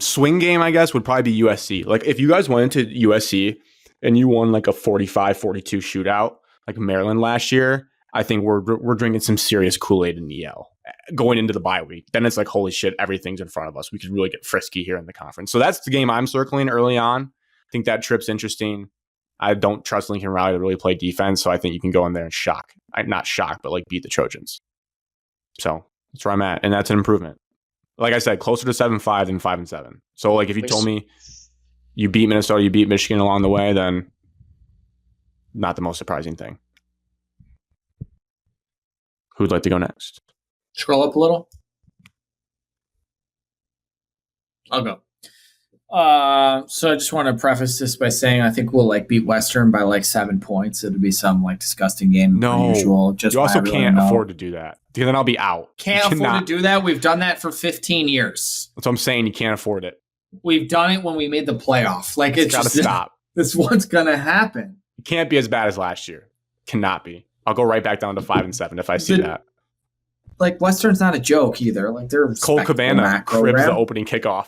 [SPEAKER 2] Swing game, I guess, would probably be USC. Like if you guys went into USC and you won like a 45-42 shootout like Maryland last year, I think we're drinking some serious Kool-Aid in EL going into the bye week. Then it's like, holy shit, everything's in front of us. We could really get frisky here in the conference. So that's the game I'm circling early on. I think that trip's interesting. I don't trust Lincoln Riley to really play defense, so I think you can go in there and not shock, but like beat the Trojans. So that's where I'm at, and that's an improvement. Like I said, closer to 7-5 than 5-7. So like if you told me you beat Minnesota, you beat Michigan along the way, then not the most surprising thing. Who'd like to go next?
[SPEAKER 1] Scroll up a little. I'll go. So I just want to preface this by saying I think we'll like beat Western by like 7 points. It'll be some like disgusting game.
[SPEAKER 2] No,
[SPEAKER 1] unusual, just
[SPEAKER 2] you also can't afford to do that because then I'll be out.
[SPEAKER 1] Can't afford to do that. We've done that for 15 years.
[SPEAKER 2] That's what I'm saying. You can't afford it.
[SPEAKER 1] We've done it when we made the playoff. Like it's
[SPEAKER 2] got to stop.
[SPEAKER 1] This one's gonna happen.
[SPEAKER 2] It can't be as bad as last year. Cannot be. I'll go right back down to 5-7 if I see that.
[SPEAKER 1] Like Western's not a joke either. Like they're
[SPEAKER 2] Cole Cabana cribs the opening kickoff.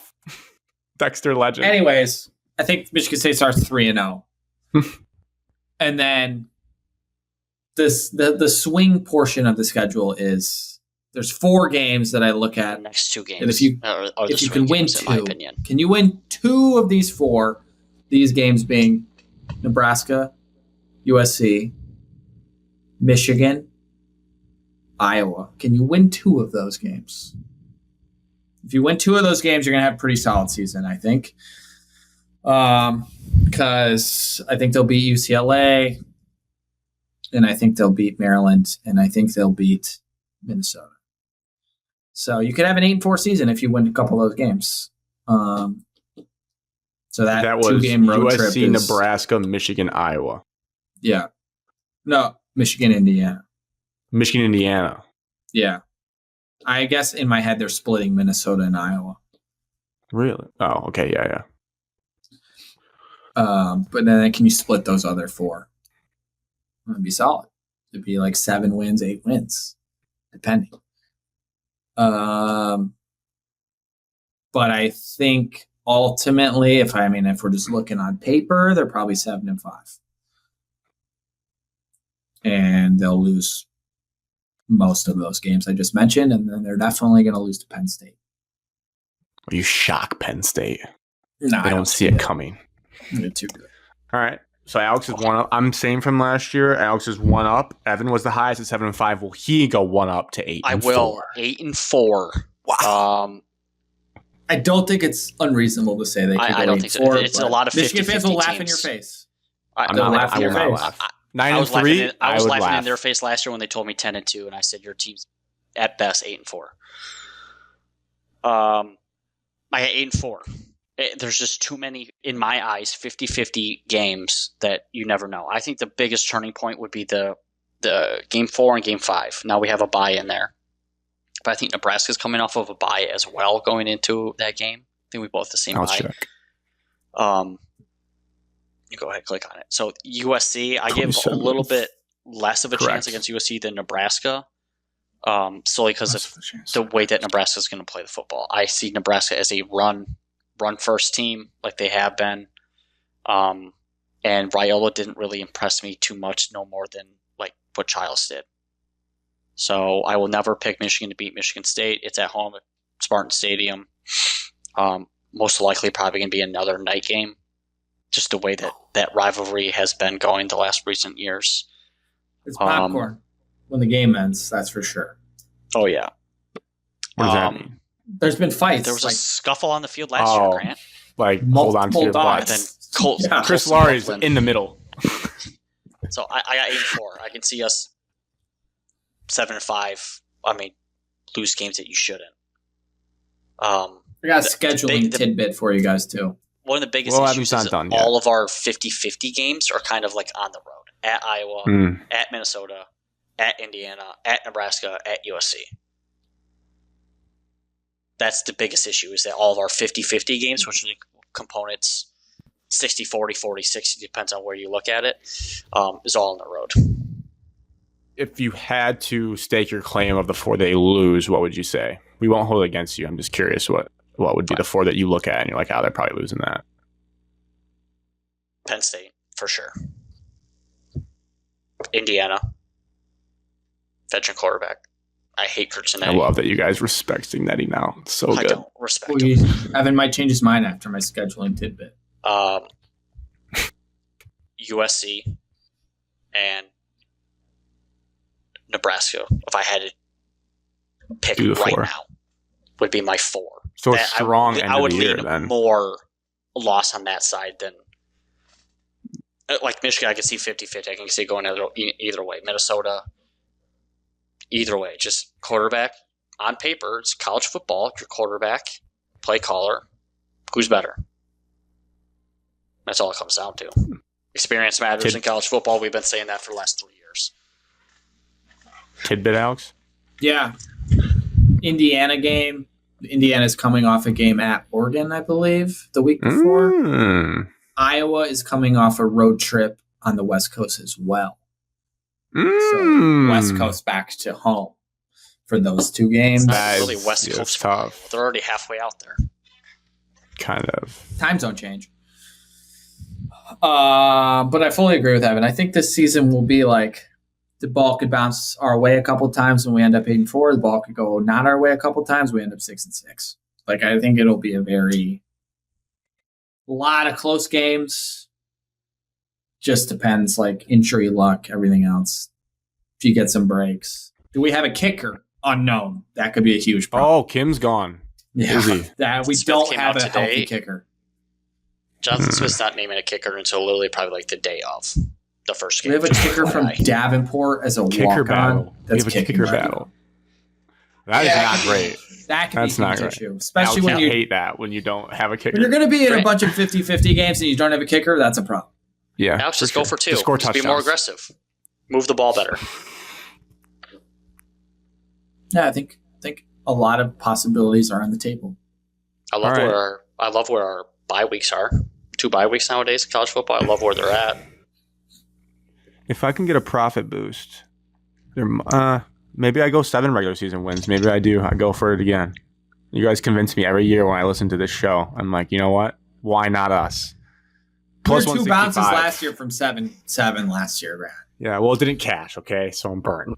[SPEAKER 2] Dexter legend.
[SPEAKER 1] Anyways, I think Michigan State starts 3-0, and then the swing portion of the schedule is there's 4 games that I look at.
[SPEAKER 3] Next 2 games,
[SPEAKER 1] and if you can win 2, in my opinion. Can you win 2 of these 4? These games being Nebraska, USC, Michigan, Iowa. Can you win 2 of those games? If you win 2 of those games, you're going to have a pretty solid season, I think. Because I think they'll beat UCLA, and I think they'll beat Maryland, and I think they'll beat Minnesota. So you could have an 8-4 season if you win a couple of those games. So that was 2-game road
[SPEAKER 2] USC,
[SPEAKER 1] trip is,
[SPEAKER 2] Nebraska, Michigan, Iowa.
[SPEAKER 1] Yeah. No, Michigan, Indiana.
[SPEAKER 2] Michigan, Indiana.
[SPEAKER 1] Yeah. I guess in my head they're splitting Minnesota and Iowa.
[SPEAKER 2] Really? Oh, okay. Yeah.
[SPEAKER 1] But then can you split those other 4? It'd be solid. It'd be like 7 wins, 8 wins, depending. But I think ultimately, if we're just looking on paper, they're probably 7-5, and they'll lose most of those games I just mentioned, and then they're definitely going to lose to Penn State.
[SPEAKER 2] You shock Penn State.
[SPEAKER 1] No,
[SPEAKER 2] I don't see it coming.
[SPEAKER 1] They're too good.
[SPEAKER 2] All right. So Alex is 1 up. I'm same from last year. Alex is 1 up. Evan was the highest at 7-5. Will he go 1 up to 8?
[SPEAKER 3] I will. 8-4.
[SPEAKER 2] Wow.
[SPEAKER 1] I don't think it's unreasonable to say they could go 8-4. I don't think so.
[SPEAKER 3] It's a lot of 50-50
[SPEAKER 1] Michigan fans will
[SPEAKER 3] teams.
[SPEAKER 1] laugh in your face.
[SPEAKER 2] I will not laugh. 9-3.
[SPEAKER 3] I was laughing in their face last year when they told me 10-2, and I said your team's at best 8-4. I got 8-4. There's just too many, in my eyes, 50-50 games that you never know. I think the biggest turning point would be the Game 4 and Game 5. Now we have a bye in there. But I think Nebraska's coming off of a bye as well going into that game. I think we both have the same bye.
[SPEAKER 2] Check.
[SPEAKER 3] You go ahead, click on it. So USC, I give a little bit less of a chance against USC than Nebraska, solely because of the way that Nebraska is going to play the football. I see Nebraska as a run first team like they have been, and Raiola didn't really impress me too much, no more than like what Childs did. So I will never pick Michigan to beat Michigan State. It's at home at Spartan Stadium. Most likely probably going to be another night game, just the way that rivalry has been going the last recent years.
[SPEAKER 1] It's popcorn when the game ends, that's for sure.
[SPEAKER 3] Oh, yeah.
[SPEAKER 2] What does that mean?
[SPEAKER 1] There's been fights.
[SPEAKER 3] There was a scuffle on the field last year, Grant.
[SPEAKER 2] Like, hold on to your butt.
[SPEAKER 3] Then
[SPEAKER 2] Chris Laurie's in the middle.
[SPEAKER 3] So I got 8-4. I can see us 7-5. Lose games that you shouldn't.
[SPEAKER 1] I got a scheduling tidbit for you guys too.
[SPEAKER 3] One of the biggest issues is all of our 50-50 games are kind of like on the road. At Iowa, at Minnesota, at Indiana, at Nebraska, at USC. That's the biggest issue, is that all of our 50-50 games, which are the components 60-40, 40-60, depends on where you look at it, is all on the road.
[SPEAKER 2] If you had to stake your claim of the 4 they lose, what would you say? We won't hold it against you. I'm just curious what would be the 4 that you look at and you're like, they're probably losing that.
[SPEAKER 3] Penn State, for sure. Indiana. Veteran quarterback. I hate Kurt Cinetti.
[SPEAKER 2] I love that you guys respect Cinetti now. It's so good.
[SPEAKER 3] I don't respect him.
[SPEAKER 1] Evan might change his mind after my scheduling tidbit.
[SPEAKER 3] USC and Nebraska, if I had to pick right now, would be my 4.
[SPEAKER 2] So strong end
[SPEAKER 3] I would
[SPEAKER 2] of the year,
[SPEAKER 3] lean
[SPEAKER 2] then.
[SPEAKER 3] More loss on that side than like Michigan. I can see 50-50. I can see going either way. Minnesota, either way. Just quarterback on paper. It's college football. Your quarterback, play caller. Who's better? That's all it comes down to. Experience matters in college football. We've been saying that for the last 3 years.
[SPEAKER 2] Tidbit, Alex?
[SPEAKER 1] Yeah. Indiana game. Indiana's coming off a game at Oregon, I believe, the week before. Iowa is coming off a road trip on the West Coast as well. So West Coast back to home for those 2 games.
[SPEAKER 3] That's really West Coast tough. They're already halfway out there.
[SPEAKER 2] Kind of.
[SPEAKER 1] Time zone change. But I fully agree with Evan. I think this season will be like the ball could bounce our way a couple times and we end up 8-4. The ball could go not our way a couple times. We end up 6-6. Like, I think it'll be a lot of close games. Just depends, like injury luck, everything else. If you get some breaks. Do we have a kicker? Unknown. That could be a huge problem.
[SPEAKER 2] Oh, Kim's gone.
[SPEAKER 1] Yeah. That we don't have a healthy kicker.
[SPEAKER 3] Jonathan Smith's not naming a kicker until literally probably like the day of the first game.
[SPEAKER 1] We have a kicker from Davenport as a
[SPEAKER 2] kicker battle.
[SPEAKER 1] That's
[SPEAKER 2] we have a kicker battle. That is not great.
[SPEAKER 1] That can be a huge issue. Especially
[SPEAKER 2] Alex,
[SPEAKER 1] when you
[SPEAKER 2] hate that when you don't have a kicker.
[SPEAKER 1] When you're going to be in a bunch of 50-50 games and you don't have a kicker, that's a problem.
[SPEAKER 2] Yeah.
[SPEAKER 3] Alex, just go for 2. Just be more aggressive. Move the ball better.
[SPEAKER 1] Yeah, I think a lot of possibilities are on the table.
[SPEAKER 3] I love where our bye weeks are. 2 bye weeks nowadays in college football. I love where they're at.
[SPEAKER 2] If I can get a profit boost, maybe I go 7 regular season wins. Maybe I do. I go for it again. You guys convince me every year when I listen to this show. I'm like, you know what? Why not us?
[SPEAKER 1] Plus 2 bounces last year from 7 last year, Brad.
[SPEAKER 2] Yeah, well, it didn't cash, okay? So I'm burnt.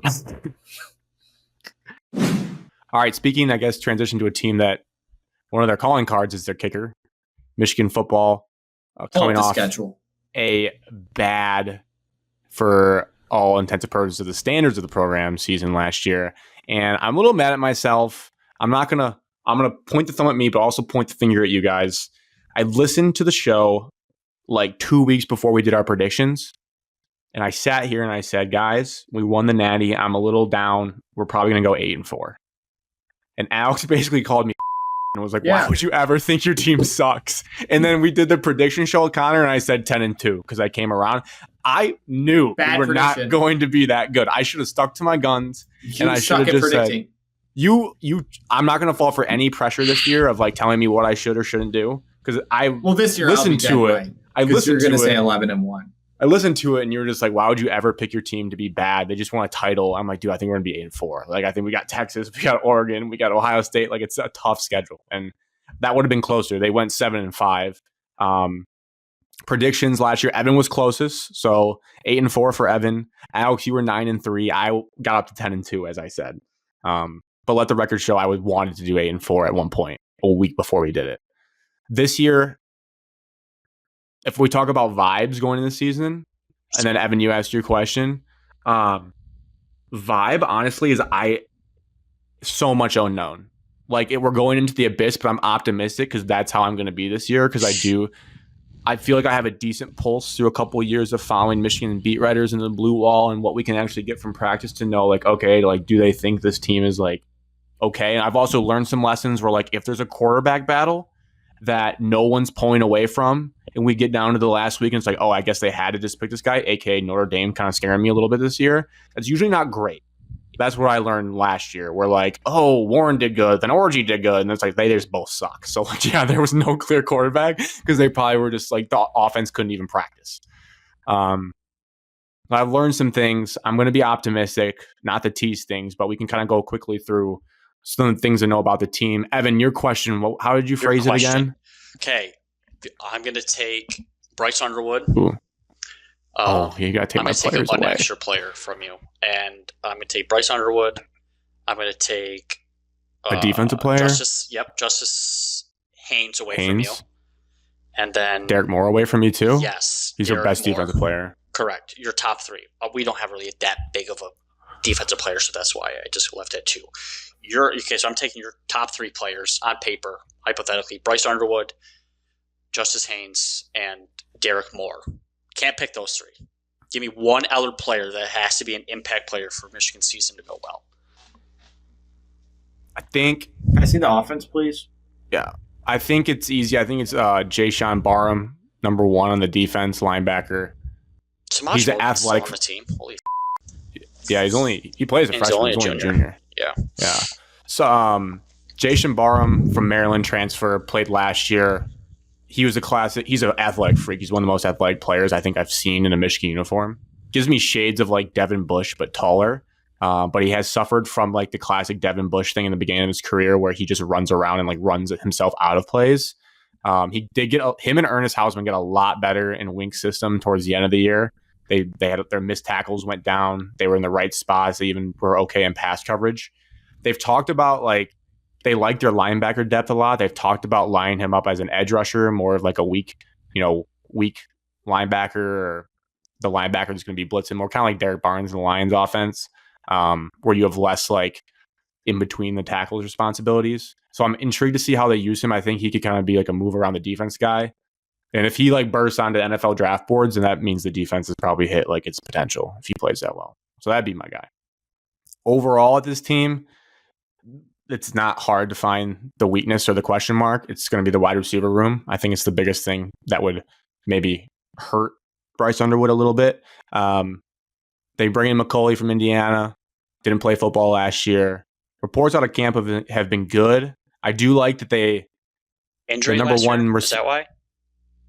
[SPEAKER 2] All right, speaking, I guess, transition to a team that one of their calling cards is their kicker. Michigan football coming off
[SPEAKER 1] schedule.
[SPEAKER 2] A bad, for all intents and purposes, of the standards of the program season last year. And I'm a little mad at myself. I'm going to point the thumb at me, but also point the finger at you guys. I listened to the show like 2 weeks before we did our predictions. And I sat here and I said, guys, we won the Natty. I'm a little down. We're probably going to go 8-4. And Alex basically called me and was like, why would you ever think your team sucks? And then we did the prediction show with Connor and I said 10-2 because I came around. I knew we were not going to be that good. I should have stuck to my guns. And I should have just said, I'm not going to fall for any pressure this year of like telling me what I should or shouldn't do. Because
[SPEAKER 1] this year listened to it. Right,
[SPEAKER 2] I listened
[SPEAKER 1] you're going
[SPEAKER 2] to
[SPEAKER 1] to say 11-1.
[SPEAKER 2] I listened to it and you were just like, why would you ever pick your team to be bad? They just want a title. I'm like, dude, I think we're going to be 8-4. Like, I think we got Texas, we got Oregon, we got Ohio State. Like, it's a tough schedule. And that would have been closer. They went 7-5. Predictions last year, Evan was closest. So 8-4 for Evan. Alex, you were 9-3. I got up to 10-2, as I said. But let the record show I wanted to do 8-4 at one point, a week before we did it. This year, if we talk about vibes going into the season, and then Evan, you asked your question, vibe honestly is so much unknown. Like we're going into the abyss, but I'm optimistic because that's how I'm going to be this year. Because I feel like I have a decent pulse through a couple of years of following Michigan beat writers in the blue wall and what we can actually get from practice to know like, okay, like do they think this team is like okay? And I've also learned some lessons where like if there's a quarterback battle that no one's pulling away from, and we get down to the last week and it's like, oh, I guess they had to just pick this guy, aka Notre Dame kind of scaring me a little bit this year. That's usually not great. That's what I learned last year. We're like, oh, Warren did good, then Orgy did good, and it's like they just both suck. So like, yeah, there was no clear quarterback because they probably were just like the offense couldn't even practice. I've learned some things. I'm going to be optimistic, not to tease things, but we can kind of go quickly through some things to know about the team. Evan, your question, how did you phrase it again?
[SPEAKER 3] Okay. I'm going to take Bryce Underwood.
[SPEAKER 2] Ooh. You got to take my players away. I'm going to take an
[SPEAKER 3] extra player from you. And I'm going to take Bryce Underwood. I'm going to take
[SPEAKER 2] a defensive player?
[SPEAKER 3] Justice Haynes away from you. And then
[SPEAKER 2] Derek Moore away from you too?
[SPEAKER 3] Yes.
[SPEAKER 2] He's your best defensive player.
[SPEAKER 3] Correct. Your top 3. We don't have really that big of a defensive player, so that's why I just left at 2. So I'm taking your top 3 players on paper, hypothetically. Bryce Underwood, Justice Haynes, and Derek Moore. Can't pick those 3. Give me one other player that has to be an impact player for Michigan season to go well.
[SPEAKER 1] Can I see the offense, please?
[SPEAKER 2] Yeah. I think it's easy. I think it's Jayshon Barham, number 1 on the defense, linebacker.
[SPEAKER 3] He's an athletic on the team. Holy
[SPEAKER 2] yeah, he plays a freshman. He's only a junior.
[SPEAKER 3] Yeah.
[SPEAKER 2] So Jayshon Barham from Maryland transfer, played last year. He was he's an athletic freak. He's one of the most athletic players I think I've seen in a Michigan uniform. Gives me shades of like Devin Bush, but taller. But he has suffered from like the classic Devin Bush thing in the beginning of his career where he just runs around and like runs himself out of plays. He did him and Ernest Hausman get a lot better in Wink's system towards the end of the year. They had their missed tackles went down. They were in the right spots. They even were okay in pass coverage. They've talked about like they like their linebacker depth a lot. They've talked about lining him up as an edge rusher, more of like a weak linebacker, or the linebacker is going to be blitzing more, kind of like Derek Barnes in the Lions offense, where you have less like in between the tackles responsibilities. So I'm intrigued to see how they use him. I think he could kind of be like a move around the defense guy. And if he like bursts onto NFL draft boards, then that means the defense has probably hit like its potential if he plays that well. So that'd be my guy. Overall at this team, it's not hard to find the weakness or the question mark. It's going to be the wide receiver room. I think it's the biggest thing that would maybe hurt Bryce Underwood a little bit. They bring in McCauley from Indiana. Didn't play football last year. Reports out of camp have been good. I do like that they
[SPEAKER 3] injury number one. Is that why?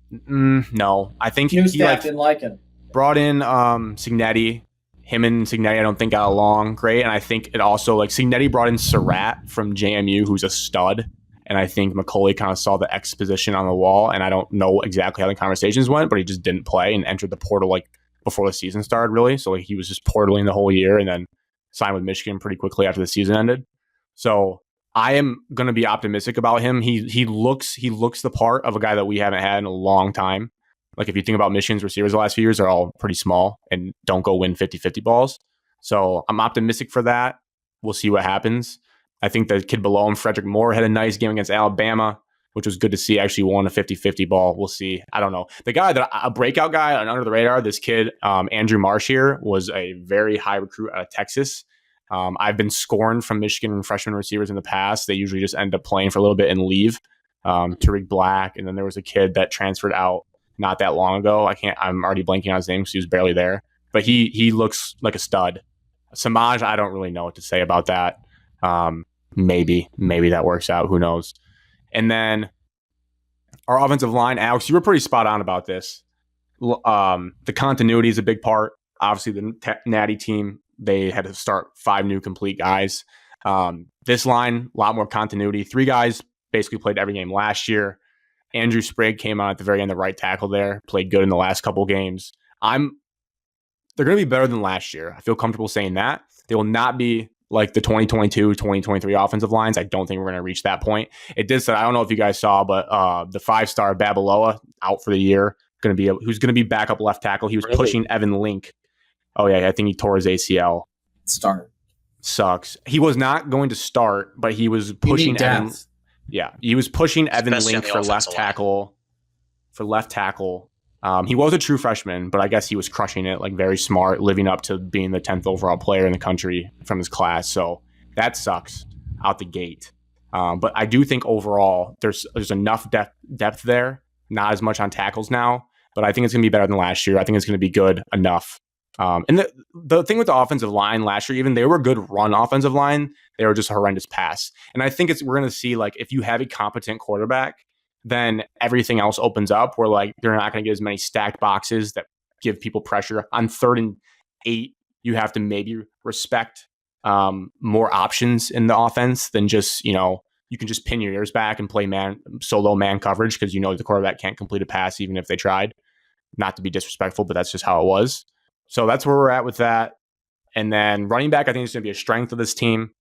[SPEAKER 2] No, I think
[SPEAKER 1] new staff didn't like him.
[SPEAKER 2] Brought in Signetti. Him and Signetti, I don't think got along great, and I think it also like Signetti brought in Surratt from JMU, who's a stud, and I think McCauley kind of saw the exposition on the wall, and I don't know exactly how the conversations went, but he just didn't play and entered the portal like before the season started, really. So like he was just portaling the whole year, and then signed with Michigan pretty quickly after the season ended. So I am going to be optimistic about him. He looks the part of a guy that we haven't had in a long time. Like if you think about Michigan's receivers the last few years, they're all pretty small and don't go win 50-50 balls. So I'm optimistic for that. We'll see what happens. I think the kid below him, Frederick Moore, had a nice game against Alabama, which was good to see. Actually won a 50-50 ball. We'll see. I don't know. The guy a breakout guy under the radar, this kid, Andrew Marsh here, was a very high recruit out of Texas. I've been scorned from Michigan freshman receivers in the past. They usually just end up playing for a little bit and leave. Tariq Black. And then there was a kid that transferred out not that long ago. I'm already blanking on his name because he was barely there. But he looks like a stud. Samaj, I don't really know what to say about that. Maybe that works out. Who knows? And then our offensive line, Alex, you were pretty spot on about this. The continuity is a big part. Obviously, the Natty team, they had to start 5 new complete guys. This line, a lot more continuity. 3 guys basically played every game last year. Andrew Sprigg came on at the very end, the right tackle there, played good in the last couple games. They're going to be better than last year. I feel comfortable saying that. They will not be like the 2022, 2023 offensive lines. I don't think we're going to reach that point. It did say, I don't know if you guys saw, but the 5-star Babaloa out for the year, who's going to be backup left tackle. He was pushing Evan Link. Oh yeah, I think he tore his ACL.
[SPEAKER 1] Start.
[SPEAKER 2] Sucks. He was not going to start, but he was pushing Evan. Yeah, he was pushing Evan Link for left tackle. He was a true freshman, but I guess he was crushing it, like very smart, living up to being the 10th overall player in the country from his class. So that sucks out the gate. But I do think overall there's enough depth there. Not as much on tackles now, but I think it's going to be better than last year. I think it's going to be good enough. And the thing with the offensive line last year, even they were a good run offensive line. They were just a horrendous pass. And I think we're going to see like if you have a competent quarterback, then everything else opens up where like they're not going to get as many stacked boxes that give people pressure. On 3rd and 8, you have to maybe respect more options in the offense than just, you can just pin your ears back and play solo man coverage because the quarterback can't complete a pass even if they tried. Not to be disrespectful, but that's just how it was. So that's where we're at with that. And then running back, I think it's going to be a strength of this team.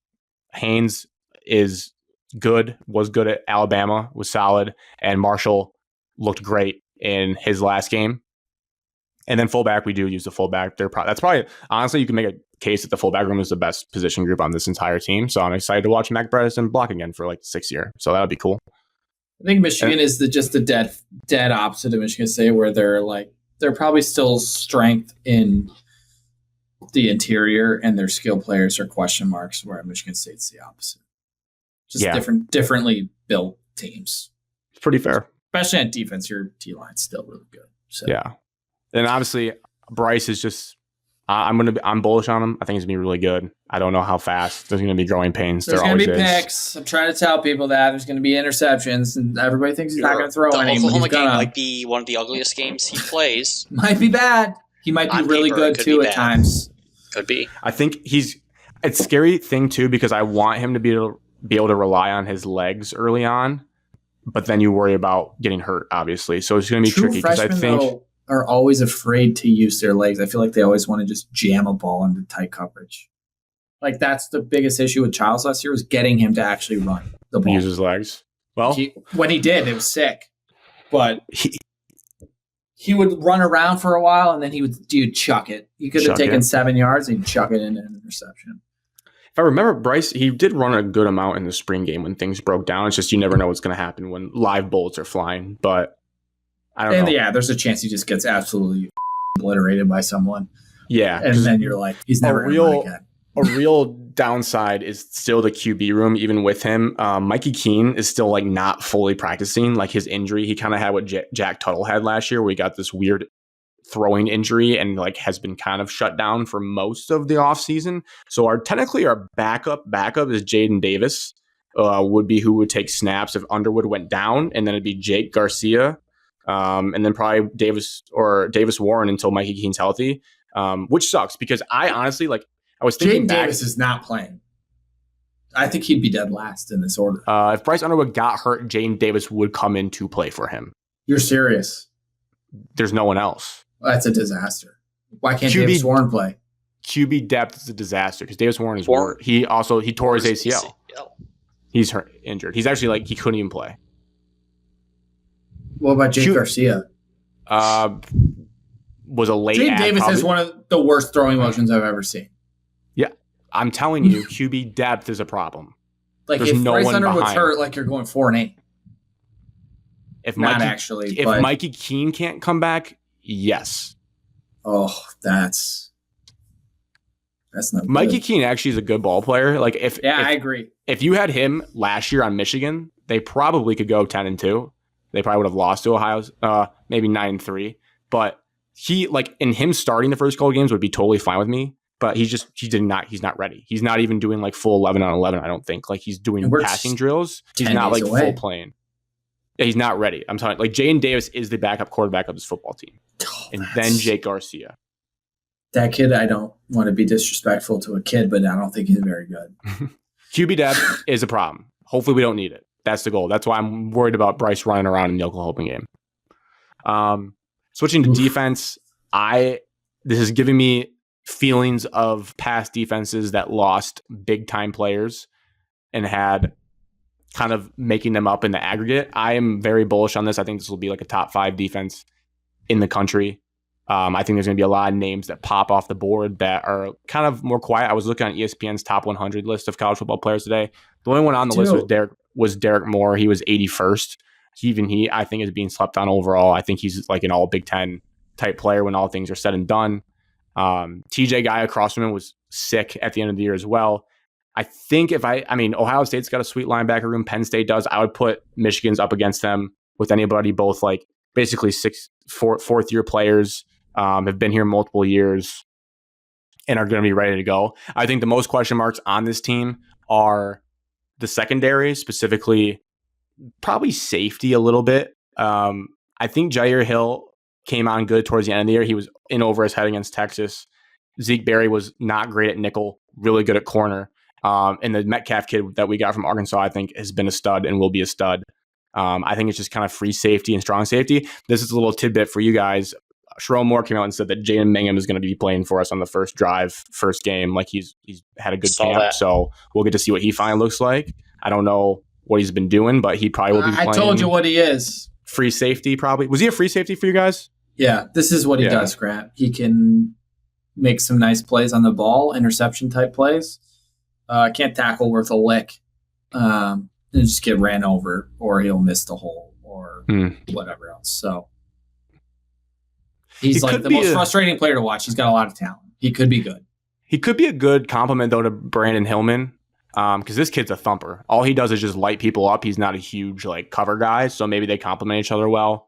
[SPEAKER 2] Haynes was good at Alabama, was solid, and Marshall looked great in his last game. And then fullback, we do use the fullback. That's probably, honestly, you can make a case that the fullback room is the best position group on this entire team. So I'm excited to watch Mac Bredesen block again for like 6th year. So that'll be cool.
[SPEAKER 1] I think Michigan is just the dead opposite of Michigan State, where they're probably still strength in the interior and their skill players are question marks, where Michigan State's the opposite. Just differently built teams.
[SPEAKER 2] It's pretty fair.
[SPEAKER 1] Especially on defense, your D-line's still really good. So.
[SPEAKER 2] Yeah. And obviously Bryce is just I'm bullish on him. I think he's gonna be really good. I don't know how fast. There's gonna be growing pains.
[SPEAKER 1] There's gonna be picks. I'm trying to tell people that there's gonna be interceptions, and everybody thinks he's not gonna throw any.
[SPEAKER 3] The Oklahoma game might be one of the ugliest games he plays.
[SPEAKER 1] Might be bad. He might be really good too at times.
[SPEAKER 3] Could be.
[SPEAKER 2] I think it's a scary thing too because I want him to be able to rely on his legs early on, but then you worry about getting hurt, obviously. So it's gonna be tricky because I think.
[SPEAKER 1] Are always afraid to use their legs. I feel like they always want to just jam a ball into tight coverage. Like that's the biggest issue with Childs last year was getting him to actually run the ball.
[SPEAKER 2] Use his legs. Well,
[SPEAKER 1] when he did, it was sick. But he would run around for a while and then he would chuck it. He could have taken 7 yards and he'd chuck it into an interception.
[SPEAKER 2] If I remember, Bryce, he did run a good amount in the spring game when things broke down. It's just you never know what's going to happen when live bullets are flying. But I don't know. Yeah,
[SPEAKER 1] there's a chance he just gets absolutely obliterated by someone.
[SPEAKER 2] Yeah.
[SPEAKER 1] And then you're like, he's never going to run again.
[SPEAKER 2] A real downside is still the QB room, even with him. Mikey Keene is still like not fully practicing. Like his injury, he kind of had what Jack Tuttle had last year, where he got this weird throwing injury and like has been kind of shut down for most of the offseason. So technically our backup is Jaden Davis, would be who would take snaps if Underwood went down, and then it'd be Jake Garcia, and then probably Davis Warren until Mikey Keene's healthy, which sucks because I honestly I was thinking
[SPEAKER 1] Jaden Davis is not playing. I think he'd be dead last in this order.
[SPEAKER 2] If Bryce Underwood got hurt, Jaden Davis would come in to play for him.
[SPEAKER 1] You're serious?
[SPEAKER 2] There's no one else.
[SPEAKER 1] Well, that's a disaster. Why can't Davis Warren play?
[SPEAKER 2] QB depth is a disaster because Davis Warren is he tore his ACL. He's injured. He's actually he couldn't even play.
[SPEAKER 1] What about Jake Garcia?
[SPEAKER 2] Was a late.
[SPEAKER 1] Jaden Davis has one of the worst throwing motions I've ever seen.
[SPEAKER 2] Yeah, I'm telling you, QB depth is a problem.
[SPEAKER 1] There's if Bryce Underwood's hurt, you're going 4-8.
[SPEAKER 2] If Mikey Keene can't come back, yes.
[SPEAKER 1] Oh, that's not good.
[SPEAKER 2] Mikey Keene actually is a good ball player.
[SPEAKER 1] I agree.
[SPEAKER 2] If you had him last year on Michigan, they probably could go 10-2. They probably would have lost to Ohio, maybe 9-3. But he in him starting the first couple games would be totally fine with me. But he's not ready. He's not even doing full 11 on 11. I don't think he's doing passing drills. He's not full playing. Yeah, he's not ready. I'm telling you, Jaden Davis is the backup quarterback of this football team. And then Jake Garcia.
[SPEAKER 1] That kid, I don't want to be disrespectful to a kid, but I don't think he's very good.
[SPEAKER 2] QB depth is a problem. Hopefully we don't need it. That's the goal. That's why I'm worried about Bryce running around in the Oklahoma game. Switching to defense, this is giving me feelings of past defenses that lost big-time players and had kind of making them up in the aggregate. I am very bullish on this. I think this will be a top 5 defense in the country. I think there's going to be a lot of names that pop off the board that are kind of more quiet. I was looking at ESPN's top 100 list of college football players today. The only one on the list was Derek Moore. He was 81st. He, I think, is being slept on overall. I think he's an all Big Ten type player when all things are said and done. TJ Guy across from him was sick at the end of the year as well. I think Ohio State's got a sweet linebacker room. Penn State does. I would put Michigan's up against them with anybody, both basically fourth year players, have been here multiple years and are going to be ready to go. I think the most question marks on this team are the secondary, specifically probably safety a little bit. I think Jair Hill came on good towards the end of the year. He was in over his head against Texas. Zeke Berry was not great at nickel, really good at corner. And the Metcalf kid that we got from Arkansas, I think, has been a stud and will be a stud. I think it's just kind of free safety and strong safety. This is a little tidbit for you guys. Sharon Moore came out and said that Jaden Mingham is going to be playing for us on the first game. He's had a good camp, so we'll get to see what he finally looks like. I don't know what he's been doing, but he probably will be playing.
[SPEAKER 1] I told you what he is.
[SPEAKER 2] Free safety, probably. Was he a free safety for you guys?
[SPEAKER 1] Yeah, this is what he does, Grant. He can make some nice plays on the ball, interception type plays. Can't tackle worth a lick. And just get ran over, or he'll miss the hole, or whatever else. So he's the most frustrating player to watch. He's got a lot of talent. He could be good.
[SPEAKER 2] He could be a good compliment, though, to Brandon Hillman, because this kid's a thumper. All he does is just light people up. He's not a huge cover guy, so maybe they complement each other well.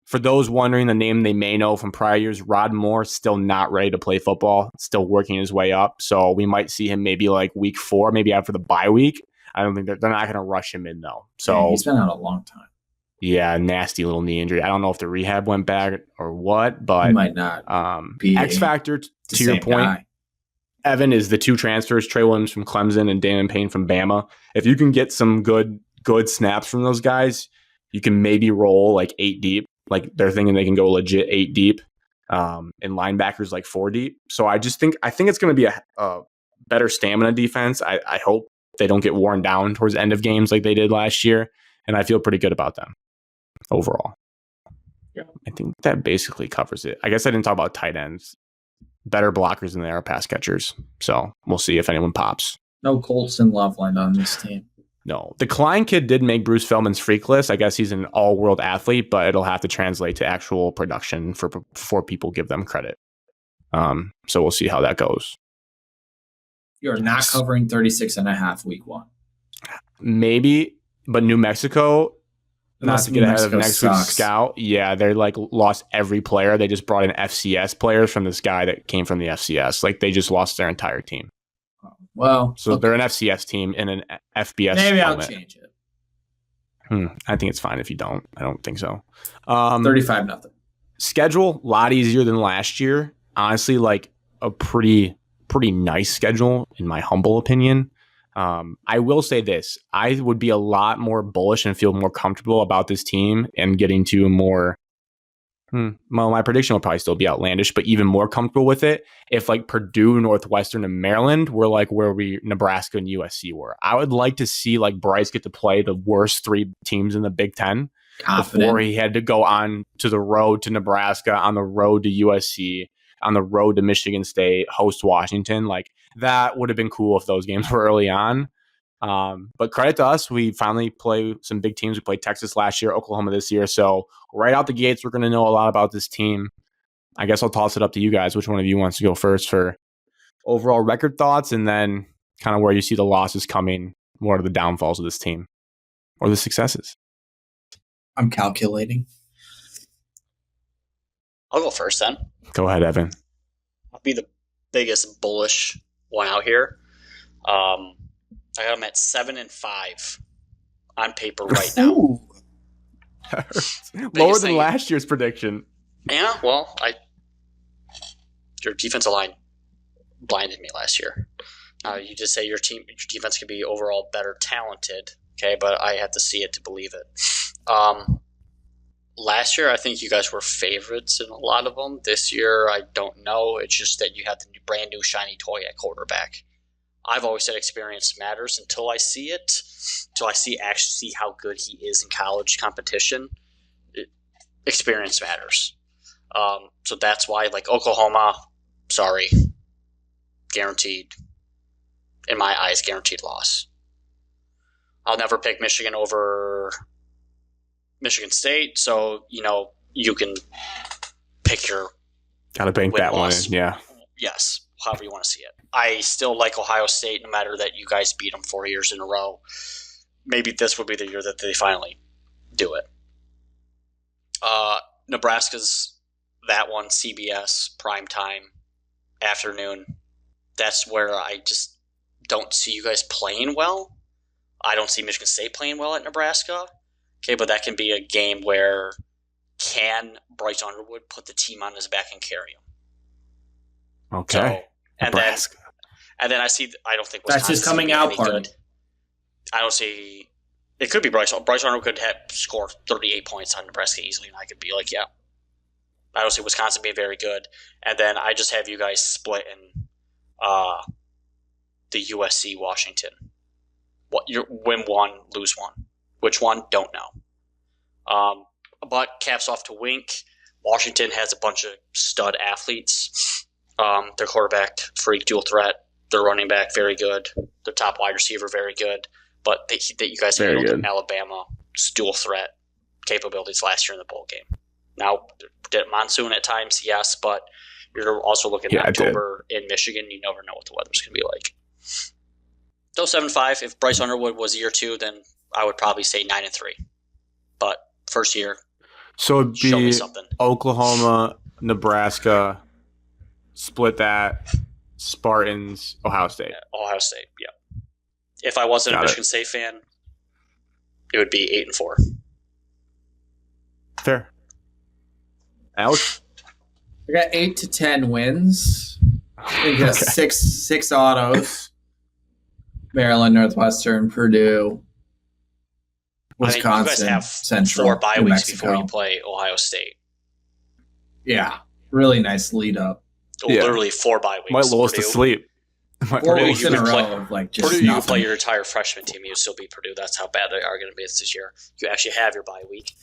[SPEAKER 2] For those wondering, the name they may know from prior years, Rod Moore, still not ready to play football, still working his way up. So we might see him maybe week 4, maybe after the bye week. I don't think they're not going to rush him in, though. So
[SPEAKER 1] he's been out a long time.
[SPEAKER 2] Yeah, nasty little knee injury. I don't know if the rehab went back or what, but
[SPEAKER 1] he might not.
[SPEAKER 2] X factor to your point. Guy. Evan is the 2 transfers: Trey Williams from Clemson and Damon Payne from Bama. If you can get some good snaps from those guys, you can maybe roll 8 deep. They're thinking they can go legit 8 deep, and linebackers 4 deep. So I think it's going to be a better stamina defense. I hope they don't get worn down towards the end of games like they did last year, and I feel pretty good about them overall. Yeah, I think that basically covers it. I guess I didn't talk about tight ends. Better blockers than they are pass catchers. So we'll see if anyone pops.
[SPEAKER 1] No Colson Loveland on this team.
[SPEAKER 2] No. The Klein kid did make Bruce Feldman's freak list. I guess he's an all-world athlete, but it'll have to translate to actual production before people give them credit. So we'll see how that goes.
[SPEAKER 1] You're not covering 36.5 week 1.
[SPEAKER 2] Maybe, but New Mexico not to get ahead of next week's scout. Yeah, they're like lost every player. They just brought in FCS players from this guy that came from the FCS. Like they just lost their entire team.
[SPEAKER 1] Well,
[SPEAKER 2] so they're an FCS team in an FBS.
[SPEAKER 1] Maybe helmet. I'll change it.
[SPEAKER 2] I think it's fine if you don't. I don't think so.
[SPEAKER 1] 35-0.
[SPEAKER 2] Schedule a lot easier than last year. Honestly, like a pretty nice schedule in my humble opinion. I will say this. I would be a lot more bullish and feel more comfortable about this team and getting to a more well, my prediction will probably still be outlandish, but even more comfortable with it if like Purdue, Northwestern, and Maryland were like where Nebraska and USC were. I would like to see like Bryce get to play the worst 3 teams in the Big Ten before he had to go on to the road to Nebraska, on the road to USC, on the road to Michigan State, host Washington. Like that would have been cool if those games were early on. But credit to us, we finally play some big teams. We played Texas last year, Oklahoma this year. So right out the gates, we're going to know a lot about this team. I guess I'll toss it up to you guys. Which one of you wants to go first for overall record thoughts, and then kind of where you see the losses coming? What are the downfalls of this team or the successes?
[SPEAKER 1] I'm calculating.
[SPEAKER 3] I'll go first then.
[SPEAKER 2] Go ahead, Evan.
[SPEAKER 3] I'll be the biggest bullish one out here. I got them at 7-5 on paper right now.
[SPEAKER 2] Lower than last year's prediction.
[SPEAKER 3] Yeah, well, your defensive line blinded me last year. You did say your defense could be overall better talented, okay, but I had to see it to believe it. Last year, I think you guys were favorites in a lot of them. This year, I don't know. It's just that you have the brand new shiny toy at quarterback. I've always said experience matters until I see it, until I actually see how good he is in college competition. Experience matters. So that's why, like Oklahoma, sorry, guaranteed, in my eyes, guaranteed loss. I'll never pick Michigan over Michigan State, so, you can pick your
[SPEAKER 2] gotta bank that one in, yeah.
[SPEAKER 3] Yes, however you want to see it. I still like Ohio State, no matter that you guys beat them 4 years in a row. Maybe this would be the year that they finally do it. Nebraska's that one, CBS, primetime, afternoon. That's where I just don't see you guys playing well. I don't see Michigan State playing well at Nebraska. Okay, but that can be a game where can Bryce Underwood put the team on his back and carry him?
[SPEAKER 2] Okay.
[SPEAKER 3] So, and then I don't think
[SPEAKER 1] that's his coming out party. Good.
[SPEAKER 3] I don't see. It could be Bryce. Bryce Underwood could score 38 points on Nebraska easily, and I could be like, yeah. I don't see Wisconsin being very good. And then I just have you guys split in the USC Washington. Win one, lose one. Which one? Don't know. But caps off to Wink. Washington has a bunch of stud athletes. Their quarterback, freak, dual threat. Their running back, very good. Their top wide receiver, very good. But you guys handled Alabama dual threat capabilities last year in the bowl game. Now, did monsoon at times? Yes, but you're also looking at October in Michigan. You never know what the weather's going to be like. So 7-5. If Bryce Underwood was year 2, then I would probably say 9-3. But first year,
[SPEAKER 2] so it'd
[SPEAKER 3] show me
[SPEAKER 2] be
[SPEAKER 3] something.
[SPEAKER 2] Oklahoma, Nebraska, split that, Spartans, Ohio State.
[SPEAKER 3] Yeah, Ohio State, yeah. If I wasn't a Michigan State fan, it would be 8-4.
[SPEAKER 2] Fair. Alex?
[SPEAKER 1] I got 8 to 10 wins. I got six autos. Maryland, Northwestern, Purdue, Wisconsin,
[SPEAKER 3] you guys have
[SPEAKER 1] Central,
[SPEAKER 3] 4 bye weeks before you play Ohio State.
[SPEAKER 1] Yeah, really nice lead up.
[SPEAKER 3] Literally 4 bye weeks.
[SPEAKER 2] Might lull us to sleep.
[SPEAKER 1] 4 weeks in a row of like just
[SPEAKER 3] Purdue,
[SPEAKER 1] nothing.
[SPEAKER 3] you play your entire freshman team, you still beat Purdue. That's how bad they are going to be this year. You actually have your bye week.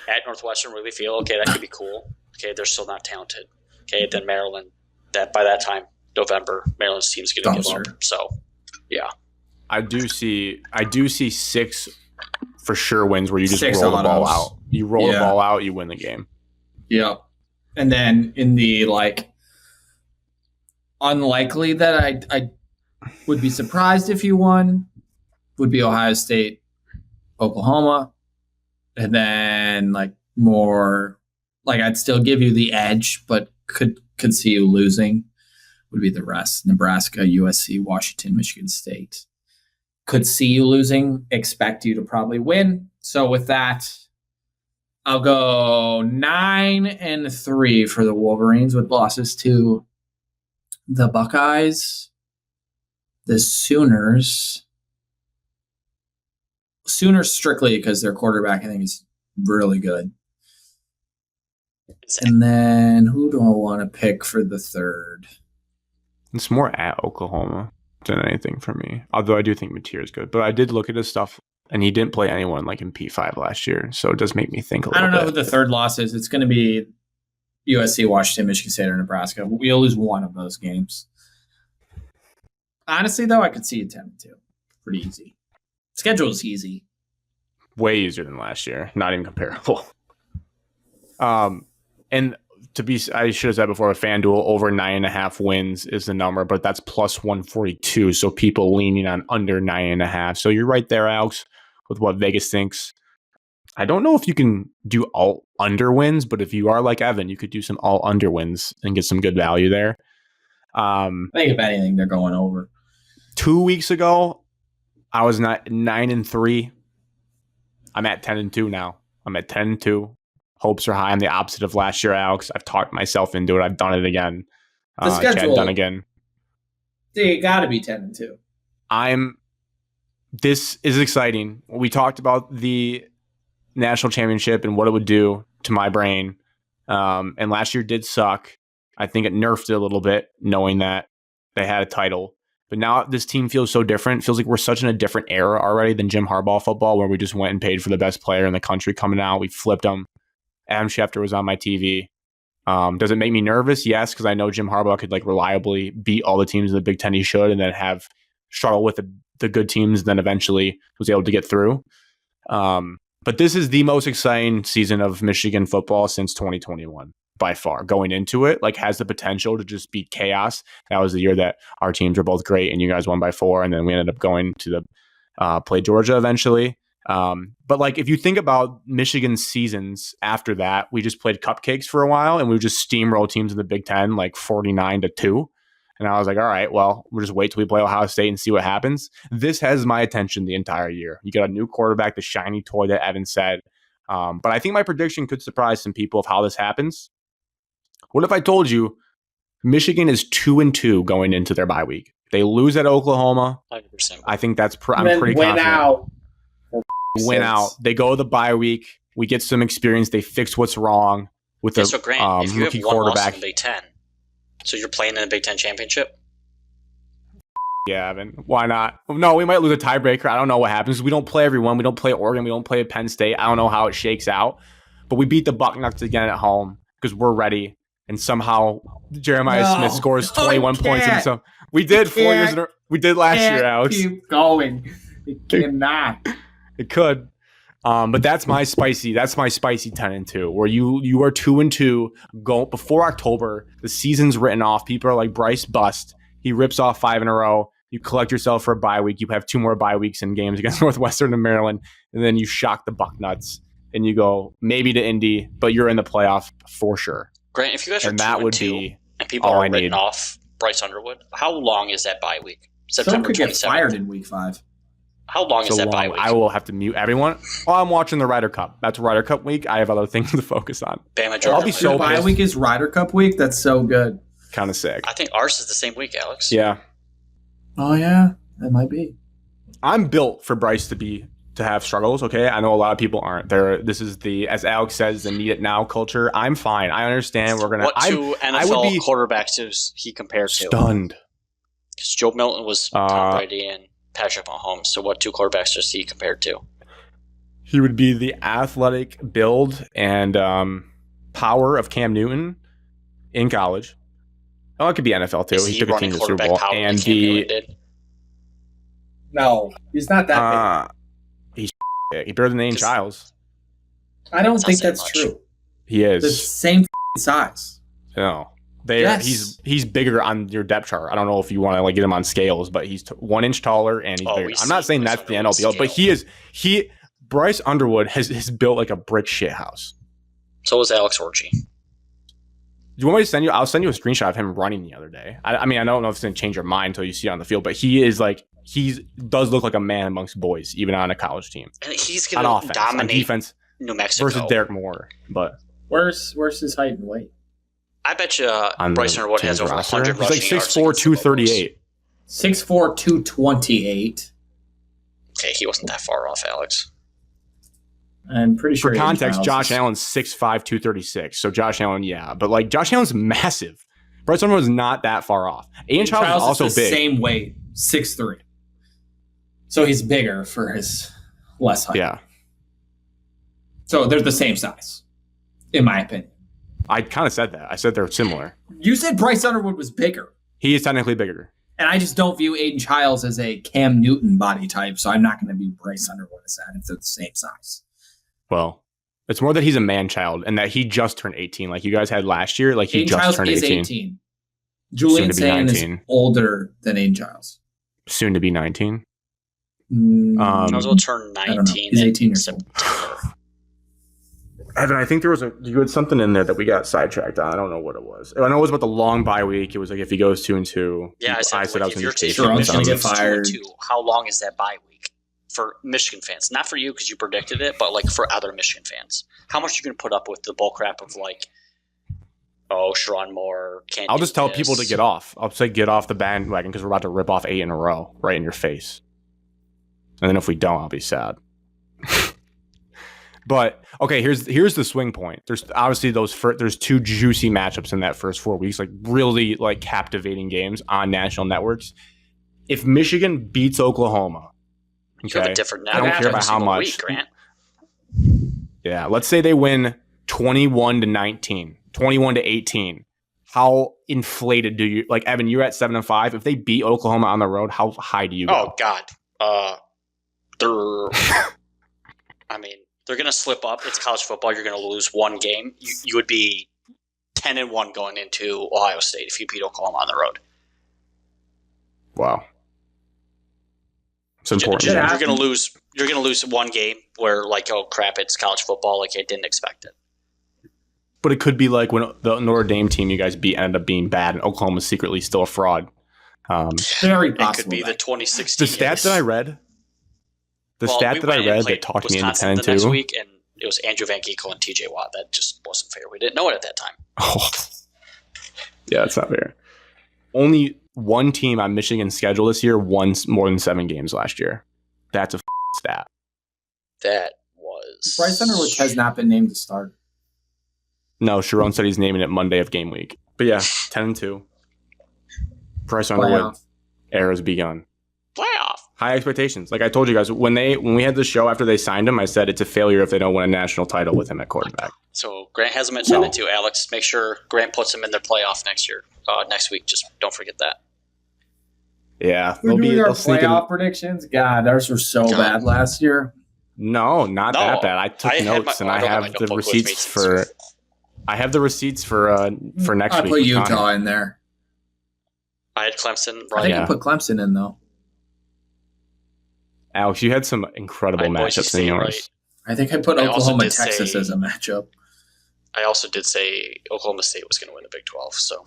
[SPEAKER 3] At Northwestern, really feel, okay, that could be cool. Okay, they're still not talented. Okay, then Maryland, that by that time, November, Maryland's team's going to give up. So, yeah.
[SPEAKER 2] I do see 6 for sure wins where you just
[SPEAKER 1] 6
[SPEAKER 2] roll the ball
[SPEAKER 1] autos.
[SPEAKER 2] out. You roll the ball out, you win the game.
[SPEAKER 1] Yep. And then in the unlikely that I would be surprised if you won would be Ohio State, Oklahoma. And then like more, like I'd still give you the edge, but could see you losing would be the rest. Nebraska, USC, Washington, Michigan State. Could see you losing, expect you to probably win. So with that, I'll go 9-3 for the Wolverines with losses to the Buckeyes, the Sooners strictly because their quarterback I think is really good. And then who do I want to pick for the third?
[SPEAKER 2] It's more at Oklahoma than anything for me. Although I do think Mateer is good. But I did look at his stuff, and he didn't play anyone like in P5 last year. So it does make me think a little bit.
[SPEAKER 1] I don't know who the third loss is. It's going to be USC, Washington, Michigan State, or Nebraska. We'll lose one of those games. Honestly, though, I could see a 10-2. Pretty easy. Schedule is easy.
[SPEAKER 2] Way easier than last year. Not even comparable. And I should have said before, a FanDuel over 9.5 wins is the number, but that's plus 142. So people leaning on under 9.5. So you're right there, Alex, with what Vegas thinks. I don't know if you can do all under wins, but if you are like Evan, you could do some all under wins and get some good value there.
[SPEAKER 1] I think if anything, they're going over.
[SPEAKER 2] 2 weeks ago, I was not 9-3. I'm at 10-2 now. I'm at 10-2. Hopes are high. I'm the opposite of last year, Alex. I've talked myself into it. I've done it again.
[SPEAKER 1] The schedule
[SPEAKER 2] done again.
[SPEAKER 1] They got to be 10-2.
[SPEAKER 2] This is exciting. We talked about the national championship and what it would do to my brain. And last year did suck. I think it nerfed it a little bit, knowing that they had a title. But now this team feels so different. It feels like we're such in a different era already than Jim Harbaugh football, where we just went and paid for the best player in the country coming out. We flipped them. Adam Schefter was on my TV. Does it make me nervous? Yes, because I know Jim Harbaugh could like reliably beat all the teams in the Big Ten he should, and then have struggle with the good teams, and then eventually was able to get through. But this is the most exciting season of Michigan football since 2021 by far. Going into it, like, has the potential to just beat chaos. That was the year that our teams were both great, and you guys won by 4, and then we ended up going to the play Georgia eventually. But like, if you think about Michigan's seasons after that, we just played cupcakes for a while and we would just steamroll teams in the Big Ten like 49-2. And I was like, all right, well, we'll just wait till we play Ohio State and see what happens. This has my attention the entire year. You got a new quarterback, the shiny toy that Evan said. But I think my prediction could surprise some people of how this happens. What if I told you Michigan is 2-2 going into their bye week? They lose at Oklahoma.
[SPEAKER 3] 100%.
[SPEAKER 2] I think that's I'm pretty confident. Win out. They go to the bye week. We get some experience. They fix what's wrong with the
[SPEAKER 3] so Grant, if you
[SPEAKER 2] rookie
[SPEAKER 3] have one
[SPEAKER 2] quarterback.
[SPEAKER 3] Loss in the Big Ten, so you're playing in the Big Ten championship?
[SPEAKER 2] Yeah, Evan. Why not? No, we might lose a tiebreaker. I don't know what happens. We don't play everyone. We don't play Oregon. We don't play Penn State. I don't know how it shakes out. But we beat the Bucknuts again at home because we're ready. And somehow Jeremiah Smith scores 21 points. And so we did 4 years in a row. We did last year, Alex.
[SPEAKER 1] Keep going. It cannot.
[SPEAKER 2] It could. But that's my spicy 10-2, where you are 2-2 go before October. The season's written off. People are like, Bryce bust. He rips off 5 in a row. You collect yourself for a bye week. You have 2 more bye weeks in games against Northwestern and Maryland, and then you shock the Bucknuts and you go maybe to Indy, but you're in the playoff for sure.
[SPEAKER 3] Grant, if you guys are 2-2 and people
[SPEAKER 2] all
[SPEAKER 3] are written off Bryce Underwood, how long is that bye week?
[SPEAKER 1] Someone could get fired in week 5.
[SPEAKER 3] How long is that bye week?
[SPEAKER 2] I will have to mute everyone. Oh, I'm watching the Ryder Cup. That's Ryder Cup week. I have other things to focus on.
[SPEAKER 3] Bama, Georgia.
[SPEAKER 1] I'll be so bye week is Ryder Cup week. That's so good.
[SPEAKER 2] Kind of sick.
[SPEAKER 3] I think ours is the same week, Alex.
[SPEAKER 2] Yeah.
[SPEAKER 1] Oh yeah, that might be.
[SPEAKER 2] I'm built for Bryce to have struggles. Okay, I know a lot of people aren't. This is the, as Alex says, the need it now culture. I'm fine. I understand. We're gonna.
[SPEAKER 3] What two NFL quarterbacks does he compare to?
[SPEAKER 2] Stunned.
[SPEAKER 3] Because Joe Milton was Tom Brady and Patrick Mahomes. So what 2 quarterbacks does he compare to?
[SPEAKER 2] He would be the athletic build and power of Cam Newton in college. Oh, it could be NFL too. He took a team to the Super Bowl. And
[SPEAKER 1] no, he's not that
[SPEAKER 2] big. He's bigger than Aiden Childs.
[SPEAKER 1] I don't think that's true.
[SPEAKER 2] He is
[SPEAKER 1] the same size.
[SPEAKER 2] No. He's bigger on your depth chart. I don't know if you want to like get him on scales, but he's 1 inch taller and he's bigger. I'm not saying that's the NLPL, but Bryce Underwood has built like a brick shit house.
[SPEAKER 3] So was Alex Orji.
[SPEAKER 2] Do you want me to send you? I'll send you a screenshot of him running the other day. I mean, I don't know if it's going to change your mind until you see it on the field, but he does look like a man amongst boys, even on a college team.
[SPEAKER 3] And he's going to dominate
[SPEAKER 2] on defense
[SPEAKER 3] New Mexico
[SPEAKER 2] versus Derek Moore. But
[SPEAKER 1] where's his height and weight?
[SPEAKER 3] I bet you Bryce Underwood has over 100
[SPEAKER 2] rushing
[SPEAKER 3] rushing
[SPEAKER 2] yards. He's like 6'4", 238.
[SPEAKER 1] 6'4", 228.
[SPEAKER 3] Okay, he wasn't that far off, Alex.
[SPEAKER 1] I'm pretty sure.
[SPEAKER 2] For context, Josh Allen's 6'5", 236. So Josh Allen, yeah. But like Josh Allen's massive. Bryce Underwood's not that far off. Aiden Childs is also
[SPEAKER 1] is the
[SPEAKER 2] big.
[SPEAKER 1] Same weight, 6'3". So he's bigger for his less height.
[SPEAKER 2] Yeah.
[SPEAKER 1] So they're the same size, in my opinion.
[SPEAKER 2] I kind of said that. I said they're similar.
[SPEAKER 1] You said Bryce Underwood was bigger.
[SPEAKER 2] He is technically bigger.
[SPEAKER 1] And I just don't view Aiden Childs as a Cam Newton body type, so I'm not going to view Bryce Underwood as that if they're the same size.
[SPEAKER 2] Well, it's more that he's a man child and that he just turned 18 like you guys had last year. Like he
[SPEAKER 1] Aiden
[SPEAKER 2] just
[SPEAKER 1] Childs
[SPEAKER 2] turned
[SPEAKER 1] is 18. Julian Sand is older than Aiden Childs.
[SPEAKER 2] Soon to be 19.
[SPEAKER 3] Childs will turn 19
[SPEAKER 1] He's 18
[SPEAKER 3] in
[SPEAKER 1] years
[SPEAKER 3] September.
[SPEAKER 2] Evan, I think you had something in there that we got sidetracked on. I don't know what it was. I know it was about the long bye week. It was like if he goes 2-2.
[SPEAKER 3] Yeah, I said
[SPEAKER 2] I
[SPEAKER 3] if
[SPEAKER 2] was
[SPEAKER 3] you're
[SPEAKER 2] going
[SPEAKER 3] to
[SPEAKER 1] get fired.
[SPEAKER 3] 2-2, how long is that bye week for Michigan fans? Not for you because you predicted it, but like for other Michigan fans. How much are you going to put up with the bull crap of like, oh, Sharon Moore can't
[SPEAKER 2] I'll
[SPEAKER 3] do
[SPEAKER 2] just tell
[SPEAKER 3] this.
[SPEAKER 2] people to get off. I'll say get off the bandwagon because we're about to rip off 8 in a row right in your face. And then if we don't, I'll be sad. But okay, here's the swing point. There's obviously there's 2 juicy matchups in that first 4 weeks, like really like captivating games on national networks. If Michigan beats Oklahoma,
[SPEAKER 3] you have a different
[SPEAKER 2] I don't care about how much.
[SPEAKER 3] Week, Grant.
[SPEAKER 2] Yeah, let's say they win 21-19, 21-18. How inflated do you like, Evan? You're at 7-5. If they beat Oklahoma on the road, how high do you go?
[SPEAKER 3] Oh God, I mean. They're going to slip up. It's college football. You're going to lose one game. You would be 10-1 going into Ohio State if you beat Oklahoma on the road.
[SPEAKER 2] Wow, it's important.
[SPEAKER 3] You're going to lose. You're going to lose one game where, like, oh crap, it's college football. Like, I didn't expect it.
[SPEAKER 2] But it could be like when the Notre Dame team you guys beat ended up being bad, and Oklahoma's secretly still a fraud.
[SPEAKER 1] Very possible.
[SPEAKER 3] It could be the 2016.
[SPEAKER 2] The stat that I read. The stat that I read that talked me into 10-2
[SPEAKER 3] next week, and it was Andrew Van Ginkel and TJ Watt. That just wasn't fair. We didn't know it at that time.
[SPEAKER 2] Oh, yeah, that's not fair. Only one team on Michigan's schedule this year won more than 7 games last year. That's a stat.
[SPEAKER 3] That was
[SPEAKER 1] Bryce Underwood has not been named to start.
[SPEAKER 2] No, Sharon said he's naming it Monday of game week. But yeah, 10-2. Bryce Underwood era's begun.
[SPEAKER 3] Playoff.
[SPEAKER 2] High expectations. Like I told you guys, when we had the show after they signed him, I said it's a failure if they don't win a national title with him at quarterback.
[SPEAKER 3] So Grant has him at 10-2. Alex, make sure Grant puts him in their playoff next week. Just don't forget that.
[SPEAKER 2] Yeah,
[SPEAKER 1] we're doing our playoff predictions. God, ours were so bad last year.
[SPEAKER 2] No, not that bad. I took notes and I have the receipts for. I have the receipts for next week.
[SPEAKER 1] I put Utah in there.
[SPEAKER 3] I had Clemson.
[SPEAKER 1] I think I put Clemson in though.
[SPEAKER 2] Alex, you had some incredible matchups in yours.
[SPEAKER 3] Right.
[SPEAKER 1] I think I put Oklahoma Texas as a matchup.
[SPEAKER 3] I also did say Oklahoma State was going to win the Big 12. So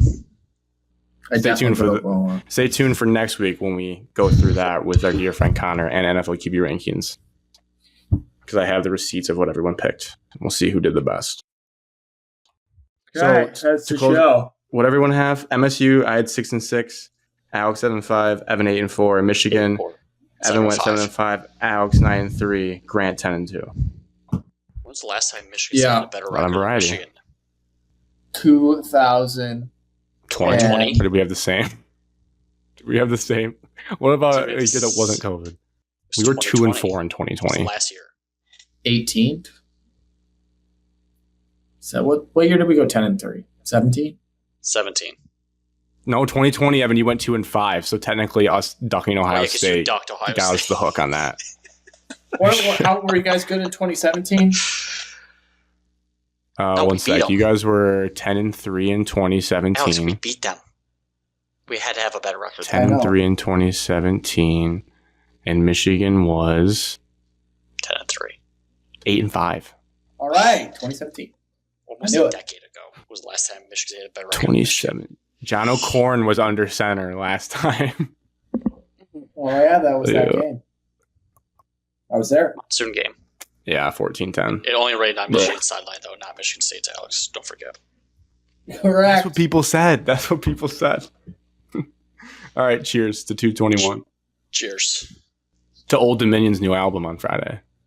[SPEAKER 2] stay tuned for next week when we go through that with our dear friend Connor and NFL QB rankings, because I have the receipts of what everyone picked. We'll see who did the best.
[SPEAKER 1] Okay, so that's the show.
[SPEAKER 2] What everyone have? MSU, I had 6-6. Alex 7-5. Evan 8-4. And Michigan. Evan went 7-5. Alex 9-3. Grant 10-2.
[SPEAKER 3] When's the last time Michigan had a better record than Michigan?
[SPEAKER 1] 2020.
[SPEAKER 2] Or did we have the same? Did we have the same? What about a year that wasn't COVID? We were 2-4 in 2020.
[SPEAKER 3] Last year.
[SPEAKER 1] 18th. So what year did we go 10-3? 17?
[SPEAKER 3] 17.
[SPEAKER 2] No, 2020, Evan, you went 2-5. So technically, us ducking Ohio State got us the hook on that.
[SPEAKER 1] How were you guys good in 2017?
[SPEAKER 2] One sec. You guys were 10-3 in 2017.
[SPEAKER 3] Alex, we beat them. We had to have a better record.
[SPEAKER 2] 10-3 in 2017, and Michigan was
[SPEAKER 3] 10-3.
[SPEAKER 2] 8-5.
[SPEAKER 1] All right, 2017.
[SPEAKER 3] Almost a decade ago was the last time Michigan State had been ranked.
[SPEAKER 2] 27. John O'Corn was under center last time.
[SPEAKER 1] Oh, yeah, that was that game. I was there.
[SPEAKER 3] Monsoon game.
[SPEAKER 2] Yeah, 14-10.
[SPEAKER 3] It only rained on Michigan's sideline, though, not Michigan State's, Alex. Don't forget.
[SPEAKER 1] Correct.
[SPEAKER 2] That's what people said. All right, cheers to 221.
[SPEAKER 3] Cheers.
[SPEAKER 2] To Old Dominion's new album on Friday.